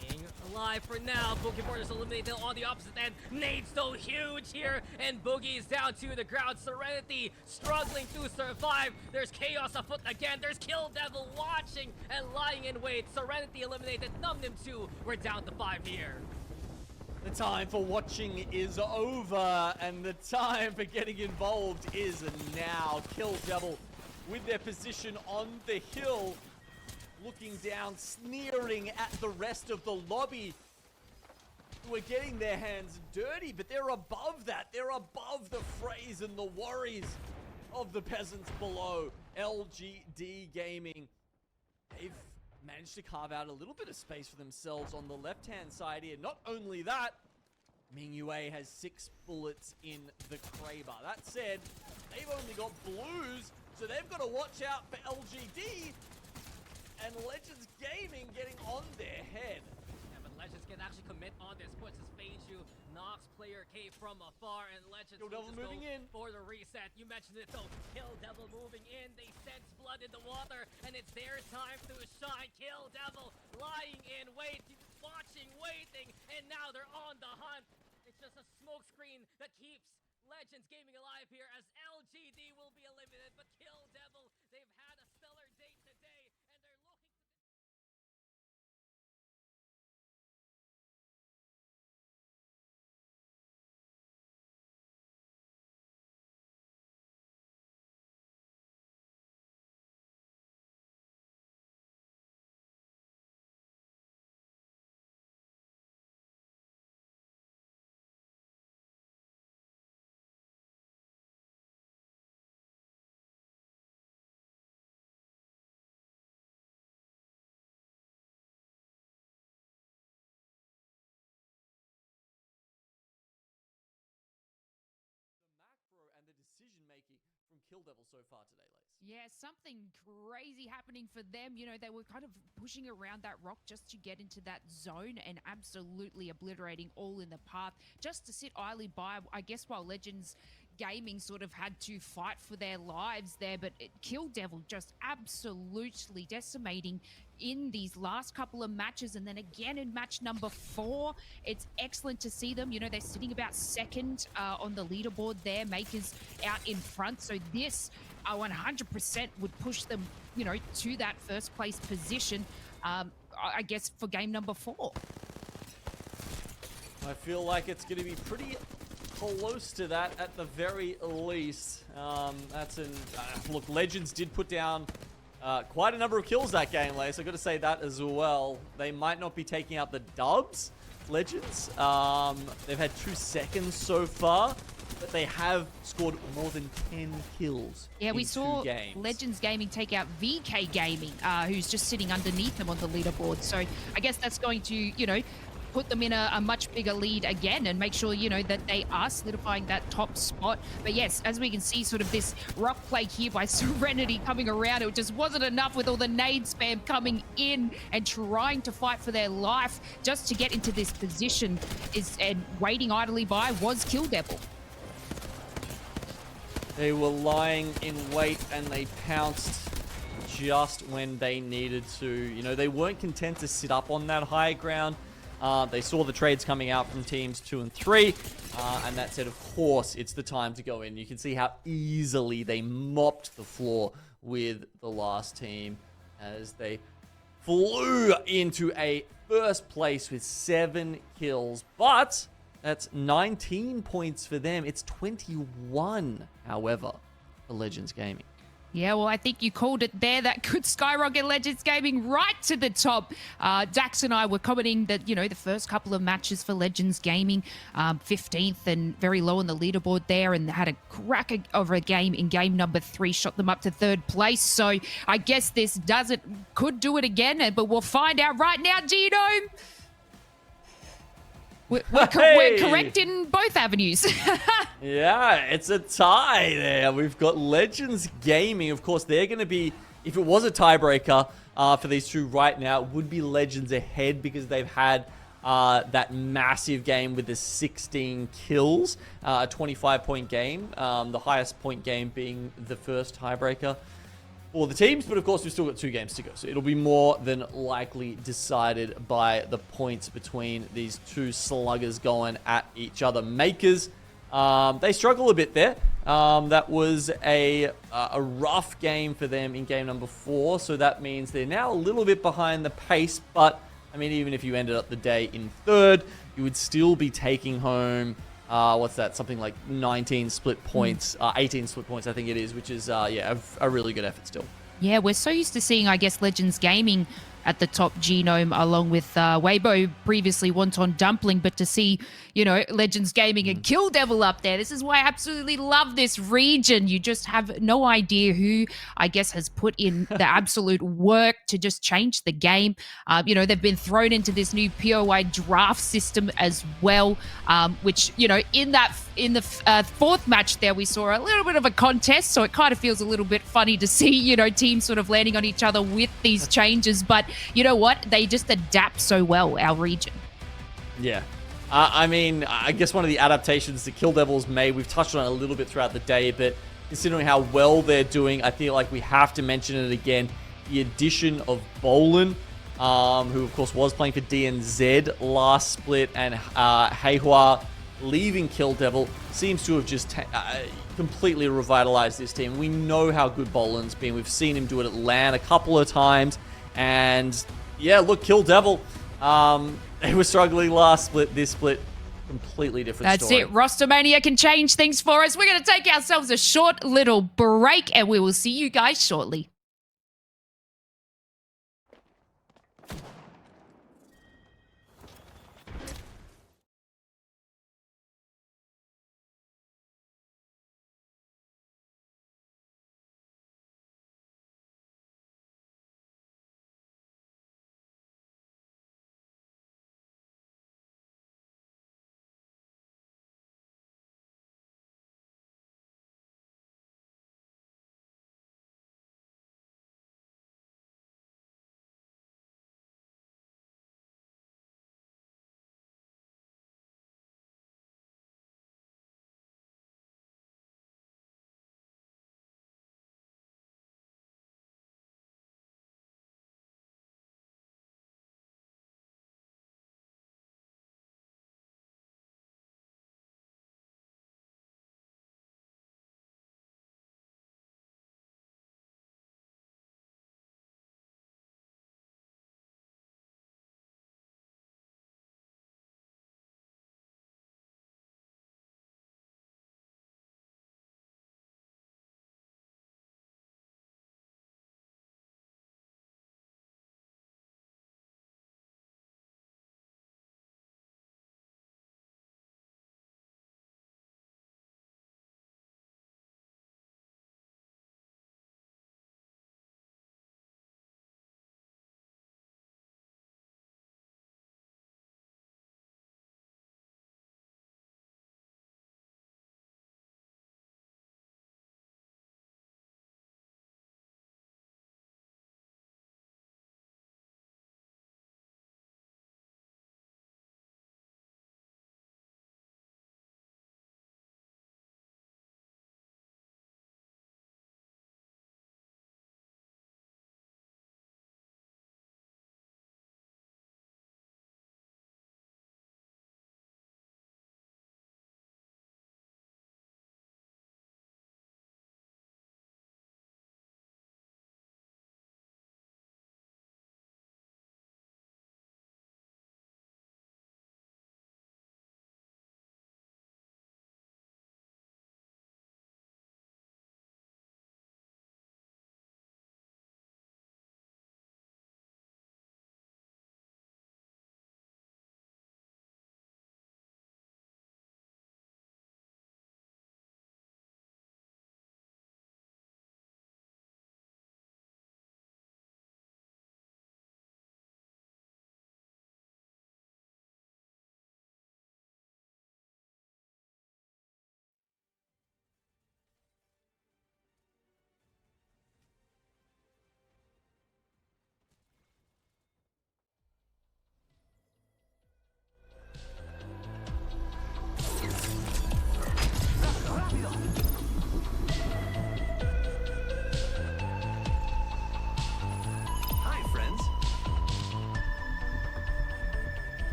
being alive for now. Boogie Borders eliminated on the opposite end. Nade's so huge here, and Boogie is down to the ground. Serenity struggling to survive. There's chaos afoot again. There's Kill Devil watching and lying in wait. Serenity eliminated. Numb Nim 2. We're down to 5 here. The time for watching is over, and the time for getting involved is now. Kill Devil with their position on the hill, looking down, sneering at the rest of the lobby, who are getting their hands dirty, but they're above that. They're above the phrase and the worries of the peasants below. LGD Gaming, they've managed to carve out a little bit of space for themselves on the left-hand side here. Not only that, Ming Yue has 6 bullets in the Kraber. That said, they've only got blues, so they've got to watch out for LGD and Legends Gaming getting on their head. Yeah, but Legends can actually commit on this. Puts his Feiju, knocks player K from afar, and Legends Kill Devil moving in for the reset. You mentioned it though. Kill Devil moving in. They sense blood in the water, and it's their time to shine. Kill Devil lying in wait, watching, waiting, and now they're on the hunt. It's just a smoke screen that keeps Legends Gaming alive here, as LGD will be eliminated, but Kill Devil, they've had a stellar day today, and they're looking for macro and the decision making from Kill Devil so far today, Lace. Yeah, something crazy happening for them. You know, they were kind of pushing around that rock just to get into that zone and absolutely obliterating all in the path just to sit idly by, I guess, while Legends Gaming sort of had to fight for their lives there. But Kill Devil just absolutely decimating in these last couple of matches, and then again in match number 4. It's excellent to see them. You know, they're sitting about second on the leaderboard there. Makers out in front. So this 100% would push them, you know, to that first place position, I guess, for game number 4. I feel like it's going to be pretty close to that at the very least. Look, Legends did put down quite a number of kills that game, Lace. I've got to say that as well. They might not be taking out the dubs, Legends. They've had 2 seconds so far, but they have scored more than 10 kills. Yeah, we in saw 2 games. Legends Gaming take out VK Gaming, who's just sitting underneath them on the leaderboard. So I guess that's going to, you know, put them in a much bigger lead again and make sure, you know, that they are solidifying that top spot. But yes, as we can see, sort of this rock play here by Serenity coming around, it just wasn't enough with all the nade spam coming in and trying to fight for their life just to get into this position and waiting idly by was Kill Devil. They were lying in wait and they pounced just when they needed to. You know, they weren't content to sit up on that high ground. They saw the trades coming out from teams 2 and 3, and that said, of course, it's the time to go in. You can see how easily they mopped the floor with the last team as they flew into a first place with 7 kills. But that's 19 points for them. It's 21, however, for Legends Gaming. Yeah, well, I think you called it there. That could skyrocket Legends Gaming right to the top. Dax and I were commenting that, you know, the first couple of matches for Legends Gaming, 15th and very low on the leaderboard there, and had a cracker of a game in game number 3, shot them up to 3rd place. So I guess this could do it again, but we'll find out right now, Genome. We're correct in both avenues. Yeah, it's a tie there. We've got Legends Gaming. Of course, they're going to be, if it was a tiebreaker for these two right now, it would be Legends ahead because they've had that massive game with the 16 kills, a 25-point game, the highest point game being the first tiebreaker for the teams, but of course we've still got 2 games to go, so it'll be more than likely decided by the points between these 2 sluggers going at each other. Makers, they struggle a bit there. That was a rough game for them in game number 4, so that means they're now a little bit behind the pace, but I mean, even if you ended up the day in 3rd, you would still be taking home what's that? Something like 19 split points, 18 split points, I think it is, which is, yeah, a really good effort still. Yeah, we're so used to seeing, I guess, Legends Gaming at the top, Genome, along with Weibo, previously Wonton Dumpling, but to see, you know, Legends Gaming and Kill Devil up there, this is why I absolutely love this region. You just have no idea who, I guess, has put in the absolute work to just change the game. You know, they've been thrown into this new POI draft system as well, which, you know, in the 4th match there, we saw a little bit of a contest, so it kind of feels a little bit funny to see, you know, teams sort of landing on each other with these changes, but you know what? They just adapt so well, our region. Yeah. I mean, I guess one of the adaptations that Kill Devil's made, we've touched on it a little bit throughout the day, but considering how well they're doing, I feel like we have to mention it again. The addition of Bolin, who of course was playing for DNZ last split, and Heihua leaving Kill Devil, seems to have just completely revitalized this team. We know how good Bolin's been. We've seen him do it at LAN a couple of times. And yeah, look, Kill Devil, they were struggling last split. This split, completely different story. That's it. Rostermania can change things for us. We're going to take ourselves a short little break, and we will see you guys shortly.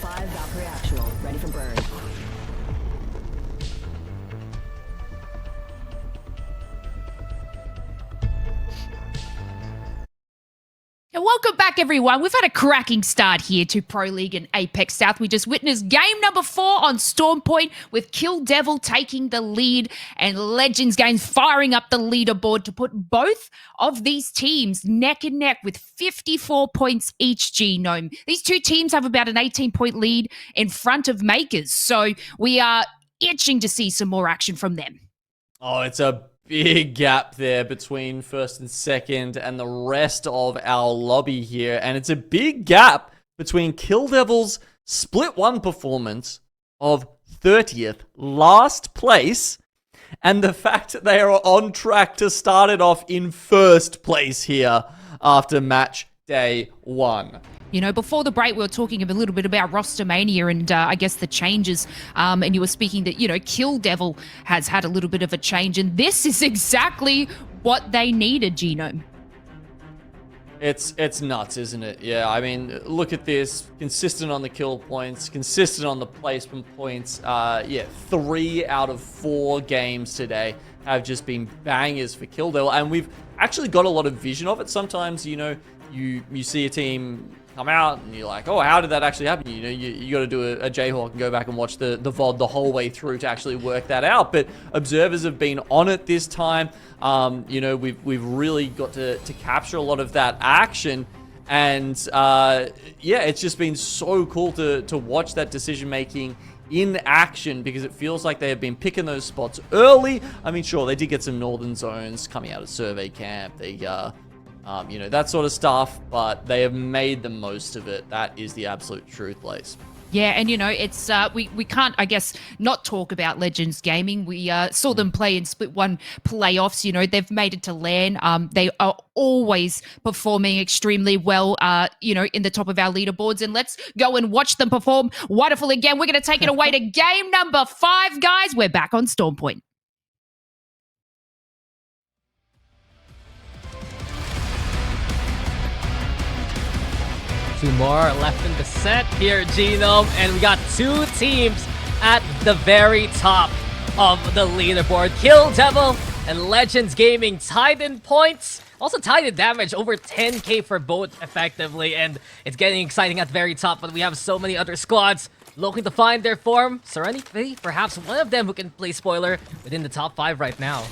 5 Valkyrie actual, ready for burn. And welcome back, everyone. We've had a cracking start here to Pro League and Apex South. We just witnessed game number 4 on Storm Point with Kill Devil taking the lead and Legends Games firing up the leaderboard to put both of these teams neck and neck with 54 points each, Genome. These two teams have about an 18-point lead in front of Makers, so we are itching to see some more action from them. Oh, it's a big gap there between first and second and the rest of our lobby here. And it's a big gap between Kill Devil's Split 1 performance of 30th, last place, and the fact that they are on track to start it off in first place here after match day 1. You know, before the break, we were talking a little bit about roster mania and I guess the changes. And you were speaking that, you know, Kill Devil has had a little bit of a change. And this is exactly what they needed, Genome. It's nuts, isn't it? Yeah, I mean, look at this. Consistent on the kill points, consistent on the placement points. Yeah, 3 out of 4 games today have just been bangers for Kill Devil. And we've actually got a lot of vision of it. Sometimes, you know, you see a team come out and you're like, oh, how did that actually happen? You know, you got to do a Jayhawk and go back and watch the VOD the whole way through to actually work that out. But observers have been on it this time. You know, we've really got to capture a lot of that action. And yeah, it's just been so cool to watch that decision making in action, because it feels like they have been picking those spots early. I mean, sure, they did get some northern zones coming out of survey camp. They you know, that sort of stuff, but they have made the most of it. That is the absolute truth, Lace. Yeah, and you know, it's we can't, I guess, not talk about Legends Gaming. We saw them play in Split 1 playoffs. You know, they've made it to LAN. They are always performing extremely well, you know, in the top of our leaderboards. And let's go and watch them perform wonderful again. We're going to take it away to game number 5, guys. We're back on Storm Point. 2 more left in the set here, Genome, and we got 2 teams at the very top of the leaderboard. Kill Devil and Legends Gaming tied in points, also tied in damage, over 10k for both effectively, and it's getting exciting at the very top, but we have so many other squads looking to find their form. Serenity, perhaps one of them who can play spoiler within the top 5 right now.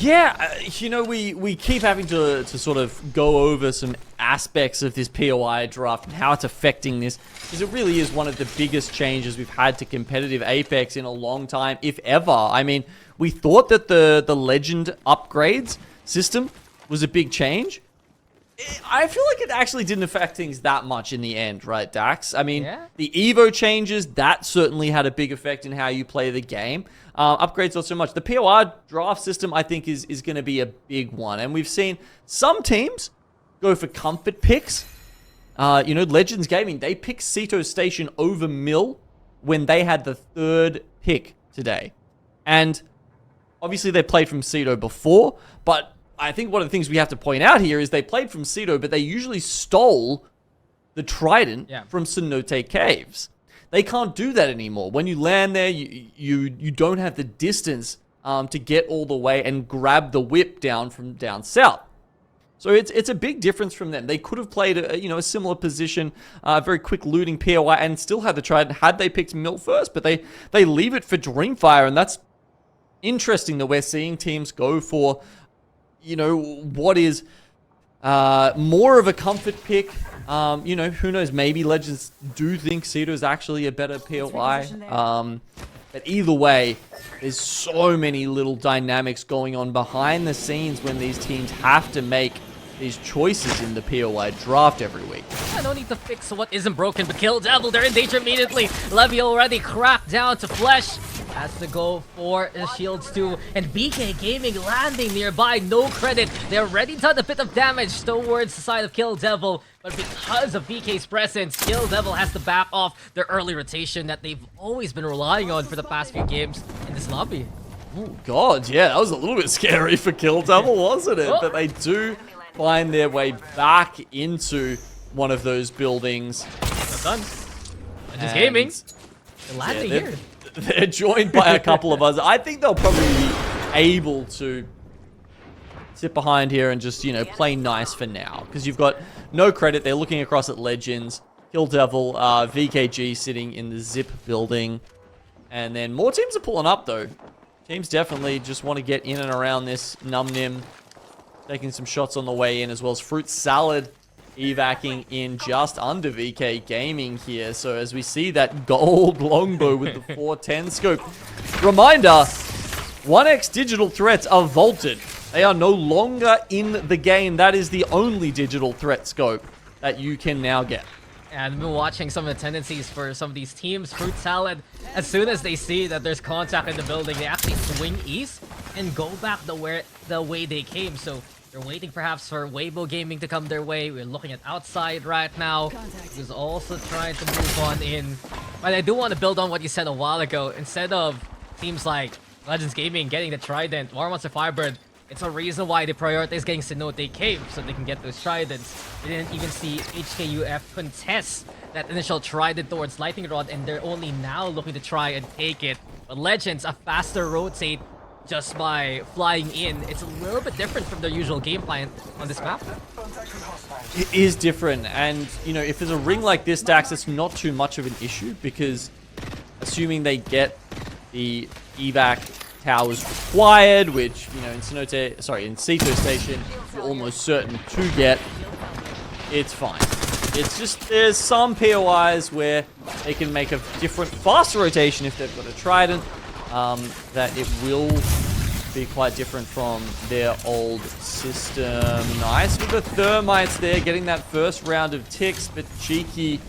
Yeah, you know, we keep having to sort of go over some aspects of this POI draft and how it's affecting this, because it really is one of the biggest changes we've had to competitive Apex in a long time, if ever. I mean, we thought that the Legend upgrades system was a big change. I feel like it actually didn't affect things that much in the end, right, Dax? I mean, the Evo changes, that certainly had a big effect in how you play the game. Upgrades not so much. The POR draft system, I think, is going to be a big one. And we've seen some teams go for comfort picks. You know, Legends Gaming, they picked Ceto Station over Mill when they had the 3rd pick today. And obviously they played from Ceto before, but I think one of the things we have to point out here is they played from Ceto, but they usually stole the Trident from Cenote Caves. They can't do that anymore. When you land there, you don't have the distance to get all the way and grab the whip down from down south. So it's a big difference from them. They could have played a similar position, very quick looting POI, and still had the Trident had they picked Mill first. But they leave it for Dreamfire, and that's interesting that we're seeing teams go for, you know, what is more of a comfort pick. You know, who knows? Maybe Legends do think Ceto is actually a better POI. But either way, there's so many little dynamics going on behind the scenes when these teams have to make these choices in the POI draft every week. Yeah, no need to fix what isn't broken, but Kill Devil, they're in danger immediately. Levy already cracked down to Flesh. Has to go for the shields too. And BK Gaming landing nearby, no credit. They already done a bit of damage towards the side of Kill Devil, but because of BK's presence, Kill Devil has to back off their early rotation that they've always been relying on for the past few games in this lobby. Oh god, yeah, that was a little bit scary for Kill Devil, wasn't it? But they do find their way back into one of those buildings. Done. Legends Gaming. They're landing yeah, here. They're joined by a couple of us. I think they'll probably be able to sit behind here and just, you know, play nice for now. Because you've got no credit. They're looking across at Legends. Kill Devil, VKG sitting in the Zip building. And then more teams are pulling up, though. Teams definitely just want to get in and around this Num Nim. Taking some shots on the way in, as well as Fruit Salad evacing in just under VK Gaming here. So as we see that gold longbow with the 410 scope. Reminder, 1x digital threats are vaulted. They are no longer in the game. That is the only digital threat scope that you can now get. And I've been watching some of the tendencies for some of these teams. Fruit Salad, as soon as they see that there's contact in the building, they actually swing east and go back the way they came. So they're waiting perhaps for Weibo Gaming to come their way. We're looking at outside right now. He's also trying to move on in. But I do want to build on what you said a while ago. Instead of teams like Legends Gaming getting the Trident, War Monster Firebird, it's a reason why they prioritize getting Cenote Cave so they can get those Tridents. They didn't even see HKUF contest that initial Trident towards Lightning Rod, and they're only now looking to try and take it. But Legends, a faster rotate just by flying in. It's a little bit different from their usual game plan on this map. It is different, and, you know, if there's a ring like this, Dax, it's not too much of an issue, because assuming they get the evac towers required, which, you know, in Cito Station, you're almost certain to get, it's fine. It's just, there's some POIs where they can make a different, faster rotation if they've got a Trident, that it will be quite different from their old system. Nice with the Thermites there, getting that first round of ticks, but Cheeky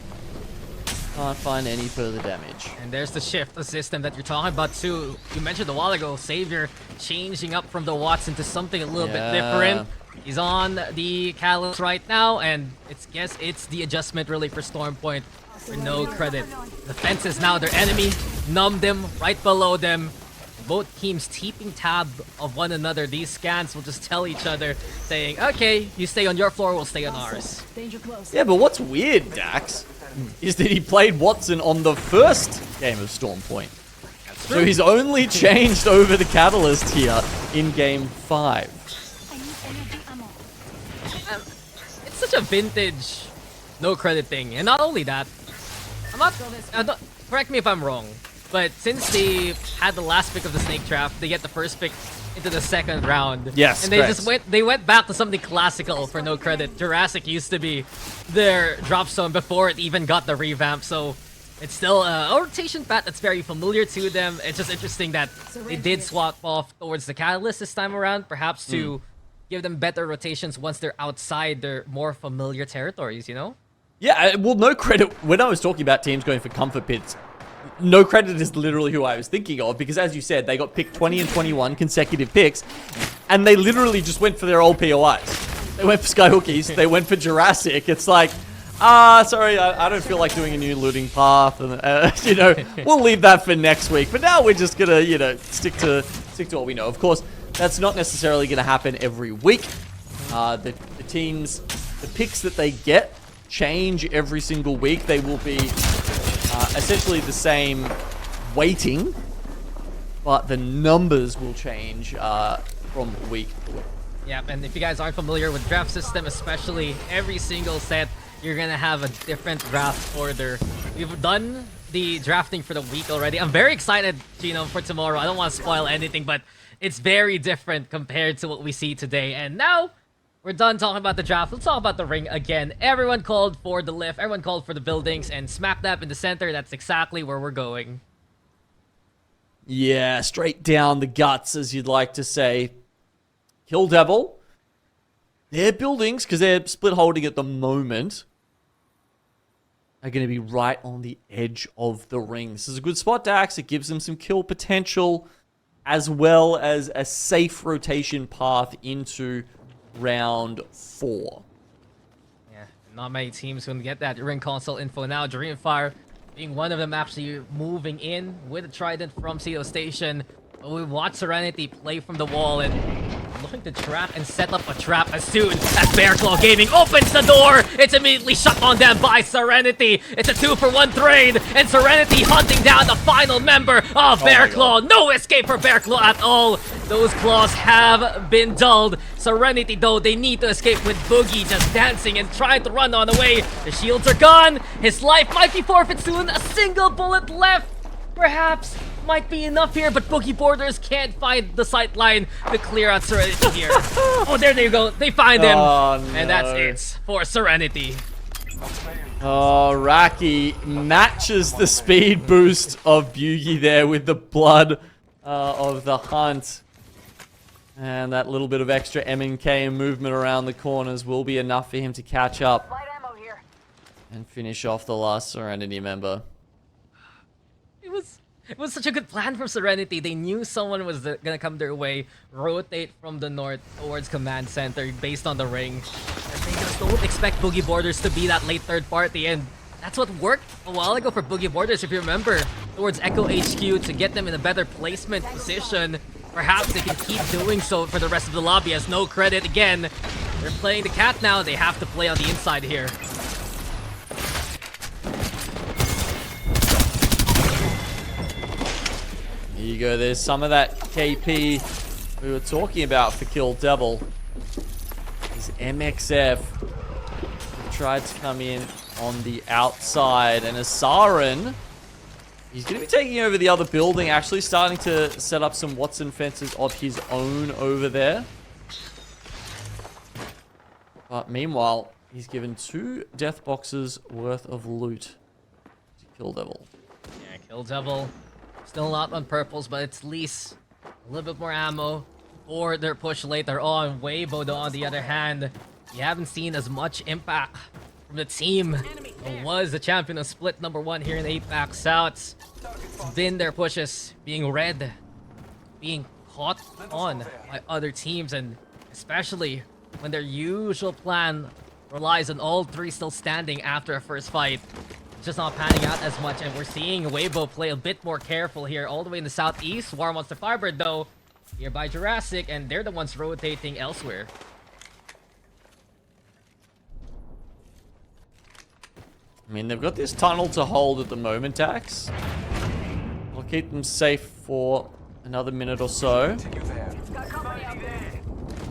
can't find any further damage. And there's the shift, the system that you're talking about too. You mentioned a while ago, Savior changing up from the Watson to something a little bit different. He's on the Catalyst right now, and it's the adjustment really for Stormpoint. For no credit. The fence is now their enemy. Numbed them right below them. Both teams keeping tab of one another. These scans will just tell each other, saying, okay, you stay on your floor, we'll stay on ours. Yeah, but what's weird, Dax, is that he played Watson on the first game of Stormpoint. So he's only changed over the Catalyst here in game 5. It's such a vintage no credit thing. And not only that, correct me if I'm wrong, but since they had the last pick of the snake draft, they get the first pick into the second round. Yes, and they went back to something classical for no credit. Jurassic used to be their drop zone before it even got the revamp, so it's still a rotation path that's very familiar to them. It's just interesting that they did swap off towards the Catalyst this time around, perhaps to give them better rotations once they're outside their more familiar territories, you know? Yeah, well, no credit. When I was talking about teams going for comfort pits, no credit is literally who I was thinking of, because as you said, they got picked 20 and 21 consecutive picks, and they literally just went for their old POIs. They went for Skyhookies, they went for Jurassic. It's like, sorry, I don't feel like doing a new looting path, and you know, we'll leave that for next week. But now we're just gonna, you know, stick to what we know. Of course, that's not necessarily gonna happen every week. The teams, the picks that they get change every single week. They will be essentially the same weighting, but the numbers will change from week to week. Yeah, and if you guys aren't familiar with draft system, especially every single set, you're gonna have a different draft order. We've done the drafting for the week already. I'm very excited, Gino, for tomorrow. I don't want to spoil anything, but it's very different compared to what we see today. And now we're done talking about the draft. Let's talk about the ring again. Everyone called for the lift. Everyone called for the buildings. And smack dab in the center, that's exactly where we're going. Yeah, straight down the guts, as you'd like to say. Kill Devil. Their buildings, because they're split holding at the moment, are going to be right on the edge of the ring. This is a good spot, Dax. It gives them some kill potential, as well as a safe rotation path into round 4. Yeah, not many teams going to get that ring console info now. Dreamfire being one of them, actually moving in with a Trident from Cito Station. But we watch Serenity play from the wall, and looking to trap and set up a trap as soon as Bear Claw Gaming opens the door. It's immediately shut on them by Serenity. It's a 2-for-1 trade, and Serenity hunting down the final member of Bear Claw. No escape for Bear Claw at all. Those claws have been dulled. Serenity, though, they need to escape with Boogie just dancing and trying to run on the way. The shields are gone. His life might be forfeit soon. A single bullet left. Perhaps might be enough here, but Boogie Borders can't find the sight line to clear out Serenity here. Oh, there you go. They find him. Oh, no. And that's it for Serenity. Oh, Raki matches the speed boost of Bugi there with the blood of the hunt. And that little bit of extra M&K and movement around the corners will be enough for him to catch up and finish off the last Serenity member. It was such a good plan from Serenity. They knew someone was gonna come their way, rotate from the north towards Command Center based on the ring. And they just don't expect Boogie Borders to be that late third party, and that's what worked a while ago for Boogie Borders, if you remember, towards Echo HQ to get them in a better placement position. Perhaps they can keep doing so for the rest of the lobby as no credit again. They're playing the cat now. They have to play on the inside here. Here you go. There's some of that KP we were talking about for Kill Devil. Is MXF tried to come in on the outside, and Asarin, he's going to be taking over the other building, actually starting to set up some Watson fences of his own over there. But meanwhile, he's given 2 death boxes worth of loot to Kill Devil. Yeah, Kill Devil. Still not on purples, but it's at least a little bit more ammo for their push later on. Weibo, though, on the other hand, you haven't seen as much impact from the team that was the champion of Split #1 here in APAC South. It's been their pushes being read, being caught on by other teams, and especially when their usual plan relies on all 3 still standing after a first fight. It's just not panning out as much, and we're seeing Weibo play a bit more careful here all the way in the southeast. War Monster Firebird, though, here by Jurassic, and they're the ones rotating elsewhere. I mean, they've got this tunnel to hold at the moment, Dax. I'll keep them safe for another minute or so.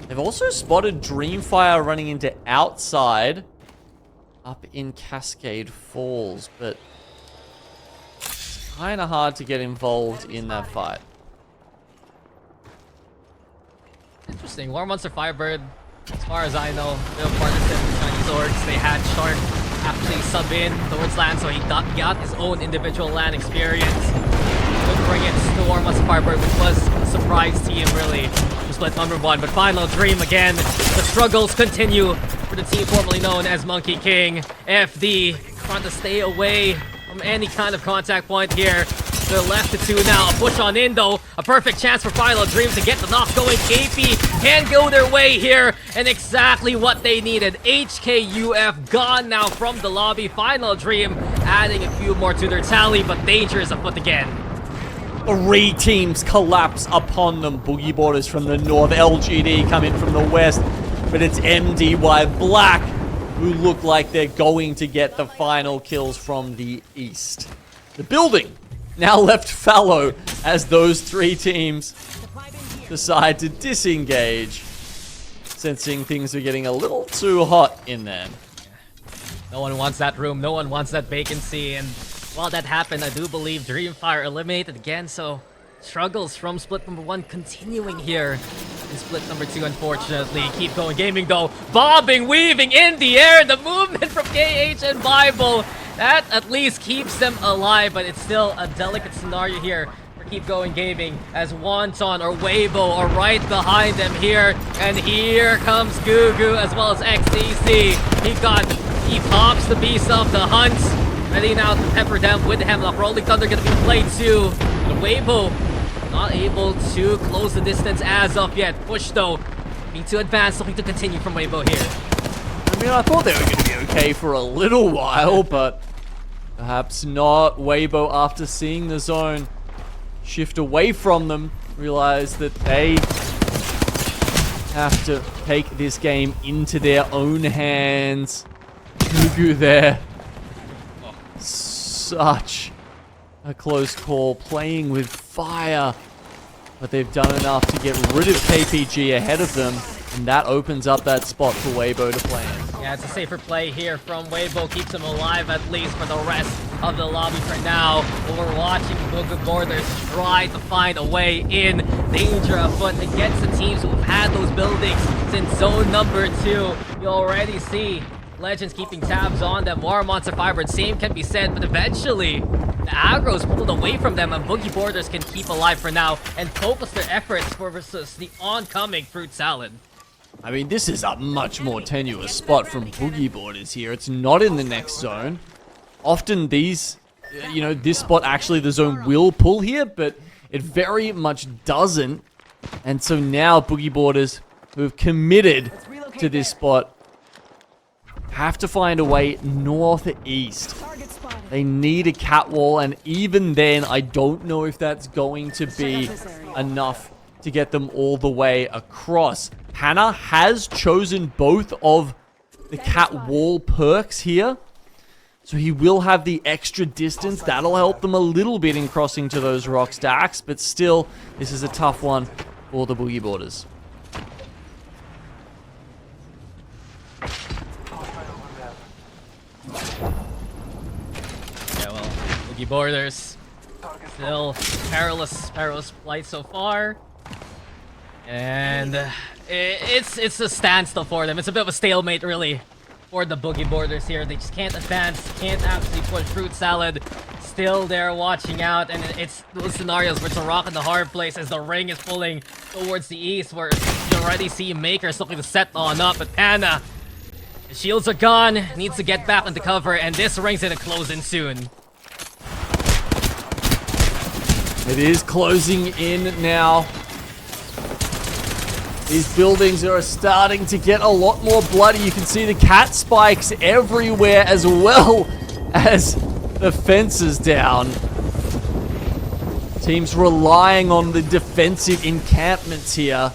They've also spotted Dreamfire running into outside up in Cascade Falls, but it's kind of hard to get involved in that fight. Interesting. War Monster Firebird, as far as I know, they're partners with the Chinese orgs. They had Shark actually sub in towards LAN, so he got his own individual LAN experience. Could bring it to War Monster Firebird, which was a surprise team, really, to Split #1. But final Dream again. The struggles continue for the team formerly known as Monkey King. FD trying to stay away from any kind of contact point here. They're left to 2 now. A push on in, though. A perfect chance for Final Dream to get the knock going. KP can go their way here, and exactly what they needed. HKUF gone now from the lobby. Final Dream adding a few more to their tally, but danger is afoot again. 3 teams collapse upon them. Boogie Borders from the north, LGD coming from the west, but it's MDY Black who look like they're going to get the final kills from the east. The building now left fallow as those 3 teams decide to disengage, sensing things are getting a little too hot in there. No one wants that room, no one wants that vacancy, and while that happened, I do believe Dreamfire eliminated again, so struggles from Split #1 continuing here in Split #2, unfortunately. Keep going gaming, though. Bobbing, weaving in the air, the movement from KH and Bible. That at least keeps them alive, but it's still a delicate scenario here for Keep Going Gaming, as Wonton or Weibo are right behind them here. And here comes Gugu as well as XDC. He pops the beast of the hunt. Ready now to pepper them with the Hemlock. Rolling Thunder gonna be played too. And Weibo not able to close the distance as of yet. Push though, looking to advance, looking to continue from Weibo here. I mean, I thought they were going to be okay for a little while, but perhaps not. Weibo, after seeing the zone shift away from them, realized that they have to take this game into their own hands. Gugu there. Such a close call, playing with fire. But they've done enough to get rid of KPG ahead of them, and that opens up that spot for Weibo to play in. Yeah, it's a safer play here from Weibo, keeps him alive at least for the rest of the lobby for now. But we're watching Boogie Borders try to find a way in. Danger afoot against the teams who've had those buildings since zone number 2. You already see Legends keeping tabs on them. Warmon survivor, same can be said, but eventually the aggro's pulled away from them, and Boogie Borders can keep alive for now and focus their efforts versus the oncoming Fruit Salad. I mean, this is a much more tenuous spot from Boogie Borders here. It's not in the next zone. Often these, this spot actually the zone will pull here, but it very much doesn't. And so now Boogie Borders, who have committed to this spot, have to find a way northeast. They need a cat wall, and even then, I don't know if that's going to be enough to get them all the way across. Hannah has chosen both of the cat wall perks here, so he will have the extra distance. That'll help them a little bit in crossing to those rock stacks, but still, this is a tough one for the Boogie Borders. Yeah, well, Boogie Borders still perilous flight so far, and it's a standstill for them. It's a bit of a stalemate, really, for the Boogie Borders here. They just can't advance, can't actually push. Fruit Salad still there watching out, and it's those scenarios where it's a rock in the hard place as the ring is pulling towards the east, where you already see Makers looking to set on up, but Anna, the shields are gone, needs to get back into cover, and this ring's gonna close in soon. It is closing in now. These buildings are starting to get a lot more bloody. You can see the cat spikes everywhere, as well as the fences down. Teams relying on the defensive encampments here.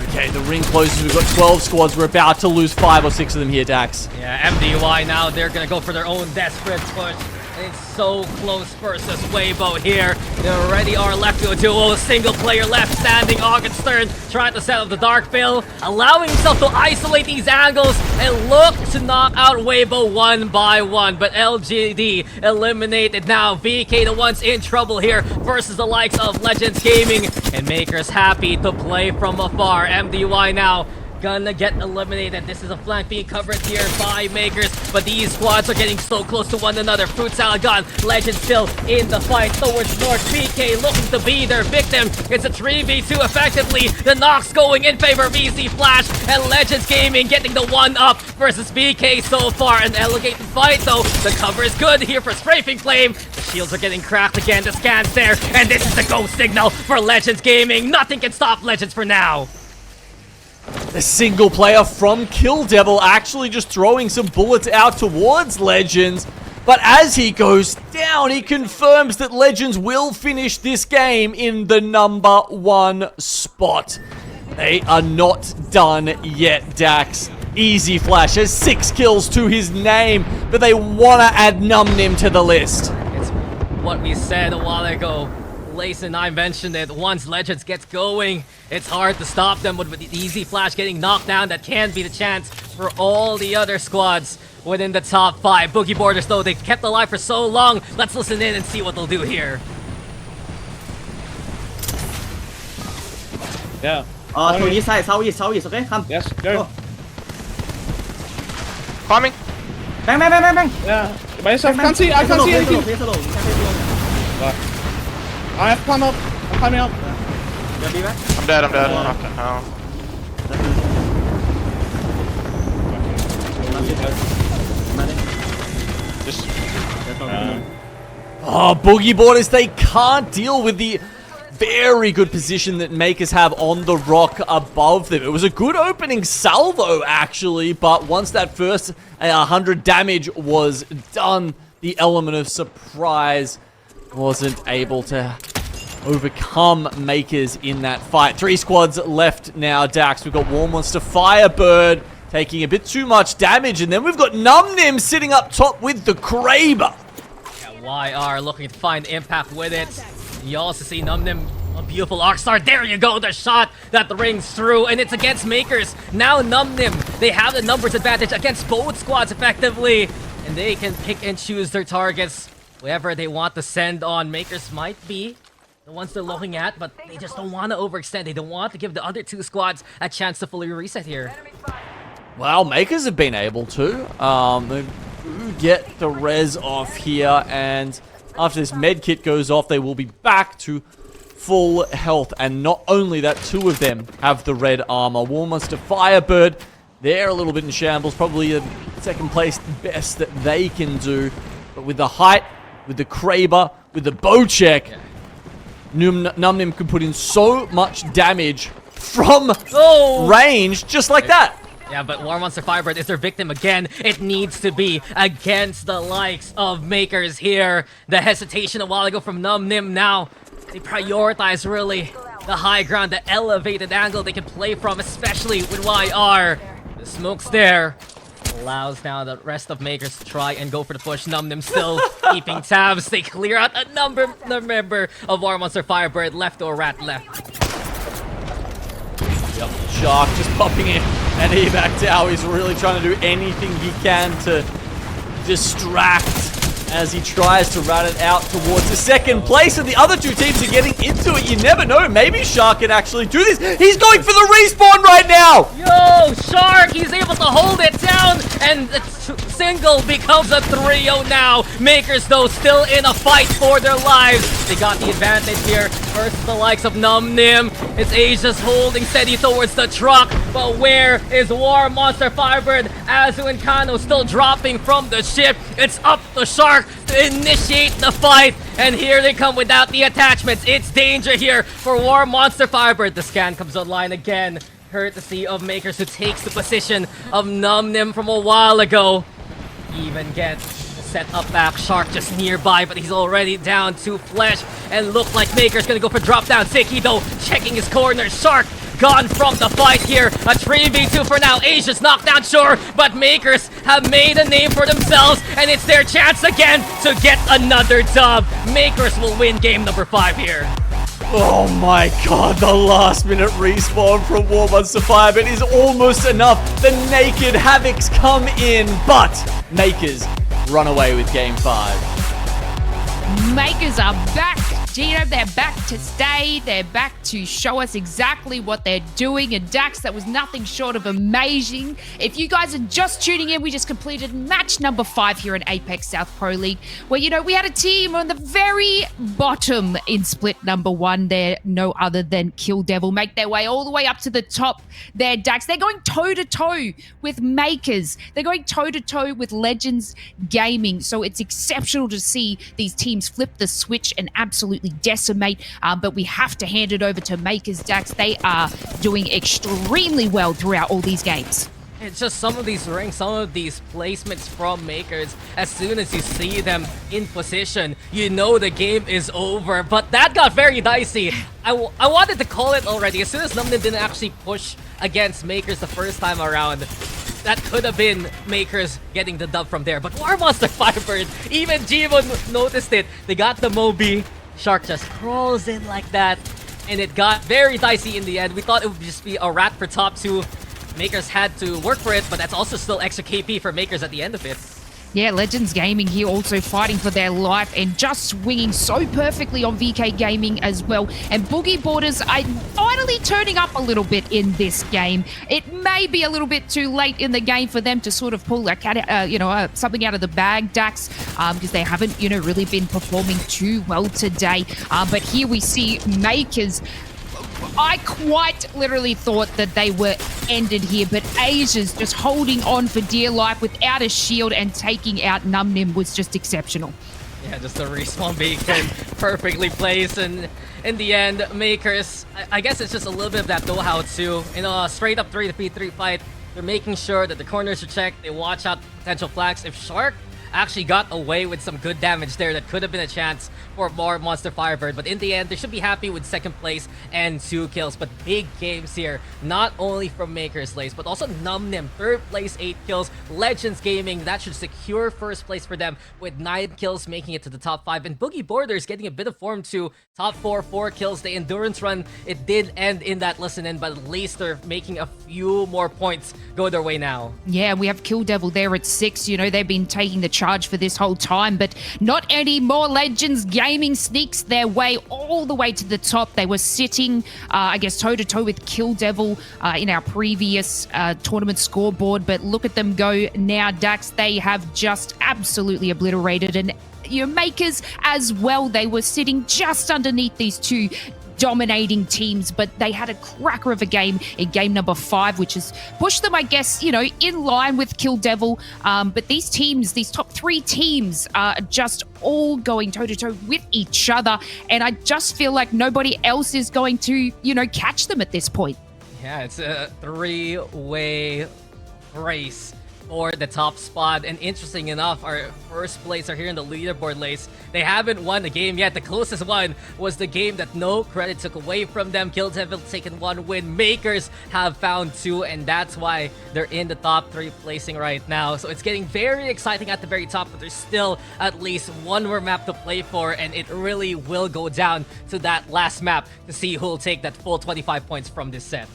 Okay, the ring closes. We've got 12 squads. We're about to lose 5 or 6 of them here, Dax. Yeah, MDY now, they're gonna go for their own desperate push. It's so close versus Weibo here. They already are left to a duo. A single player left standing. Augenstern trying to set up the Dark Bill, allowing himself to isolate these angles and look to knock out Weibo one by one. But LGD eliminated now. VK the ones in trouble here versus the likes of Legends Gaming. And Makers happy to play from afar. MDY now gonna get eliminated. This is a flank being covered here by Makers, but these squads are getting so close to one another. Fruit Salad gone. Legend still in the fight towards North. BK looking to be their victim. It's a 3v2 effectively. The knocks going in favor of Easy Flash, and Legends Gaming getting the one up versus BK so far. An elevated fight though. The cover is good here for Strafing Flame. The shields are getting cracked again. The scans there, and this is the go signal for Legends Gaming. Nothing can stop Legends for now. The single player from Kill Devil actually just throwing some bullets out towards Legends. But as he goes down, he confirms that Legends will finish this game in the number 1 spot. They are not done yet, Dax. Easy Flash has 6 kills to his name, but they want to add Numnim to the list. It's what we said a while ago. Lace and I mentioned it. Once Legends gets going, it's hard to stop them, but with the Easy Flash getting knocked down, that can be the chance for all the other squads within the top 5. Boogie Borders, though, they've kept alive for so long. Let's listen in and see what they'll do here. Yeah. To east side, southeast, okay? Come. Yes, go. Climbing. Bang. Yeah. By yourself. I can't see anything. I have to climb up. I'm climbing up. I'm dead. Oh. Oh, Boogie Borders, they can't deal with the very good position that Makers have on the rock above them. It was a good opening salvo, actually, but once that first 100 damage was done, the element of surprise wasn't able to overcome Makers in that fight. 3 squads left now, Dax. We've got War Monster, Firebird taking a bit too much damage, and then we've got Numnim sitting up top with the Kraber. Yeah, YR looking to find impact with it. You also see Numnim, a beautiful arc star. There you go, the shot that rings through, and it's against Makers. Now Numnim, they have the numbers advantage against both squads effectively, and they can pick and choose their targets. Whoever they want to send on. Makers might be the ones they're looking at, but they just don't want to overextend. They don't want to give the other 2 squads a chance to fully reset here. Well, Makers have been able to. They do get the res off here, and after this med kit goes off, they will be back to full health. And not only that, 2 of them have the red armor. War Monster, Firebird, they're a little bit in shambles. Probably a second place best that they can do. But with the height, with the Kraber, with the bow check, Numnim can put in so much damage from range just like that. Yeah, but War Monster Firebird is their victim again. It needs to be against the likes of Makers here. The hesitation a while ago from Numnim now. They prioritize really the high ground, the elevated angle they can play from, especially with YR. The smoke's there. Allows now the rest of Makers to try and go for the push. Numnim still keeping tabs. They clear out a member of War Monster Firebird. Left or rat left. Yep, Shark just popping in and evac Tao. He's really trying to do anything he can to distract as he tries to rat it out towards the second place, and the other 2 teams are getting into it. You never know, maybe Shark can actually do this. He's going for the respawn right now! Yo, Shark, he's able to hold it down, and the single becomes a 3-0 now. Makers, though, still in a fight for their lives. They got the advantage here versus the likes of Numnim. It's Asia's holding steady towards the truck, but where is War Monster Firebird? Azu and Kano still dropping from the ship. It's up to Shark to initiate the fight, and here they come without the attachments. It's danger here for War Monster Firebird. The scan comes online again. Courtesy of Makers, who takes the position of Numnim from a while ago. Even get set up back. Shark just nearby, but he's already down to flesh, and look like Maker's gonna go for drop down. Ziki though checking his corner. Shark gone from the fight here. A 3v2 for now. Asia's knocked down, sure, but Makers have made a name for themselves, and it's their chance again to get another dub. Makers will win game number 5 here. Oh my god, the last minute respawn from War Monster Firebird is almost enough. The Naked Havocs come in, but Makers run away with game 5. Makers are back. Gino, they're back to stay. They're back to show us exactly what they're doing. And Dax, that was nothing short of amazing. If you guys are just tuning in, we just completed match number 5 here in Apex South Pro League, where, you know, we had a team on the very bottom in split number 1 there, no other than Kill Devil, make their way all the way up to the top there, Dax. They're going toe-to-toe with Makers. They're going toe-to-toe with Legends Gaming. So it's exceptional to see these teams flip the switch and absolutely decimate, but we have to hand it over to Makers, Dax. They are doing extremely well throughout all these games. It's just some of these ranks, some of these placements from Makers. As soon as you see them in position, you know the game is over. But that got very dicey. I wanted to call it already. As soon as Numnim didn't actually push against Makers the first time around, that could have been Makers getting the dub from there. But War Monster Firebird, even Jimon noticed it. They got the Moby. Shark just crawls in like that, and it got very dicey in the end. We thought it would just be a rat for top 2. Makers had to work for it, but that's also still extra KP for Makers at the end of it. Yeah, Legends Gaming here also fighting for their life and just swinging so perfectly on VK Gaming as well. And Boogie Borders are finally turning up a little bit in this game. It may be a little bit too late in the game for them to sort of pull something out of the bag, Dax, because they haven't, really been performing too well today. But here we see Makers. I quite literally thought that they were ended here, but Asia's just holding on for dear life without a shield, and taking out Numnim was just exceptional. Yeah, just a respawn beacon perfectly placed, and in the end, Makers, I guess it's just a little bit of that know-how too. In a straight up 3v3 fight, they're making sure that the corners are checked, they watch out potential flags. If Shark actually got away with some good damage there that could have been a chance for more Monster Firebird. But in the end, they should be happy with second place and 2 kills. But big games here, not only from Maker's Lace, but also Numnim, 3rd place, 8 kills. Legends Gaming, that should secure first place for them with 9 kills, making it to the top 5. And Boogie Borders getting a bit of form too. Top 4, 4 kills. The endurance run, it did end in that listen-in, but at least they're making a few more points go their way now. Yeah, we have Kill Devil there at 6. You know, they've been taking the charge for this whole time, but not anymore. Legends Gaming sneaks their way all the way to the top. They were sitting, I guess, toe-to-toe with Kill Devil in our previous tournament scoreboard, but look at them go now, Dax. They have just absolutely obliterated, and your Makers as well. They were sitting just underneath these two dominating teams, but they had a cracker of a game in game number 5, which has pushed them, I guess, you know, in line with Kill Devil. But these teams, these top 3 teams, are just all going toe-to-toe with each other, and I just feel like nobody else is going to, you know, catch them at this point. Yeah, it's a 3-way race for the top spot, and interesting enough, our first place are here in the leaderboard Lace. They haven't won the game yet. The closest one was the game that no credit took away from them. Kill Devil taken 1 win. Makers have found 2, and that's why they're in the top 3 placing right now. So it's getting very exciting at the very top, but there's still at least 1 more map to play for, and it really will go down to that last map to see who'll take that full 25 points from this set.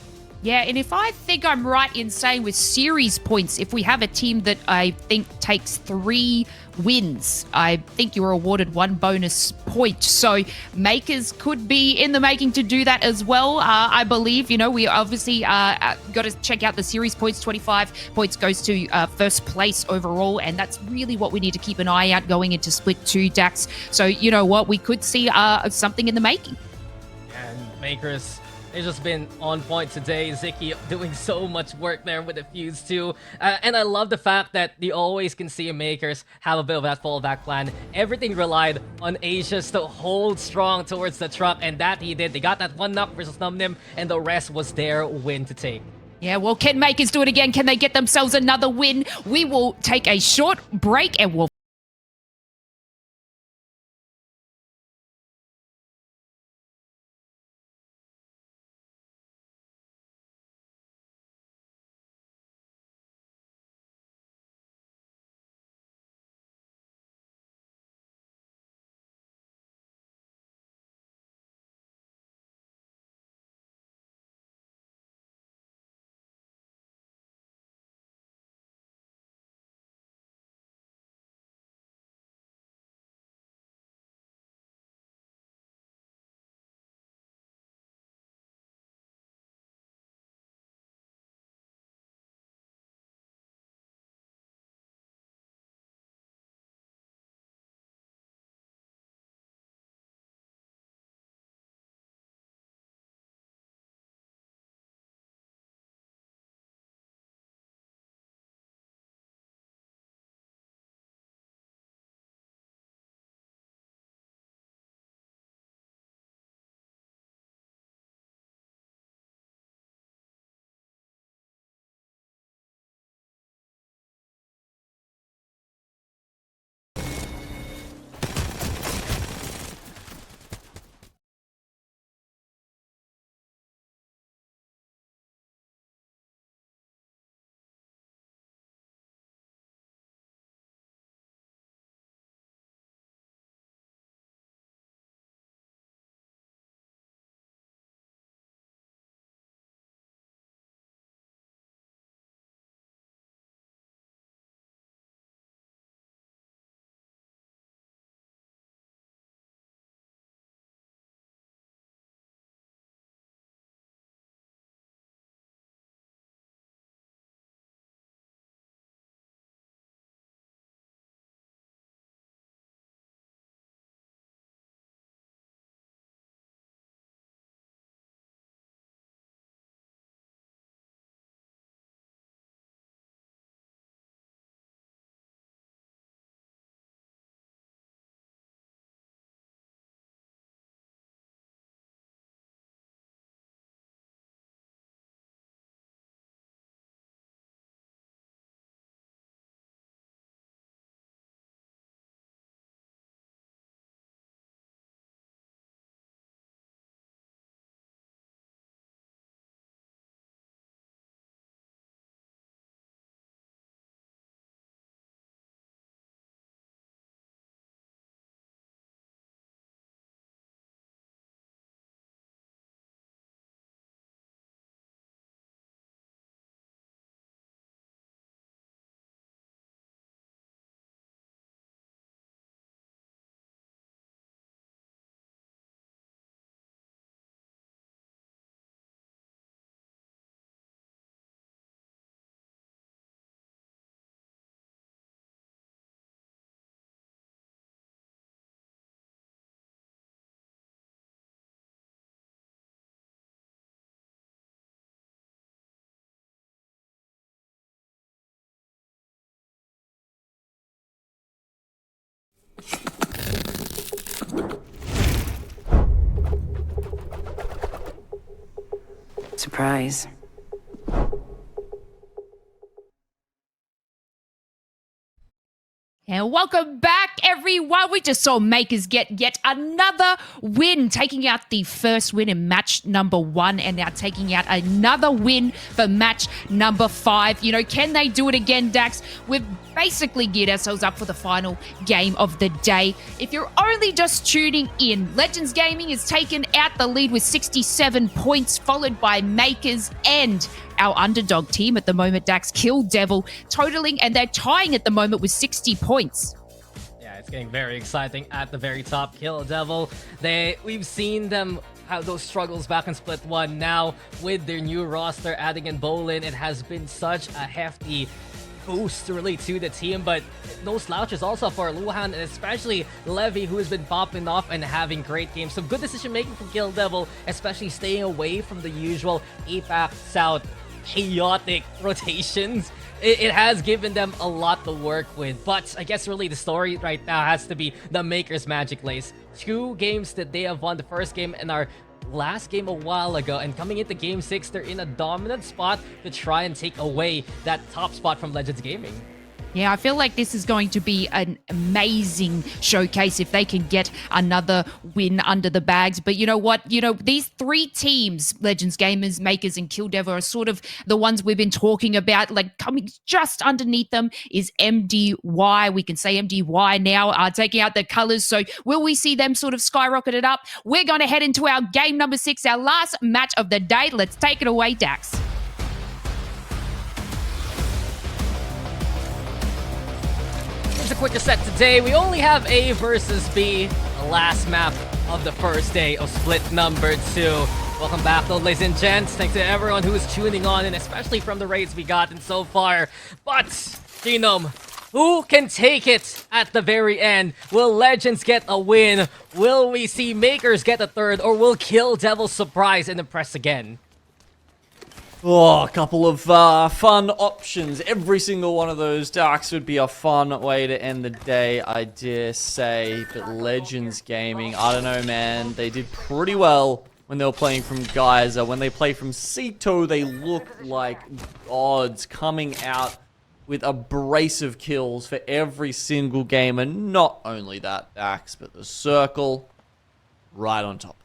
Yeah, and if I think I'm right in saying with series points, if we have a team that I think takes 3 wins, I think you're awarded 1 bonus point. So Makers could be in the making to do that as well. I believe, you know, we obviously got to check out the series points. 25 points goes to first place overall, and that's really what we need to keep an eye out going into Split 2, Dax. So, you know what, we could see something in the making. And Makers, they've just been on point today. Ziki doing so much work there with the fuse too. And I love the fact that you always can see Makers have a bit of that fallback plan. Everything relied on Asia's to hold strong towards the truck, and that he did. They got that 1 knock versus Numnim, and the rest was their win to take. Yeah, well, can Makers do it again? Can they get themselves another win? We will take a short break, and we'll surprise. And welcome back, everyone. We just saw Makers get yet another win, taking out the first win in match number 1 and now taking out another win for match number 5. You know, can they do it again, Dax? We've basically geared ourselves up for the final game of the day. If you're only just tuning in, Legends Gaming has taken out the lead with 67 points, followed by Makers and our underdog team at the moment, Dax, Kill Devil, totaling, and they're tying at the moment with 60 points. Yeah, it's getting very exciting at the very top. Kill Devil, we've seen them have those struggles back in Split 1. Now, with their new roster, adding in Bolin, it has been such a hefty boost really to the team, but no slouches also for Luhan, and especially Levy, who has been popping off and having great games. Some good decision making from Kill Devil, especially staying away from the usual APAC South chaotic rotations. It has given them a lot to work with, but I guess really the story right now has to be the Makers Magic Lace. 2 games that they have won. The first game in our last game a while ago, and coming into game 6, they're in a dominant spot to try and take away that top spot from Legends Gaming. Yeah, I feel like this is going to be an amazing showcase if they can get another win under the bags. But you know what? You know, these 3 teams, Legends Gamers, Makers, and Kill Devil, are sort of the ones we've been talking about. Like, coming just underneath them is MDY. We can say MDY now, taking out their colors. So will we see them sort of skyrocket it up? We're going to head into our game number 6, our last match of the day. Let's take it away, Dax. A quicker set today. We only have A versus B, the last map of the first day of split number 2. Welcome back though, ladies and gents. Thanks to everyone who is tuning on, and especially from the raids we gotten so far. But Genome, who can take it at the very end? Will Legends get a win? Will we see Makers get a third, or will Kill Devil surprise and impress again? Oh, a couple of fun options. Every single one of those Darks would be a fun way to end the day, I dare say. But Legends Gaming, I don't know, man. They did pretty well when they were playing from Geyser. When they play from Sito, they look like gods, coming out with a brace of kills for every single game. And not only that, Dax, but the circle right on top.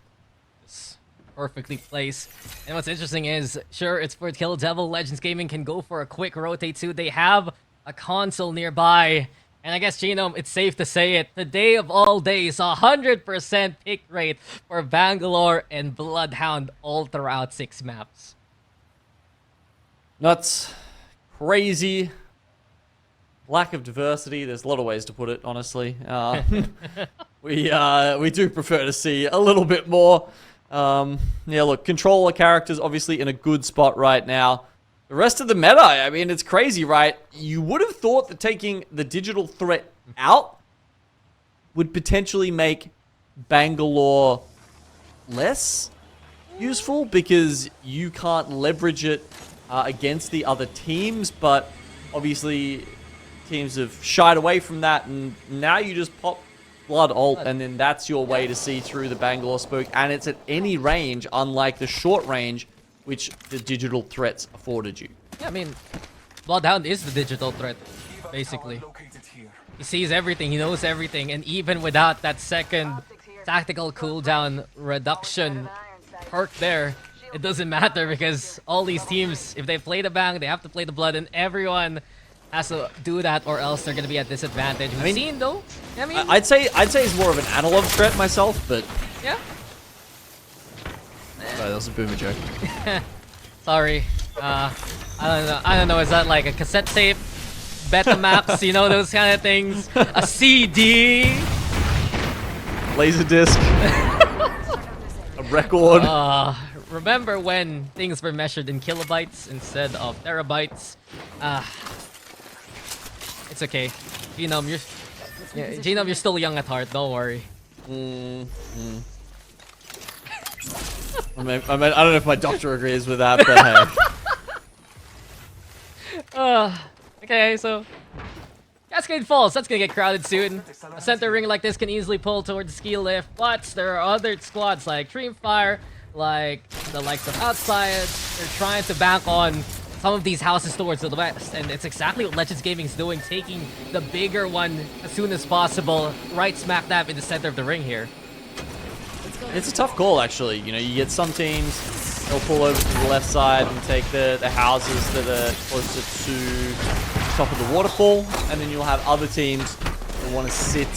Perfectly placed. And what's interesting is, sure, it's for Kill Devil. Legends Gaming can go for a quick rotate too. They have a console nearby. And I guess, Genome, it's safe to say it. The day of all days, 100% pick rate for Bangalore and Bloodhound all throughout 6 maps. Nuts. Crazy. Lack of diversity. There's a lot of ways to put it, honestly. We do prefer to see a little bit more. Yeah, look, controller characters obviously in a good spot right now. The rest of the meta, I mean, it's crazy, right? You would have thought that taking the digital threat out would potentially make Bangalore less useful because you can't leverage it against the other teams, but obviously teams have shied away from that, and now you just pop Blood ult, and then that's your way to see through the Bangalore spook, and it's at any range, unlike the short range, which the digital threats afforded you. Yeah, I mean, Bloodhound is the digital threat, basically. He sees everything, he knows everything, and even without that second tactical cooldown reduction perk there, it doesn't matter because all these teams, if they play the Bang, they have to play the Blood, and everyone has to do that, or else they're gonna be at disadvantage. We've seen though. I mean, I'd say it's more of an analog threat myself, but yeah. Sorry, that was a boomer joke. Sorry. I don't know. Is that like a cassette tape, beta maps? You know, those kind of things. A CD, Laserdisc, a record. Remember when things were measured in kilobytes instead of terabytes? It's okay. Genome, you're still young at heart. Don't worry. I mean, I don't know if my doctor agrees with that, but hey. Okay, so Cascade Falls, that's gonna get crowded soon. A center ring like this can easily pull towards the ski lift, but there are other squads like Dreamfire, like the likes of Outside, they're trying to bank on some of these houses towards the west, and it's exactly what Legends Gaming is doing, taking the bigger one as soon as possible, right smack dab in the center of the ring here. It's a tough call, actually. You know, you get some teams, they'll pull over to the left side and take the houses that are closer to the top of the waterfall, and then you'll have other teams that want to sit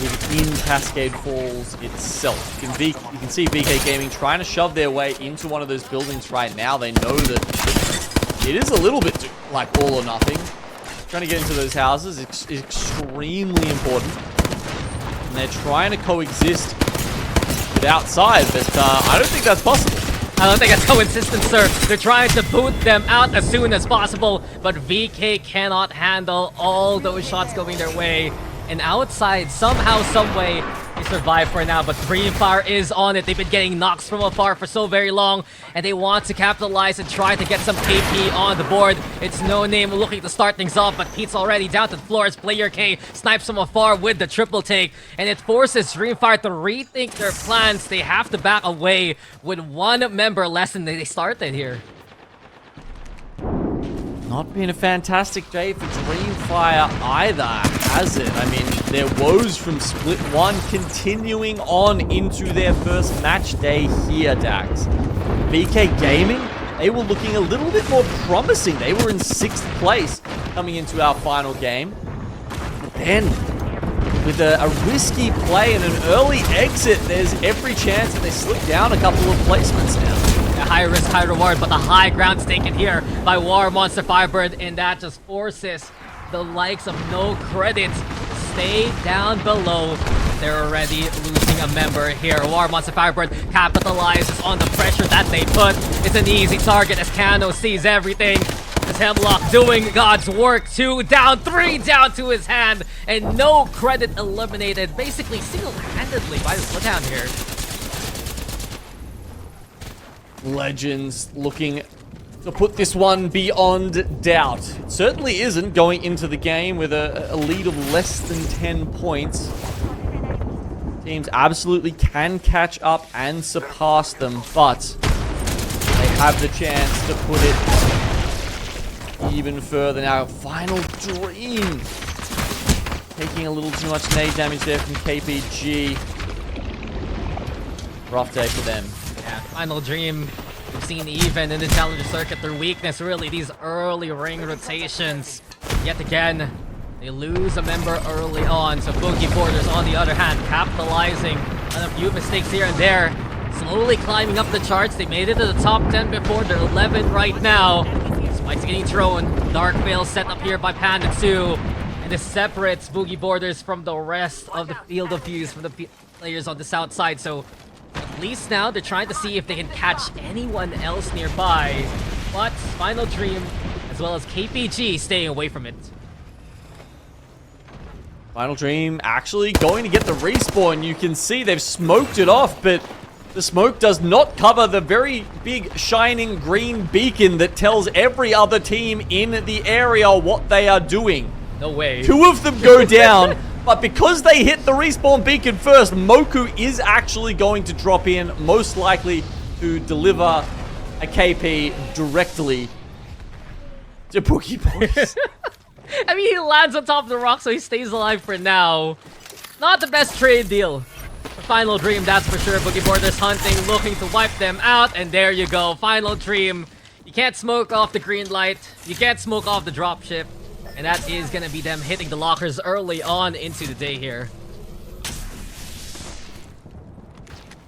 within Cascade Falls itself. You can see VK Gaming trying to shove their way into one of those buildings right now. They know that it is a little bit like all or nothing. Trying to get into those houses is extremely important, and they're trying to coexist with Outside, but I don't think that's possible. I don't think that's coexistence, sir. They're trying to boot them out as soon as possible, but VK cannot handle all those shots going their way. And Outside, somehow, someway, they survive for now, but Dreamfire is on it. They've been getting knocks from afar for so very long, and they want to capitalize and try to get some KP on the board. It's No Name looking to start things off, but Pete's already down to the floor as Player K snipes from afar with the triple take, and it forces Dreamfire to rethink their plans. They have to back away with one member less than they started here. Not been a fantastic day for Dreamfire either, has it? I mean, their woes from Split 1 continuing on into their first match day here, Dax. VK Gaming, they were looking a little bit more promising. They were in 6th place coming into our final game. But then, with a risky play and an early exit, there's every chance that they slip down a couple of placements now. A high risk, high reward, but the high ground's taken here by War Monster Firebird, and that just forces the likes of No Credit to stay down below. They're already losing a member here. War Monster Firebird capitalizes on the pressure that they put. It's an easy target as Kano sees everything. As Hemlock doing God's work. 2 down, 3 down to his hand, and No Credit eliminated basically single-handedly by the Bloodhound here. Legends looking to put this one beyond doubt. It certainly isn't going into the game with a lead of less than 10 points. Teams absolutely can catch up and surpass them, but they have the chance to put it even further now. Final Dream taking a little too much nade damage there from KPG. Rough day for them. Yeah, Final Dream, we've seen even in the Challenger Circuit their weakness, really, these early ring rotations. Yet again, they lose a member early on, so Boogie Borders, on the other hand, capitalizing on a few mistakes here and there. Slowly climbing up the charts. They made it to the top 10 before. They're 11 right now. Spikes getting thrown. Dark Veil set up here by Panda 2. And this separates Boogie Borders from the rest of the field of views from the players on the south side. So at least now they're trying to see if they can catch anyone else nearby. But Final Dream, as well as KPG, staying away from it. Final Dream actually going to get the respawn. You can see they've smoked it off, but the smoke does not cover the very big shining green beacon that tells every other team in the area what they are doing. No way. 2 of them go down, but because they hit the respawn beacon first, Moku is actually going to drop in, most likely to deliver a KP directly to Boogie Boys. I mean, he lands on top of the rock, so he stays alive for now. Not the best trade deal. The Final Dream, that's for sure. Boogie Borders hunting, looking to wipe them out, and there you go. Final Dream. You can't smoke off the green light. You can't smoke off the dropship. And that is going to be them hitting the lockers early on into the day here.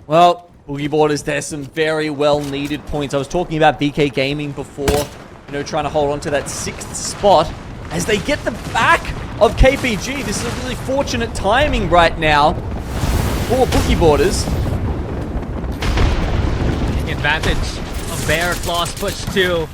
Well, Boogie Borders, there's some very well-needed points. I was talking about VK Gaming before, you know, trying to hold on to that 6th spot. As they get the back of KPG, this is a really fortunate timing right now for Boogie Borders. Taking advantage of Bear Claw's push too.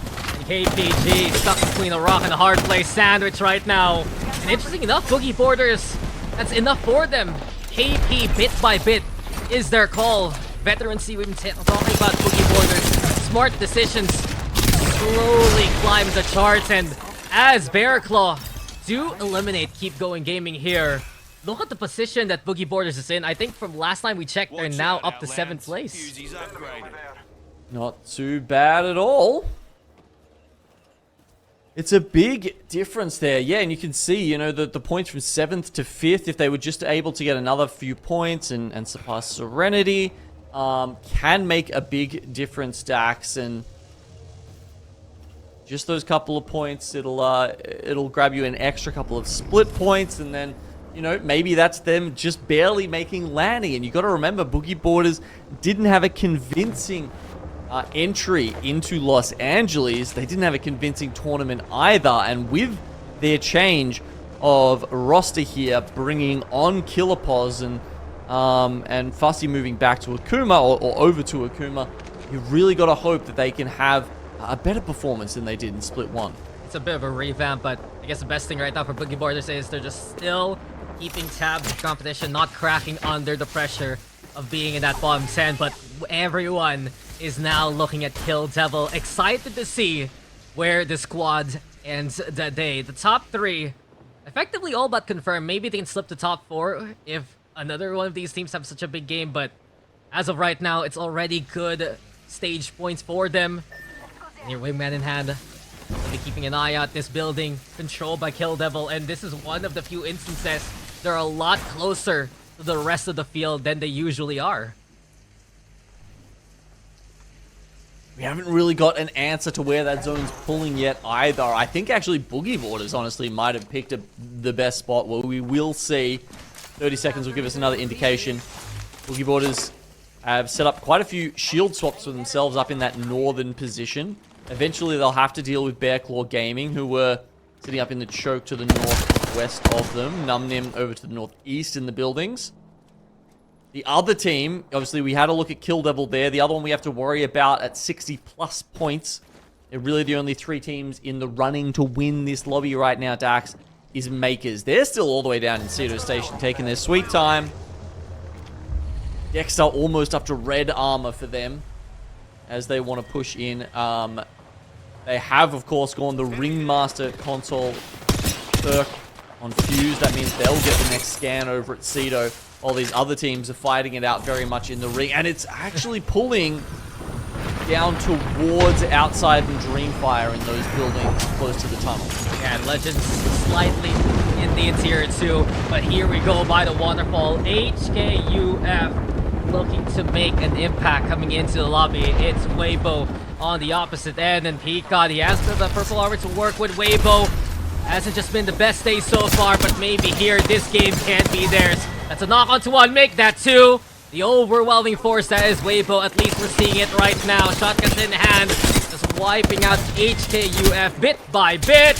KPG stuck between a rock and a hard place sandwich right now. And interesting enough, Boogie Borders, that's enough for them. KP bit by bit is their call. Veterancy, we've been talking about Boogie Borders. Smart decisions slowly climb the charts, and as Bear Claw do eliminate Keep Going Gaming here, look at the position that Boogie Borders is in. I think from last time we checked, they're now up to 7th place. Not too bad at all. It's a big difference there. Yeah, and you can see, you know, the points from 7th to 5th, if they were just able to get another few points and surpass Serenity, can make a big difference, Dax. And just those couple of points, it'll grab you an extra couple of split points, and then, you know, maybe that's them just barely making landing. And you got to remember, Boogie Borders didn't have a convincing entry into Los Angeles. They didn't have a convincing tournament either, and with their change of roster here, bringing on Killerpos and Fussy moving back to Akuma or over to Akuma, you really got to hope that they can have a better performance than they did in Split 1. It's a bit of a revamp, but I guess the best thing right now for Boogie Borders is they're just still keeping tabs of competition, not cracking under the pressure of being in that bottom 10, but everyone is now looking at Kill Devil, excited to see where the squad ends the day. The top 3 effectively all but confirmed. Maybe they can slip to top 4 if another one of these teams have such a big game, but as of right now, it's already good stage points for them. And your wingman in hand, they'll be keeping an eye out. This building controlled by Kill Devil, and this is one of the few instances they're a lot closer to the rest of the field than they usually are. We haven't really got an answer to where that zone's pulling yet either. I think actually Boogie Borders honestly might have picked the best spot. Well, we will see. 30 seconds will give us another indication. Boogie Borders have set up quite a few shield swaps for themselves up in that northern position. Eventually they'll have to deal with Bearclaw Gaming, who were sitting up in the choke to the northwest of them. Numnim over to the northeast in the buildings. The other team, obviously we had a look at Kill Devil there. The other one we have to worry about at 60 plus points. They're really the only 3 teams in the running to win this lobby right now, Dax, is Makers. They're still all the way down in Cedo Station, taking their sweet time. Dexter almost up to red armor for them as they want to push in. They have, of course, gone the Ringmaster console perk on Fuse. That means they'll get the next scan over at Cedo. All these other teams are fighting it out very much in the ring, and it's actually pulling down towards outside and Dreamfire in those buildings close to the tunnel. Yeah, Legends slightly in the interior too, but here we go by the waterfall. HKUF looking to make an impact coming into the lobby. It's Weibo on the opposite end, and Peacock, he has the purple armor to work with. Weibo hasn't just been the best day so far, but maybe here this game can't be theirs. That's a knock onto 1, make that 2. The overwhelming force that is Weibo, at least we're seeing it right now. Shotguns in hand, just wiping out HKUF bit by bit.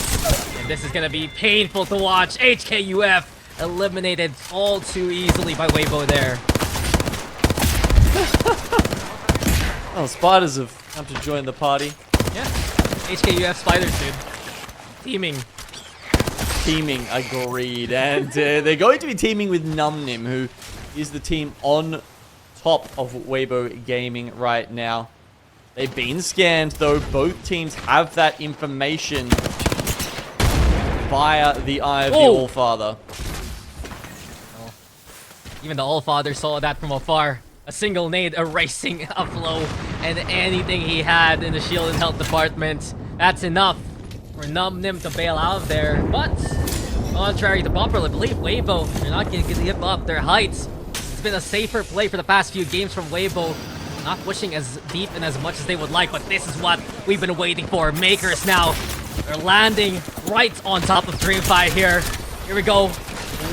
And this is gonna be painful to watch. HKUF eliminated all too easily by Weibo there. Well, spiders have come to join the party. Yeah, HKUF spiders, dude. Teaming, agreed. And they're going to be teaming with Numnim, who is the team on top of Weibo Gaming right now. They've been scanned, though. Both teams have that information via the eye of the Allfather. Oh. Even the Allfather saw that from afar. A single nade erasing a flow, and anything he had in the shield and health department. That's enough for Numnim to bail out of there. But, contrary to Bumper, I believe Weibo, they're not going to give up their heights. It's been a safer play for the past few games from Weibo. Not pushing as deep and as much as they would like, but this is what we've been waiting for. Makers now are landing right on top of Dreamfire here. Here we go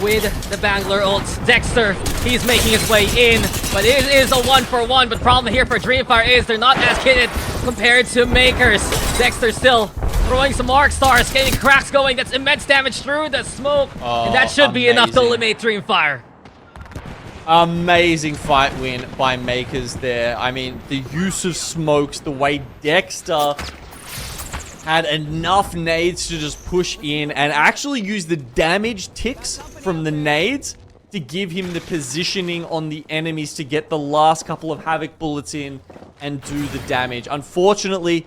with the Bangalore ult. Dexter, he's making his way in, but it is a 1-for-1. But problem here for Dreamfire is they're not as kitted compared to Makers. Dexter still throwing some arc stars, getting cracks going. That's immense damage through the smoke, and that should be enough to eliminate Dreamfire. Amazing fight win by Makers there. I mean, the use of smokes, the way Dexter had enough nades to just push in and actually use the damage ticks from the nades to give him the positioning on the enemies to get the last couple of Havoc bullets in and do the damage. Unfortunately,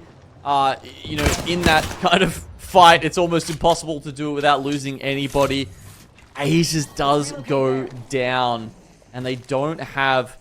you know, in that kind of fight, it's almost impossible to do it without losing anybody. Aces does go down, and they don't have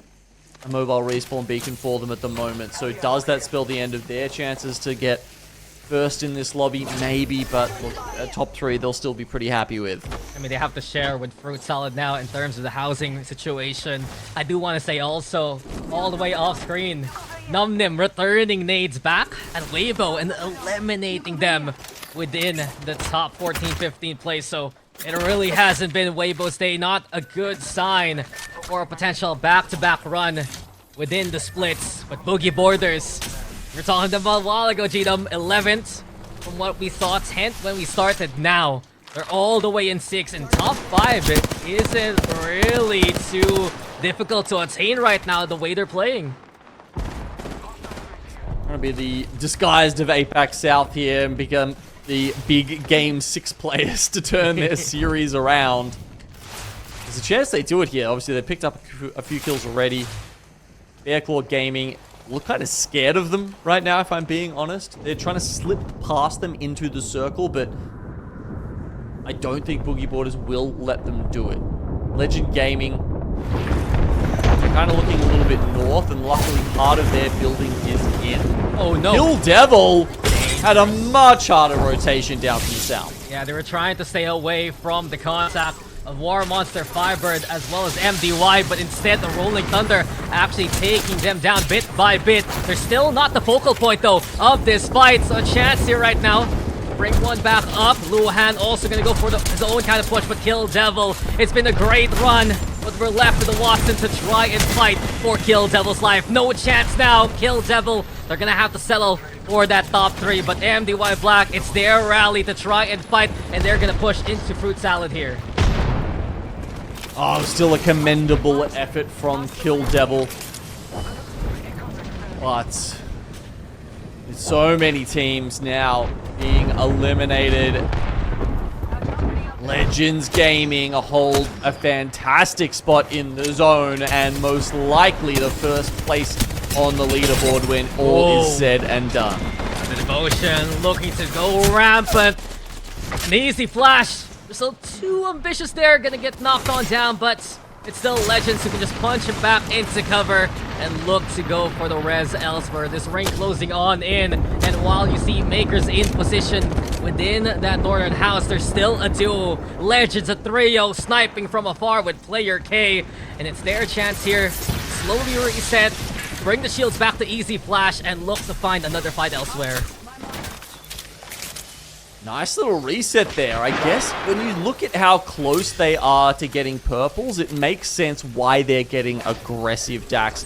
a mobile respawn beacon for them at the moment. So does that spell the end of their chances to get first in this lobby? Maybe, but look, top 3 they'll still be pretty happy with. I mean, they have to share with Fruit Salad now in terms of the housing situation. I do want to say also, all the way off screen, Numnim returning nades back at Weibo and eliminating them within the top 14-15 place. So it really hasn't been Weibo's day. Not a good sign for a potential back-to-back run within the splits. But Boogie Borders, we were talking about a while ago, GDom, 11th from what we thought, 10th when we started. Now they're all the way in 6, and top 5 it isn't really too difficult to attain right now the way they're playing. Gonna be the disguised of APAC South here and become the big game 6 players to turn their series around. There's a chance they do it here. Obviously, they picked up a few kills already. Bearclaw Gaming look kind of scared of them right now, if I'm being honest. They're trying to slip past them into the circle, but I don't think Boogie Borders will let them do it. Legend Gaming, kind of looking a little bit north, and luckily part of their building is in. Oh no. Kill Devil had a much harder rotation down from the south. Yeah, they were trying to stay away from the contact of War Monster, Firebird, as well as MDY, but instead the Rolling Thunder actually taking them down bit by bit. They're still not the focal point though of this fight, so a chance here right now. Bring one back up. Luhan also gonna go for his own kind of push, but Kill Devil, it's been a great run. But we're left with the Watson to try and fight for Kill Devil's life. No chance now. Kill Devil, they're gonna have to settle for that top 3. But MDY Black, it's their rally to try and fight, and they're gonna push into Fruit Salad here. Oh, still a commendable effort from Kill Devil. But there's so many teams now being eliminated. Legends Gaming hold a fantastic spot in the zone, and most likely the first place on the leaderboard when all is said and done. The Devotion looking to go rampant. An easy flash. They're still too ambitious there. Gonna get knocked on down, but it's still Legends who can just punch him back into cover and look to go for the res elsewhere. This ring closing on in, and while you see Makers in position within that northern house, there's still a duo. Legends, a trio, sniping from afar with player K, and it's their chance here. Slowly reset, bring the shields back to easy flash, and look to find another fight elsewhere. Nice little reset there. I guess when you look at how close they are to getting purples, it makes sense why they're getting aggressive Dax.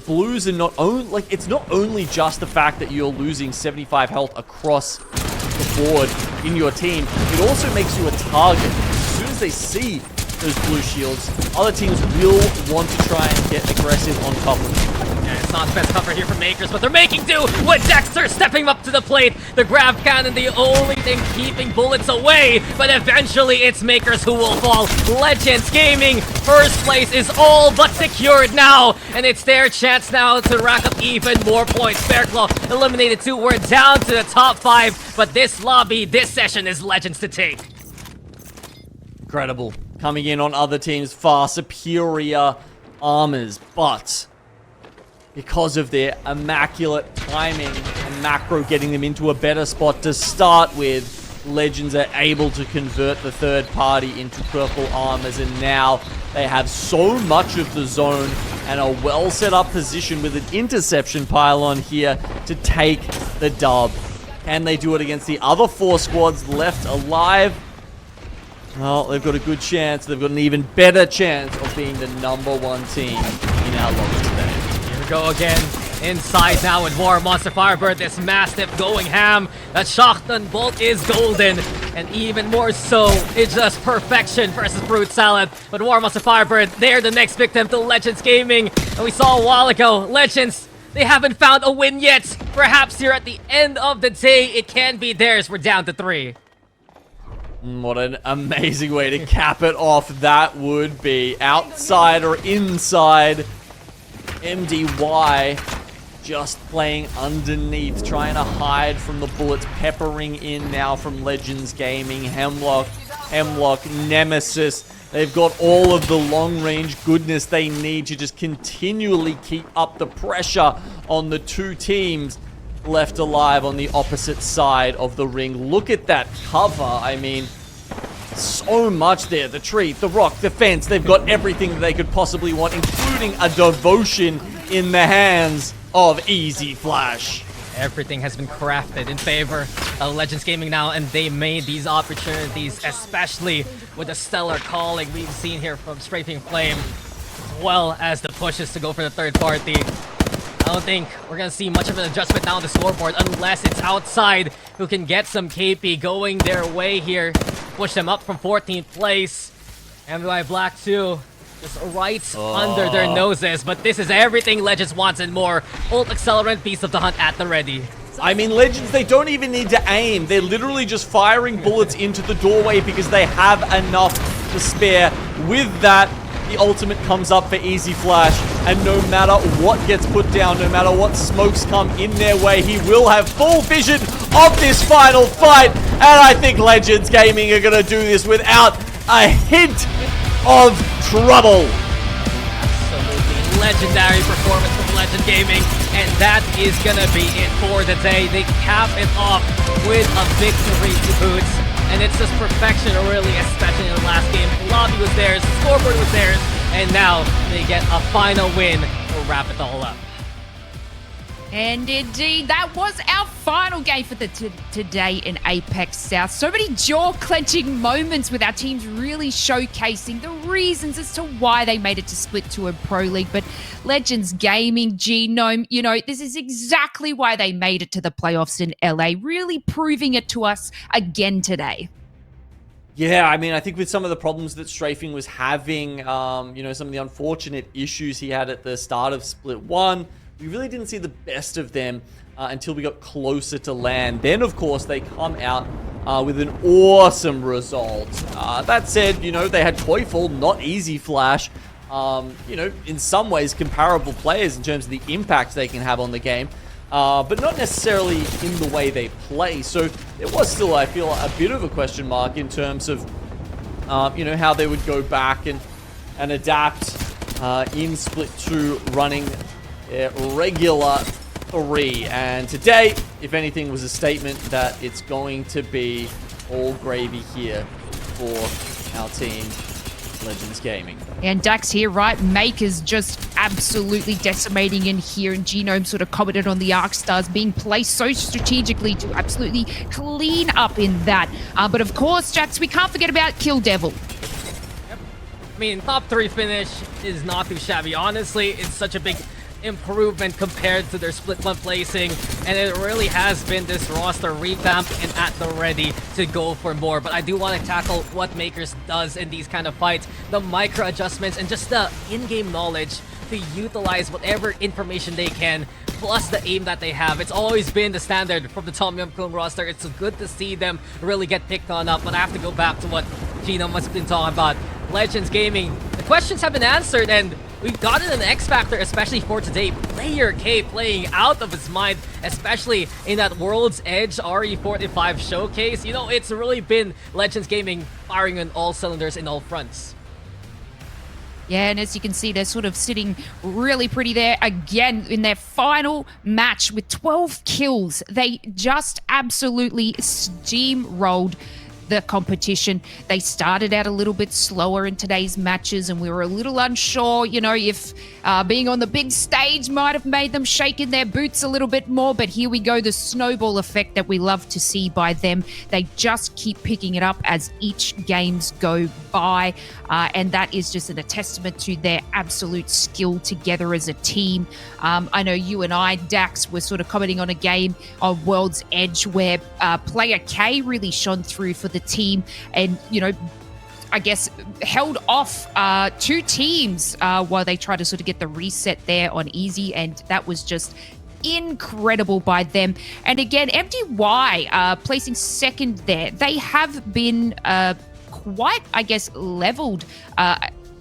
Blues are not only, like, it's not only just the fact that you're losing 75 health across the board in your team, it also makes you a target. As soon as they see those blue shields, other teams will want to try and get aggressive on top of them. Yeah, it's not the best cover here for Makers, but they're making do with Dexter stepping up to the plate. The grab cannon, the only thing keeping bullets away, but eventually it's Makers who will fall. Legends Gaming, first place is all but secured now, and it's their chance now to rack up even more points. Bearclaw eliminated 2, we're down to the top 5, but this lobby, this session is Legends to take. Incredible. Coming in on other teams' far superior armors, but because of their immaculate timing and macro getting them into a better spot to start with, Legends are able to convert the third party into purple armors, and now they have so much of the zone and a well set up position with an interception pylon here to take the dub. Can they do it against the other 4 squads left alive? Well, they've got a good chance. They've got an even better chance of being the #1 team in our lobby today. Here we go again. Inside now with War Monster Firebird. This Mastiff going ham. That shotgun bolt is golden. And even more so, it's just perfection versus Fruit Salad. But War Monster Firebird, they're the next victim to Legends Gaming. And we saw a while ago, Legends, they haven't found a win yet. Perhaps here at the end of the day, it can be theirs. We're down to 3. What an amazing way to cap it off that would be. Outside or inside, MDY just playing underneath, trying to hide from the bullets peppering in now from Legends Gaming. Hemlock Hemlock, Nemesis. They've got all of the long-range goodness they need to just continually keep up the pressure on the two teams left alive on the opposite side of the ring. Look at that cover. I mean, so much there. The tree, the rock, the fence. They've got everything that they could possibly want, including a devotion in the hands of Easy Flash. Everything has been crafted in favor of Legends Gaming now, and they made these opportunities, especially with the stellar calling we've seen here from Strafing Flame, as well as the pushes to go for the third party. I don't think we're going to see much of an adjustment now on the scoreboard unless it's outside who can get some KP going their way here. Push them up from 14th place. MVI Black 2 just right under their noses, but this is everything Legends wants and more. Ult Accelerant, Beast of the Hunt at the ready. I mean, Legends, they don't even need to aim. They're literally just firing bullets into the doorway because they have enough to spare. With that, the ultimate comes up for Easy Flash, and no matter what gets put down, no matter what smokes come in their way, he will have full vision of this final fight, and I think Legends Gaming are going to do this without a hint of trouble. Absolutely legendary performance from Legend Gaming, and that is going to be it for the day. They cap it off with a victory to boots. And it's just perfection, really, especially in the last game. The lobby was theirs, the scoreboard was theirs, and now they get a final win to wrap it all up. And indeed, that was our final game for the today in APAC South. So many jaw-clenching moments with our teams really showcasing the reasons as to why they made it to Split 2 and Pro League. But Legends Gaming, Genome, you know, this is exactly why they made it to the playoffs in LA, really proving it to us again today. Yeah, I mean, I think with some of the problems that Strafing was having, you know, some of the unfortunate issues he had at the start of Split 1, we really didn't see the best of them until we got closer to LAN. Then, of course, they come out with an awesome result. That said, you know, they had Teufel, not Easy Flash. You know, in some ways, comparable players in terms of the impact they can have on the game. But not necessarily in the way they play. So it was still, I feel, a bit of a question mark in terms of, you know, how they would go back and adapt in Split 2 running regular 3. And today, if anything, was a statement that it's going to be all gravy here for our team, Legends Gaming. And Dax here, right? Maker's just absolutely decimating in here, and Genome sort of commented on the Arc Stars being placed so strategically to absolutely clean up in that. But of course, Jax, we can't forget about Kill Devil. Yep. I mean, top 3 finish is not too shabby. Honestly, it's such a big improvement compared to their Split 1 placing, and it really has been this roster revamped and at the ready to go for more. But I do want to tackle what Makers does in these kind of fights, the micro adjustments and just the in-game knowledge to utilize whatever information they can, plus the aim that they have. It's always been the standard from the Tom Yum Kung roster. It's good to see them really get picked on up, but I have to go back to what Gino must have been talking about. Legends Gaming, the questions have been answered, and we've gotten an X Factor, especially for today. Player K playing out of his mind, especially in that World's Edge RE45 showcase. You know, it's really been Legends Gaming firing on all cylinders in all fronts. Yeah, and as you can see, they're sort of sitting really pretty there. Again, in their final match with 12 kills, they just absolutely steamrolled the competition. They started out a little bit slower in today's matches, and we were a little unsure, you know, if being on the big stage might have made them shake in their boots a little bit more. But here we go, the snowball effect that we love to see by them. They just keep picking it up as each games go by, and that is just a testament to their absolute skill together as a team. I know you and I, Dax, were sort of commenting on a game of World's Edge where player K really shone through for the team, and, you know, I guess held off 2 teams while they tried to sort of get the reset there on Easy, and that was just incredible by them. And again, MDY placing second there. They have been quite, I guess, leveled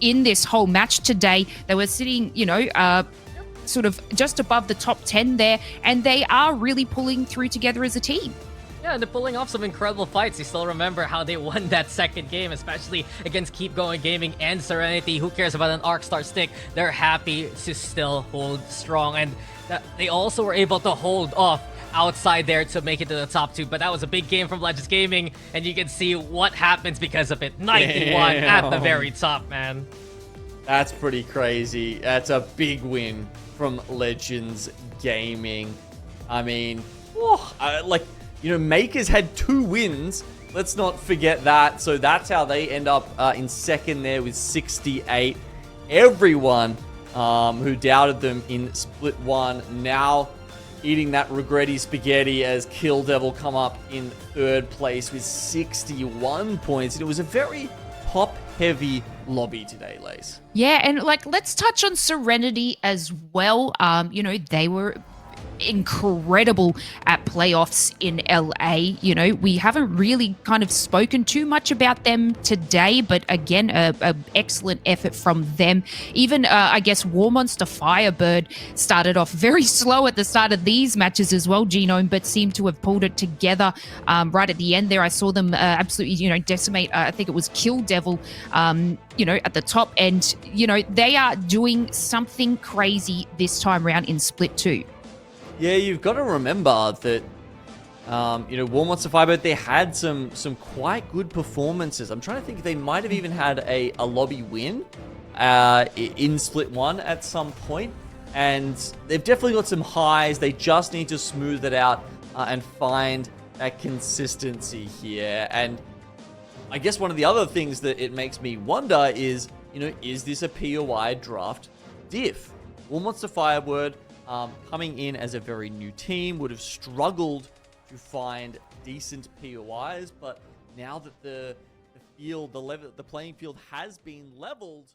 in this whole match today. They were sitting, you know, sort of just above the top 10 there, and they are really pulling through together as a team. Yeah, they're pulling off some incredible fights. You still remember how they won that second game, especially against Keep Going Gaming and Serenity. Who cares about an Arc Star stick? They're happy to still hold strong. And they also were able to hold off outside there to make it to the top 2. But that was a big game from Legends Gaming, and you can see what happens because of it. 91 at the very top, man. That's pretty crazy. That's a big win from Legends Gaming. I mean, Makers had 2 wins. Let's not forget that. So that's how they end up in second there with 68. Everyone who doubted them in Split 1 now eating that regretty spaghetti as Kill Devil come up in third place with 61 points. And it was a very pop-heavy lobby today, Lace. Yeah, and let's touch on Serenity as well. They were incredible at playoffs in LA. We haven't really kind of spoken too much about them today, but again, a excellent effort from them. Even I guess War Monster Firebird started off very slow at the start of these matches as well, Genome, but seemed to have pulled it together right at the end there. I saw them absolutely decimate, I think it was Kill Devil at the top, and they are doing something crazy this time around in Split 2. Yeah, you've got to remember that, War Monster Firebird, they had some quite good performances. I'm trying to think, they might have even had a lobby win in Split 1 at some point. And they've definitely got some highs. They just need to smooth it out and find that consistency here. And I guess one of the other things that it makes me wonder is, is this a POI draft diff? War Monster Firebird, coming in as a very new team, would have struggled to find decent POIs, but now that the playing field has been leveled,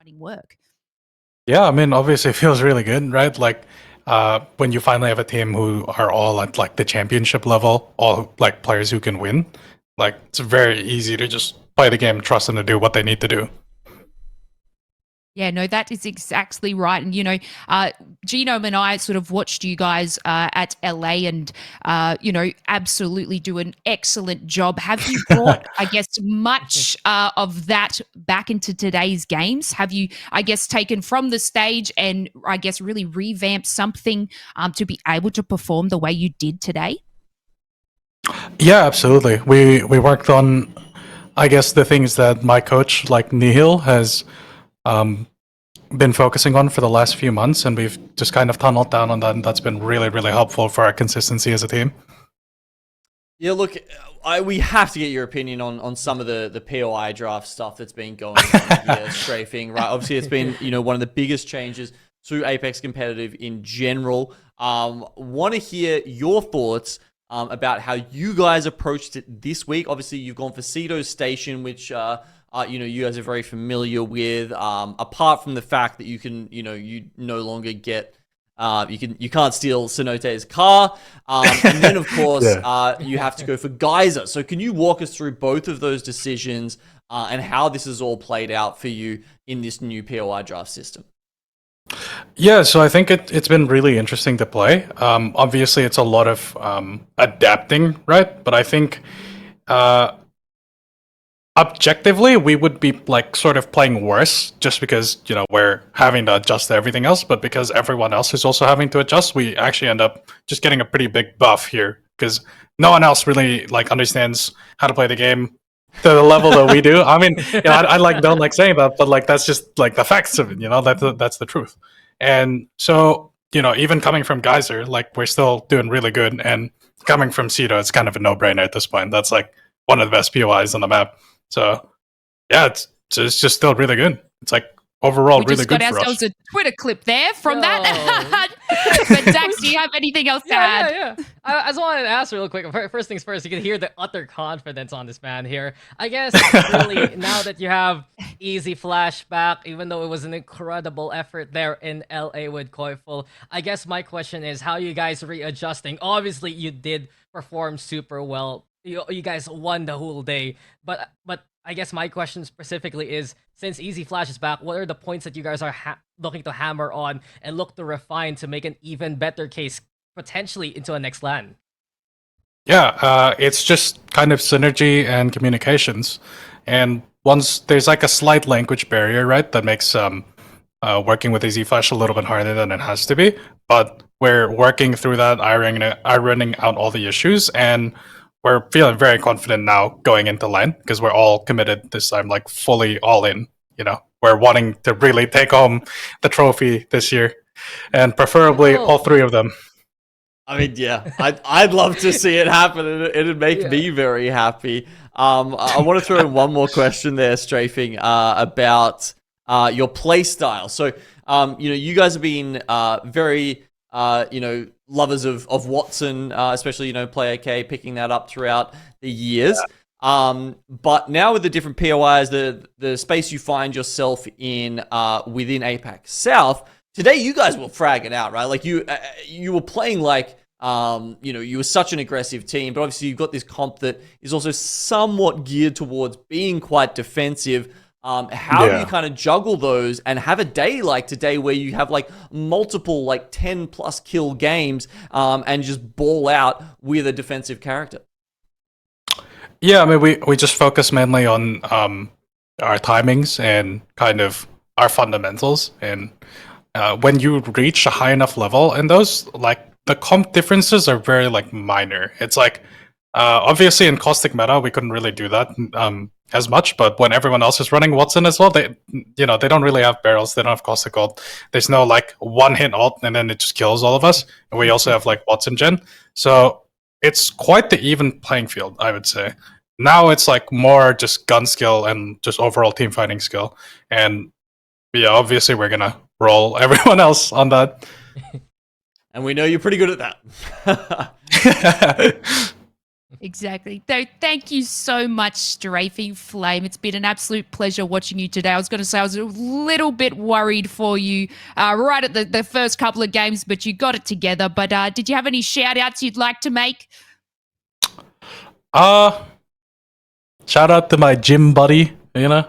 starting work? Yeah, I mean, obviously it feels really good, right? Like when you finally have a team who are all at like the championship level, all like players who can win, like it's very easy to just play the game, trust them to do what they need to do. Yeah, no, that is exactly right. And, Genome and I sort of watched you guys at LA and, absolutely do an excellent job. Have you brought, I guess, much of that back into today's games? Have you, I guess, taken from the stage and, I guess, really revamped something to be able to perform the way you did today? Yeah, absolutely. We worked on, I guess, the things that my coach, like Nihil, has been focusing on for the last few months, and we've just kind of tunneled down on that, and that's been really, really helpful for our consistency as a team. Yeah, look, we have to get your opinion on some of the POI draft stuff that's been going on here, strafing, right? Obviously, it's been, one of the biggest changes to Apex Competitive in general. Want to hear your thoughts about how you guys approached it this week. Obviously, you've gone for Cito's Station, which you guys are very familiar with. Apart from the fact that you can, you no longer get, you can't steal Sonote's car, and then of course you have to go for Geyser. So can you walk us through both of those decisions and how this has all played out for you in this new POI draft system? Yeah, so I think it's been really interesting to play. Obviously, it's a lot of adapting, right? But I think objectively, we would be like sort of playing worse just because, we're having to adjust to everything else. But because everyone else is also having to adjust, we actually end up just getting a pretty big buff here because no one else really like understands how to play the game to the level that we do. I mean, I like don't like saying that, but like that's just like the facts of it. That's the truth. And so even coming from Geyser, like we're still doing really good, and coming from Cito, it's kind of a no-brainer at this point. That's like one of the best POIs on the map. So yeah, it's just still really good. It's like overall really good for us. We just got ourselves a Twitter clip there from that. But Dax, do you have anything else to add? Yeah. I just wanted to ask real quick. First things first, you can hear the utter confidence on this man here. I guess really now that you have Easy Flashback, even though it was an incredible effort there in LA with Koiful, I guess my question is how you guys readjusting. Obviously, you did perform super well. You guys won the whole day, but I guess my question specifically is, since Easy Flash is back, what are the points that you guys are looking to hammer on and look to refine to make an even better case potentially into a next LAN? Yeah, it's just kind of synergy and communications, and once there's like a slight language barrier, right, that makes working with Easy Flash a little bit harder than it has to be, but we're working through that, ironing out all the issues, and we're feeling very confident now going into LAN because we're all committed this time, like fully all in. We're wanting to really take home the trophy this year, and preferably all three of them. I mean, yeah, I'd love to see it happen. It'd make me very happy. I want to throw in one more question there, Strafing, about your play style. So, you guys have been very, lovers of Watson, especially, Player K, picking that up throughout the years. Yeah. But now with the different POIs, the space you find yourself in within APAC South, today you guys were fragging out, right? Like you were playing like, you were such an aggressive team, but obviously you've got this comp that is also somewhat geared towards being quite defensive. How do you kind of juggle those and have a day like today where you have like multiple like 10 plus kill games and just ball out with a defensive character? Yeah, I mean, we just focus mainly on our timings and kind of our fundamentals. And when you reach a high enough level in those, like the comp differences are very like minor. It's like obviously in caustic meta we couldn't really do that as much, but when everyone else is running Watson as well, they don't really have barrels, they don't have caustic ult. There's no like one hit ult and then it just kills all of us. And we also have like Watson gen, so it's quite the even playing field, I would say. Now it's like more just gun skill and just overall team fighting skill, and yeah, obviously we're gonna roll everyone else on that. And we know you're pretty good at that. Exactly. So thank you so much, Strafing Flame. It's been an absolute pleasure watching you today. I was going to say I was a little bit worried for you right at the first couple of games, but you got it together. But did you have any shout-outs you'd like to make? Shout out to my gym buddy, you know.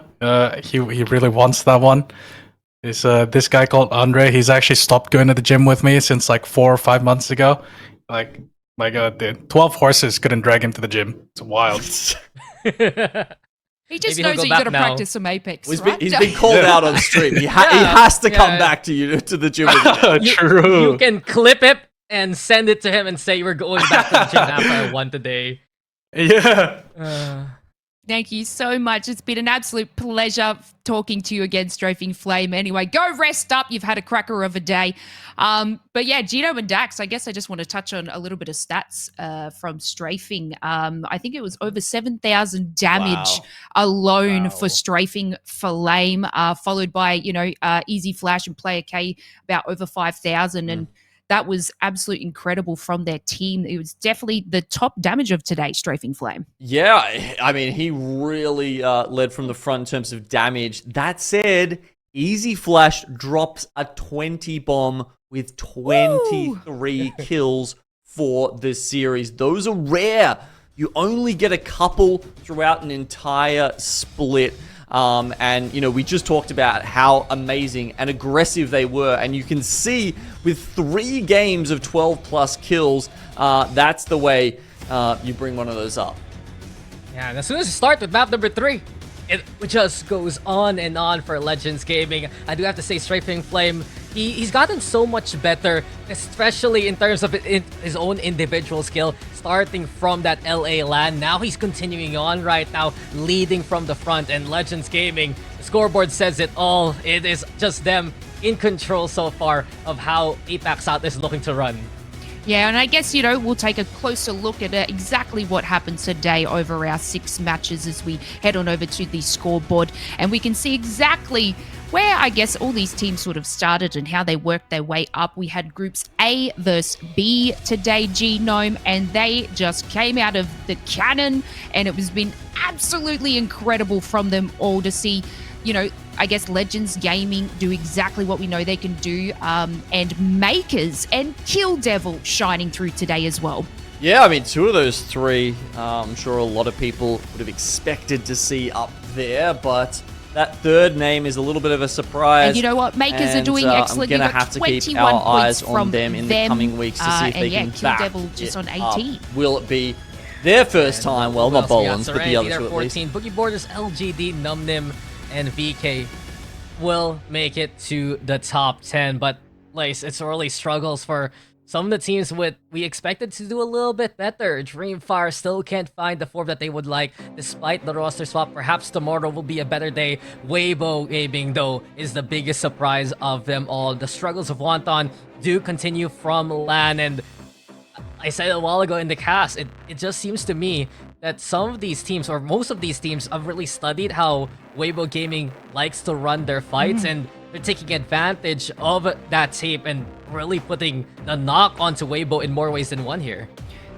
He really wants that one. Is this guy called Andre. He's actually stopped going to the gym with me since like 4 or 5 months ago. Like, my god, dude. 12 horses couldn't drag him to the gym. It's wild. He just knows that you got to practice some Apex, right? He's been called out on stream. He has to come back to you to the gym. True. You can clip it and send it to him and say you were going back to the gym after I won today. Yeah. Thank you so much. It's been an absolute pleasure talking to you again, Strafing Flame. Anyway, go rest up. You've had a cracker of a day. But yeah, Gino and Dax, I guess I just want to touch on a little bit of stats from Strafing. I think it was over 7,000 damage alone for Strafing Flame, followed by, Easy Flash and Player K about over 5,000. And that was absolutely incredible from their team. It was definitely the top damage of today, Strafing Flame. Yeah, I mean, he really led from the front in terms of damage. That said, Easy Flash drops a 20 bomb with 23 kills for this series. Those are rare. You only get a couple throughout an entire split. And, we just talked about how amazing and aggressive they were. And you can see with 3 games of 12 plus kills, that's the way you bring one of those up. Yeah, and as soon as you start with map number 3, it just goes on and on for Legends Gaming. I do have to say, Strafing Flame, he's gotten so much better, especially in terms of his own individual skill, starting from that LA LAN. Now he's continuing on right now, leading from the front, and Legends Gaming, the scoreboard says it all. It is just them in control so far of how APAC South is looking to run. Yeah, and I guess, we'll take a closer look at exactly what happened today over our 6 matches as we head on over to the scoreboard. And we can see exactly where, I guess, all these teams sort of started and how they worked their way up. We had groups A versus B today, Genome, and they just came out of the cannon. And it was been absolutely incredible from them all to see, I guess Legends Gaming do exactly what we know they can do, and Makers and Kill Devil shining through today as well. Yeah, I mean, 2 of those 3, I'm sure a lot of people would have expected to see up there, but that third name is a little bit of a surprise. And you know what? Makers are doing excellent. I'm going to have to keep our eyes on them in the coming weeks to see if they can Kill back Devil just on 18. Up. Will it be their first time? Well, not Bolins, but the other 2 at least. Boogie Borders, LGD, Numnim, and VK will make it to the top 10, but Lace, it's early struggles for some of the teams we expected to do a little bit better. Dreamfire still can't find the form that they would like despite the roster swap. Perhaps tomorrow will be a better day. Weibo Gaming, though, is the biggest surprise of them all. The struggles of Wonton do continue from LAN, and I said a while ago in the cast, it just seems to me that some of these teams, or most of these teams, have really studied how Weibo Gaming likes to run their fights, and they're taking advantage of that tape and really putting the knock onto Weibo in more ways than one here.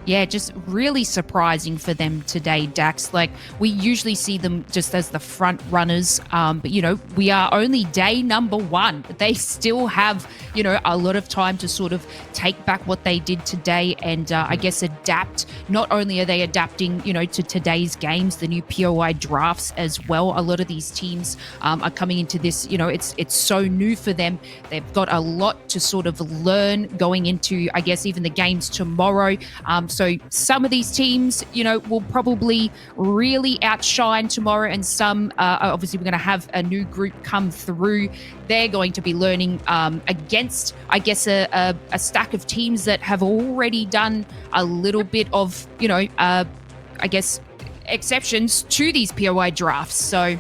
Yeah, just really surprising for them today, Dax. Like, we usually see them just as the front runners, but, we are only day number 1. They still have, a lot of time to sort of take back what they did today and, I guess, adapt. Not only are they adapting, to today's games, the new POI drafts as well. A lot of these teams are coming into this, it's so new for them. They've got a lot to sort of learn going into, I guess, even the games tomorrow. So some of these teams, will probably really outshine tomorrow, and some, obviously, we're going to have a new group come through. They're going to be learning against, I guess, a stack of teams that have already done a little bit of, I guess, exceptions to these POI drafts. So.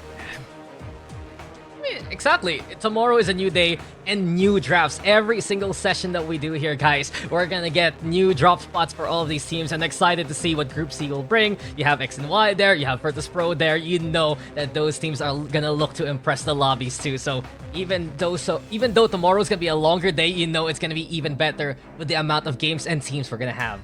Exactly. Tomorrow is a new day and new drafts. Every single session that we do here, guys, we're gonna get new drop spots for all of these teams, and excited to see what Group C will bring. You have X and Y there, you have Virtus Pro there. You know that those teams are gonna look to impress the lobbies too. So even though tomorrow's gonna be a longer day, it's gonna be even better with the amount of games and teams we're gonna have.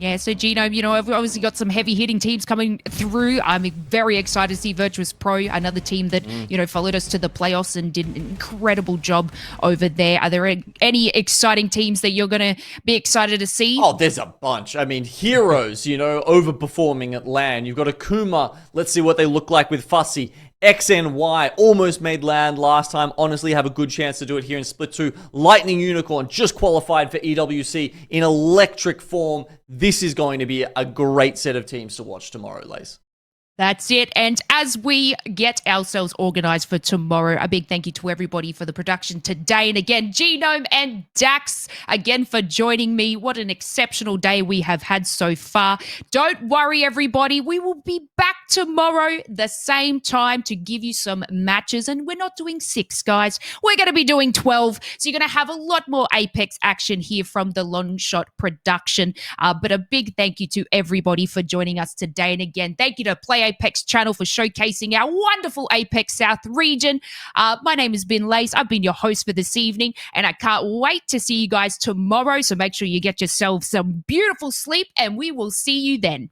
Yeah, so Genome, I've obviously got some heavy hitting teams coming through. I'm very excited to see Virtuous Pro, another team that, followed us to the playoffs and did an incredible job over there. Are there any exciting teams that you're going to be excited to see? Oh, there's a bunch. I mean, Heroes, overperforming at LAN. You've got Akuma. Let's see what they look like with Fussy. XNY almost made land last time. Honestly, have a good chance to do it here in Split 2. Lightning Unicorn just qualified for EWC in electric form. This is going to be a great set of teams to watch tomorrow, Lace. That's it. And as we get ourselves organized for tomorrow, a big thank you to everybody for the production today. And again, Genome and Dax, again, for joining me. What an exceptional day we have had so far. Don't worry, everybody. We will be back tomorrow, the same time, to give you some matches. And we're not doing 6, guys. We're going to be doing 12. So you're going to have a lot more Apex action here from the Long Shot production. But a big thank you to everybody for joining us today. And again, thank you to Play Apex channel for showcasing our wonderful Apex South region. My name has been Lace. I've been your host for this evening, and I can't wait to see you guys tomorrow. So make sure you get yourself some beautiful sleep, and we will see you then.